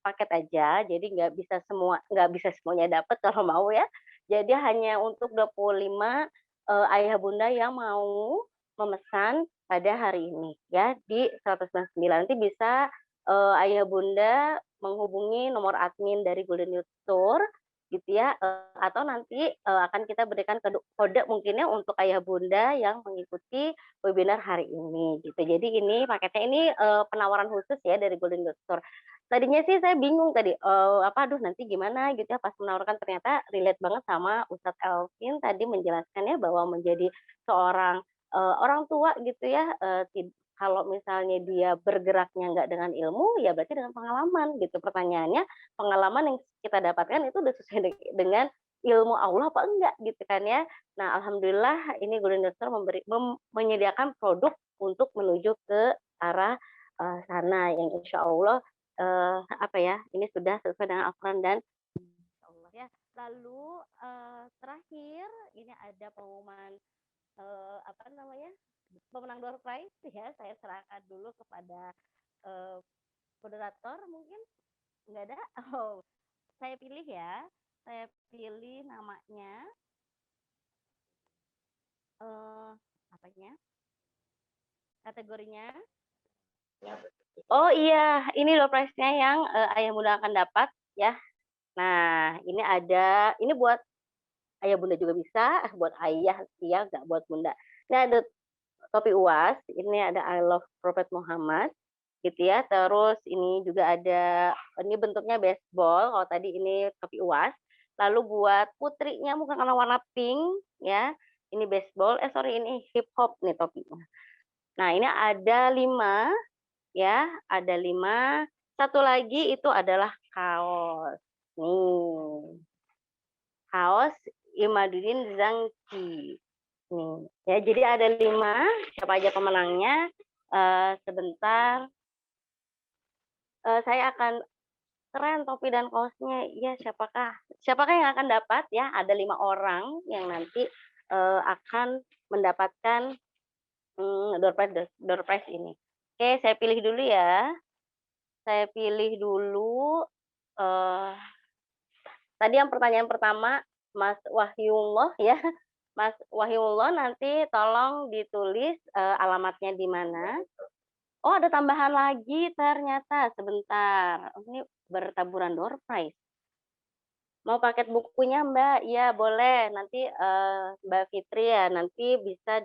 paket aja, jadi nggak bisa semuanya dapat kalau mau ya. Jadi hanya untuk 25 ayah bunda yang mau memesan pada hari ini ya di 199. Nanti bisa ayah bunda menghubungi nomor admin dari Golden Youth Tour gitu ya, atau nanti akan kita berikan kode mungkinnya untuk ayah bunda yang mengikuti webinar hari ini gitu. Jadi ini paketnya ini penawaran khusus ya dari Golden Youth Tour. Tadinya sih saya bingung tadi, aduh nanti gimana gitu ya pas menawarkan ternyata relate banget sama Ustadz Elvin tadi menjelaskannya bahwa menjadi seorang orang tua gitu ya, kalau misalnya dia bergeraknya nggak dengan ilmu, ya berarti dengan pengalaman gitu. Pertanyaannya, pengalaman yang kita dapatkan itu udah sesuai dengan ilmu Allah apa enggak gitu kan ya. Nah, alhamdulillah ini Golden Doctor menyediakan produk untuk menuju ke arah sana yang insya Allah apa ya, ini sudah sesuai dengan Al-Quran dan Allah ya. Lalu terakhir ini ada pengumuman apa namanya pemenang door prize ya. Saya serahkan dulu kepada moderator mungkin nggak ada. Oh, saya pilih ya. Saya pilih namanya apanya? Kategorinya. Oh iya, ini door prize-nya yang ayah bunda akan dapat ya. Nah, ini buat ayah bunda juga bisa, buat ayah ya, nggak buat bunda. Ini ada topi UAS, ini ada I Love Prophet Muhammad, gitu ya. Terus ini juga ada, ini bentuknya baseball, kalau tadi ini topi UAS. Lalu buat putrinya mungkin karena warna pink, ya. Ini baseball, ini hip hop nih topinya. Nah, ini ada 5, ya, ada 5. Satu lagi itu adalah kaos. Nih, kaos Imaduddin Zangki. Nih, ya jadi ada 5. Siapa aja pemenangnya? Sebentar. Saya akan keren topi dan kaosnya. Ya, siapakah yang akan dapat ya? Ada 5 orang yang nanti akan mendapatkan door prize ini. Oke, saya pilih dulu ya. Saya pilih dulu tadi yang pertanyaan pertama Mas Wahyullah ya. Mas Wahyullah nanti tolong ditulis alamatnya di mana. Oh, ada tambahan lagi ternyata. Sebentar. Ini bertaburan door prize. Mau paket bukunya, Mbak? Iya, boleh. Nanti, Mbak Fitri ya, nanti bisa,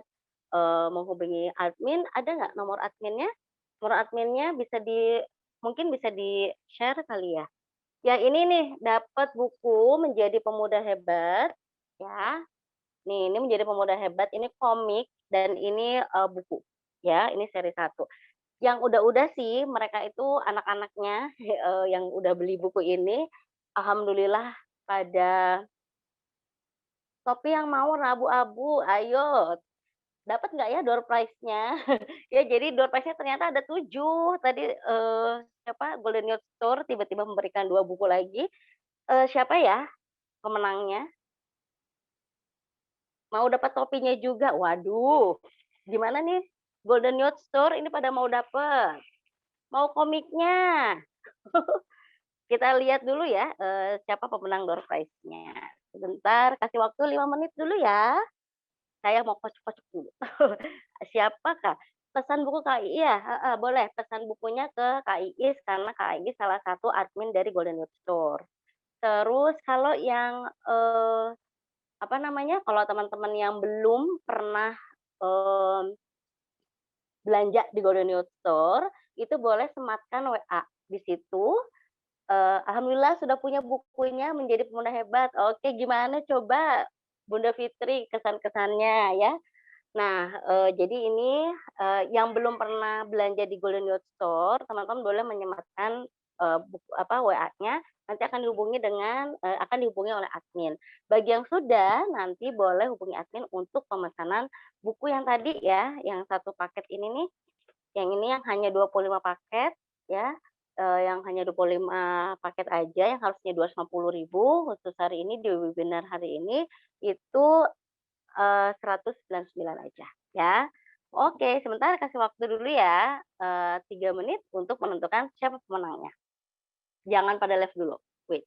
menghubungi admin. Ada nggak nomor adminnya? Nomor adminnya mungkin bisa di-share kali ya? Ya ini nih, dapat buku Menjadi Pemuda Hebat, ya. Nih, ini Menjadi Pemuda Hebat, ini komik dan ini, buku, ya, ini seri satu. Yang udah sih mereka itu anak-anaknya, yang udah beli buku ini, alhamdulillah pada Topi yang mau warna abu-abu, ayo dapat nggak ya door prize-nya? Ya jadi door prize-nya ternyata ada 7 tadi, Golden Youth Tour tiba-tiba memberikan 2 buku lagi, siapa ya pemenangnya? Mau dapat topinya juga, waduh gimana nih Golden Youth Tour ini pada mau dapet? Mau komiknya? Kita lihat dulu ya, siapa pemenang door prize-nya. Sebentar, kasih waktu 5 menit dulu ya. Saya mau kocok-kocok dulu. Siapakah? Pesan buku Kak Iis ya? Heeh, boleh pesan bukunya ke Kak Iis karena Kak Iis salah satu admin dari Golden Youth Tour. Terus kalau yang, kalau teman-teman yang belum pernah, mmm, belanja di Golden Youth Tour, itu boleh sematkan WA. Di situ, alhamdulillah sudah punya bukunya Menjadi Pemuda Hebat. Oke, gimana coba Bunda Fitri kesan-kesannya ya? Nah, jadi ini, yang belum pernah belanja di Golden Youth Store, teman-teman boleh menyematkan, WA-nya, nanti akan dihubungi oleh admin. Bagi yang sudah, nanti boleh hubungi admin untuk pemesanan buku yang tadi ya, yang satu paket ini nih, yang ini yang hanya 25 paket ya, yang hanya 25 paket aja yang harusnya 250.000 khusus hari ini di webinar hari ini, itu 199 aja ya. Oke, sebentar kasih waktu dulu ya, 3 menit untuk menentukan siapa pemenangnya. Jangan pada live dulu, wait.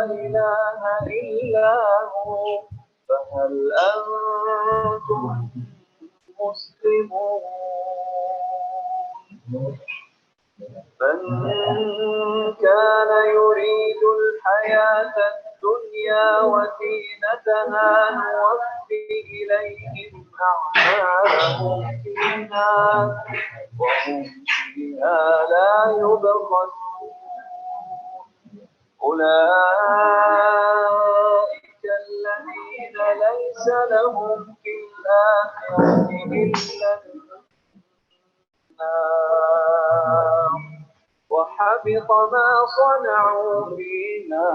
إله إلا هو فهل أنتم مسلمون من كان يريد الحياة الدنيا وزينتها نوفي إليهم أعمالهم فيها وهم فيها لا يبخسون أولئك الذين ليس لهم في الآخرة إلا النار وحبط ما صنعوا فيها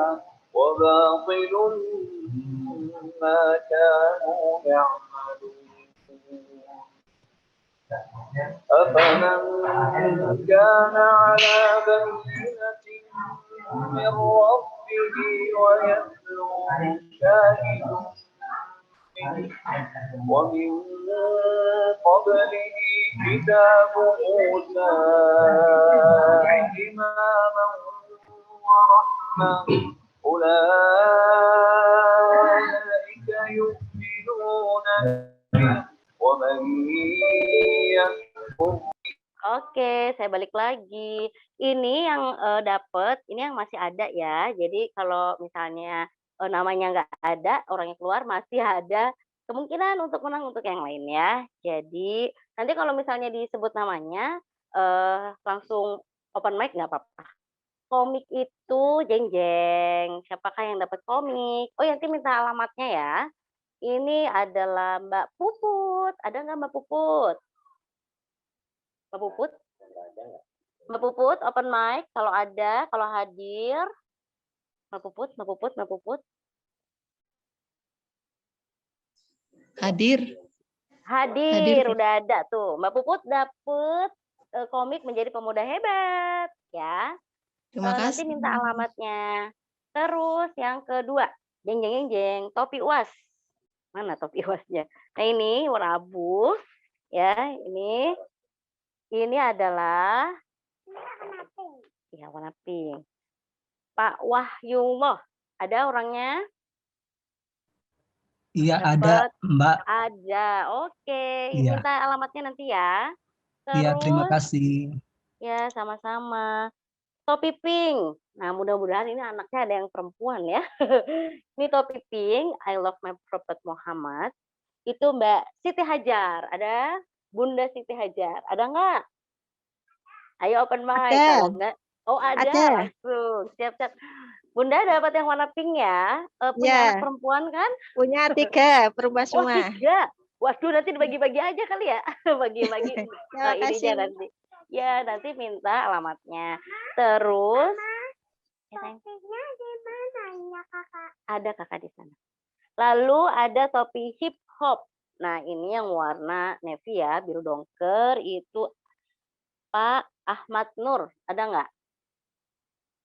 وباطل ما كانوا يعملون أفمن كان على بينة من ربه ويتلوه شاهد منه ومن قبله كتاب موسى إماما ورحمة أولئك يؤمنون به ومن يكفر Oke, saya balik lagi. Ini yang, ini yang masih ada ya. Jadi kalau misalnya, namanya nggak ada, orangnya keluar, masih ada kemungkinan untuk menang untuk yang lain ya. Jadi, nanti kalau misalnya disebut namanya, langsung Open mic nggak apa-apa. Komik itu jeng-jeng. Siapakah yang dapat komik? Oh, nanti minta alamatnya ya. Ini adalah Mbak Puput. Ada nggak Mbak Puput? Mbak Puput? Mbak Puput, open mic. Kalau ada, kalau hadir. Mbak Puput, Mbak Puput, Mbak Puput. Hadir. Hadir, udah ada tuh. Mbak Puput dapet komik Menjadi Pemuda Hebat. Ya. Terima Nanti kasih. minta alamatnya. Terus yang kedua, jeng jeng jeng jeng, topi UAS. Mana topi UASnya? Nah ini warna abu, ya ini adalah ya warna pink. Pak Wahyullah, ada orangnya? Iya ada Dapat? Mbak. Ada, oke. Iya. Minta alamatnya nanti ya. Iya terima Terus, kasih. ya sama-sama. Topi pink. Nah, mudah-mudahan ini anaknya ada yang perempuan ya. Ini topi pink, I love my Prophet Muhammad. Itu Mbak Siti Hajar. Ada Bunda Siti Hajar. Ada nggak? Ayo open mic. Ada. Kalau nggak, oh ada, Ada. langsung. Siap-siap. Bunda dapat yang warna pink ya. Punya Ya. anak perempuan kan? Punya 3, berubah Oh semua. 3. Waduh, nanti dibagi-bagi aja kali ya. Bagi-bagi Terima kasih. ininya nanti. Ya, nanti minta alamatnya. Terus ada kakak di sana. Lalu ada topi hip hop. Nah, ini yang warna navy ya, biru dongker itu Pak Ahmad Nur. Ada nggak?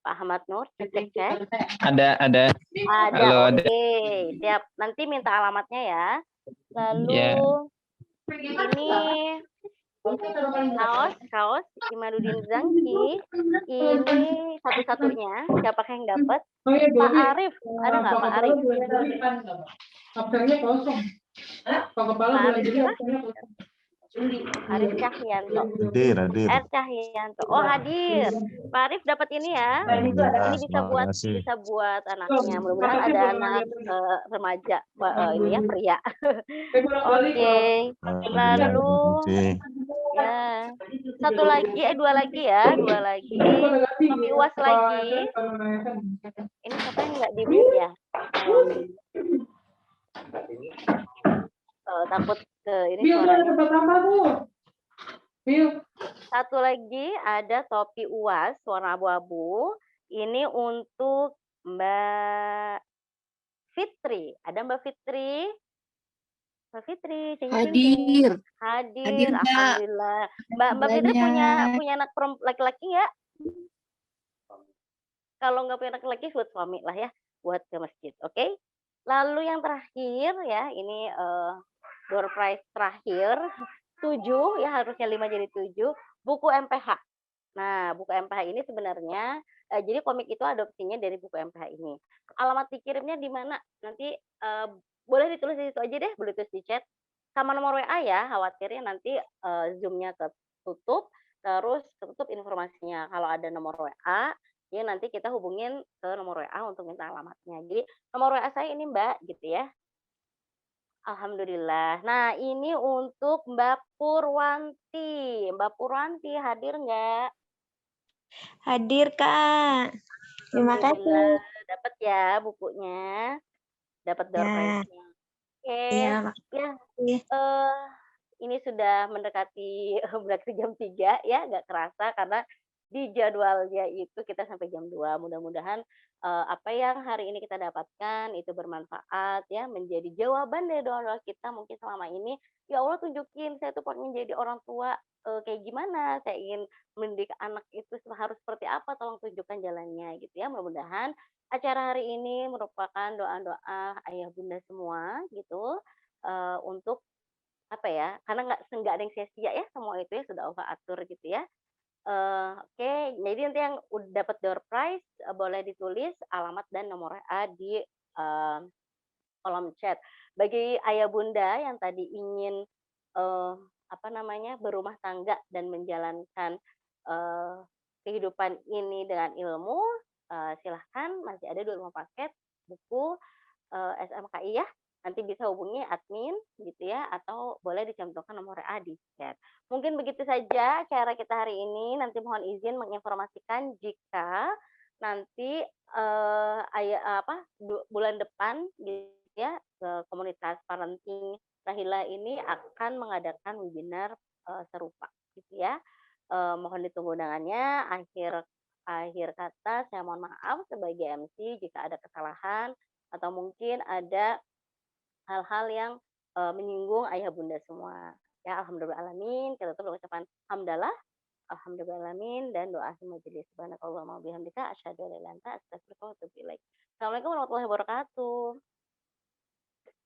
Pak Ahmad Nur, cek. Ada. Ada, Halo, ada. oke. Siap. Nanti minta alamatnya ya. Lalu Ya. ini kaos Imaduddin Zangki. Ini satu-satunya. Siapa yang dapat? Pak Arif. Ada nggak Pak Arif? Arif Cahyanto. Hadir. Cahyanto. Oh, hadir. Pak Arif dapat ini ya. Ini bisa buat anaknya. Mudah-mudahan ada anak remaja ini ya, pria. Oke. Lalu ya. Dua lagi ya. Topi UAS lagi. Ini siapa yang nggak di-mute ya? Takut ke ini suaranya. Satu lagi ada topi UAS warna abu-abu. Ini untuk Mbak Fitri. Ada Mbak Fitri? Mbak Fitri, Hadir. Hadir, alhamdulillah. Mbak Fitri punya anak laki-laki nggak? Kalau nggak punya laki-laki, buat suami lah ya, buat ke masjid, oke? Lalu yang terakhir ya, ini door prize terakhir 7 ya, harusnya 5 jadi 7, buku MPH. Nah, buku MPH ini sebenarnya jadi komik itu adopsinya dari buku MPH ini. Alamat dikirimnya di mana? Nanti boleh ditulis di situ aja deh, boleh tulis di chat. Sama nomor WA ya, khawatirnya nanti Zoom-nya ketutup, terus ketutup informasinya. Kalau ada nomor WA, ya nanti kita hubungin ke nomor WA untuk minta alamatnya. Jadi nomor WA saya ini Mbak, gitu ya. Alhamdulillah. Nah, ini untuk Mbak Purwanti. Mbak Purwanti hadir nggak? Hadir, Kak. Terima kasih. Dapat ya bukunya. Dapat door prize-nya. Oke. Iya, Ya. Ini sudah mendekati jam 3 ya, nggak kerasa karena di jadwalnya itu kita sampai jam 2. Mudah-mudahan apa yang hari ini kita dapatkan itu bermanfaat ya, menjadi jawaban dari doa-doa kita mungkin selama ini. Ya Allah, tunjukin saya tuh pengen jadi orang tua kayak gimana, saya ingin mendidik anak itu harus seperti apa, tolong tunjukkan jalannya gitu ya. Mudah-mudahan acara hari ini merupakan doa-doa ayah bunda semua gitu untuk apa ya, karena nggak ada yang sia-sia ya, semua itu ya sudah Allah atur gitu ya. Oke, jadi nanti yang udah dapat door prize boleh ditulis alamat dan nomor WA di kolom chat. Bagi ayah bunda yang tadi ingin berumah tangga dan menjalankan kehidupan ini dengan ilmu, silahkan masih ada 25 paket buku SMKI ya. nanti bisa hubungi admin gitu ya, atau boleh dicantumkan nomor WA di chat. Mungkin begitu saja cara kita hari ini. Nanti mohon izin menginformasikan jika nanti bulan depan gitu ya, komunitas parenting Rahila ini akan mengadakan webinar serupa gitu ya. Mohon ditunggu undangannya. Akhir kata saya mohon maaf sebagai MC jika ada kesalahan atau mungkin ada hal-hal yang menyinggung ayah bunda semua. Ya, alhamdulillahalamin. Kita tutup dengan ucapan hamdalah, alhamdulillahalamin, dan doa akhir majelis. Subhanakallahumma wa bihamdika asyhadu an la ilaha illa anta astaghfiruka wa atubu ilaik. Assalamualaikum warahmatullahi wabarakatuh.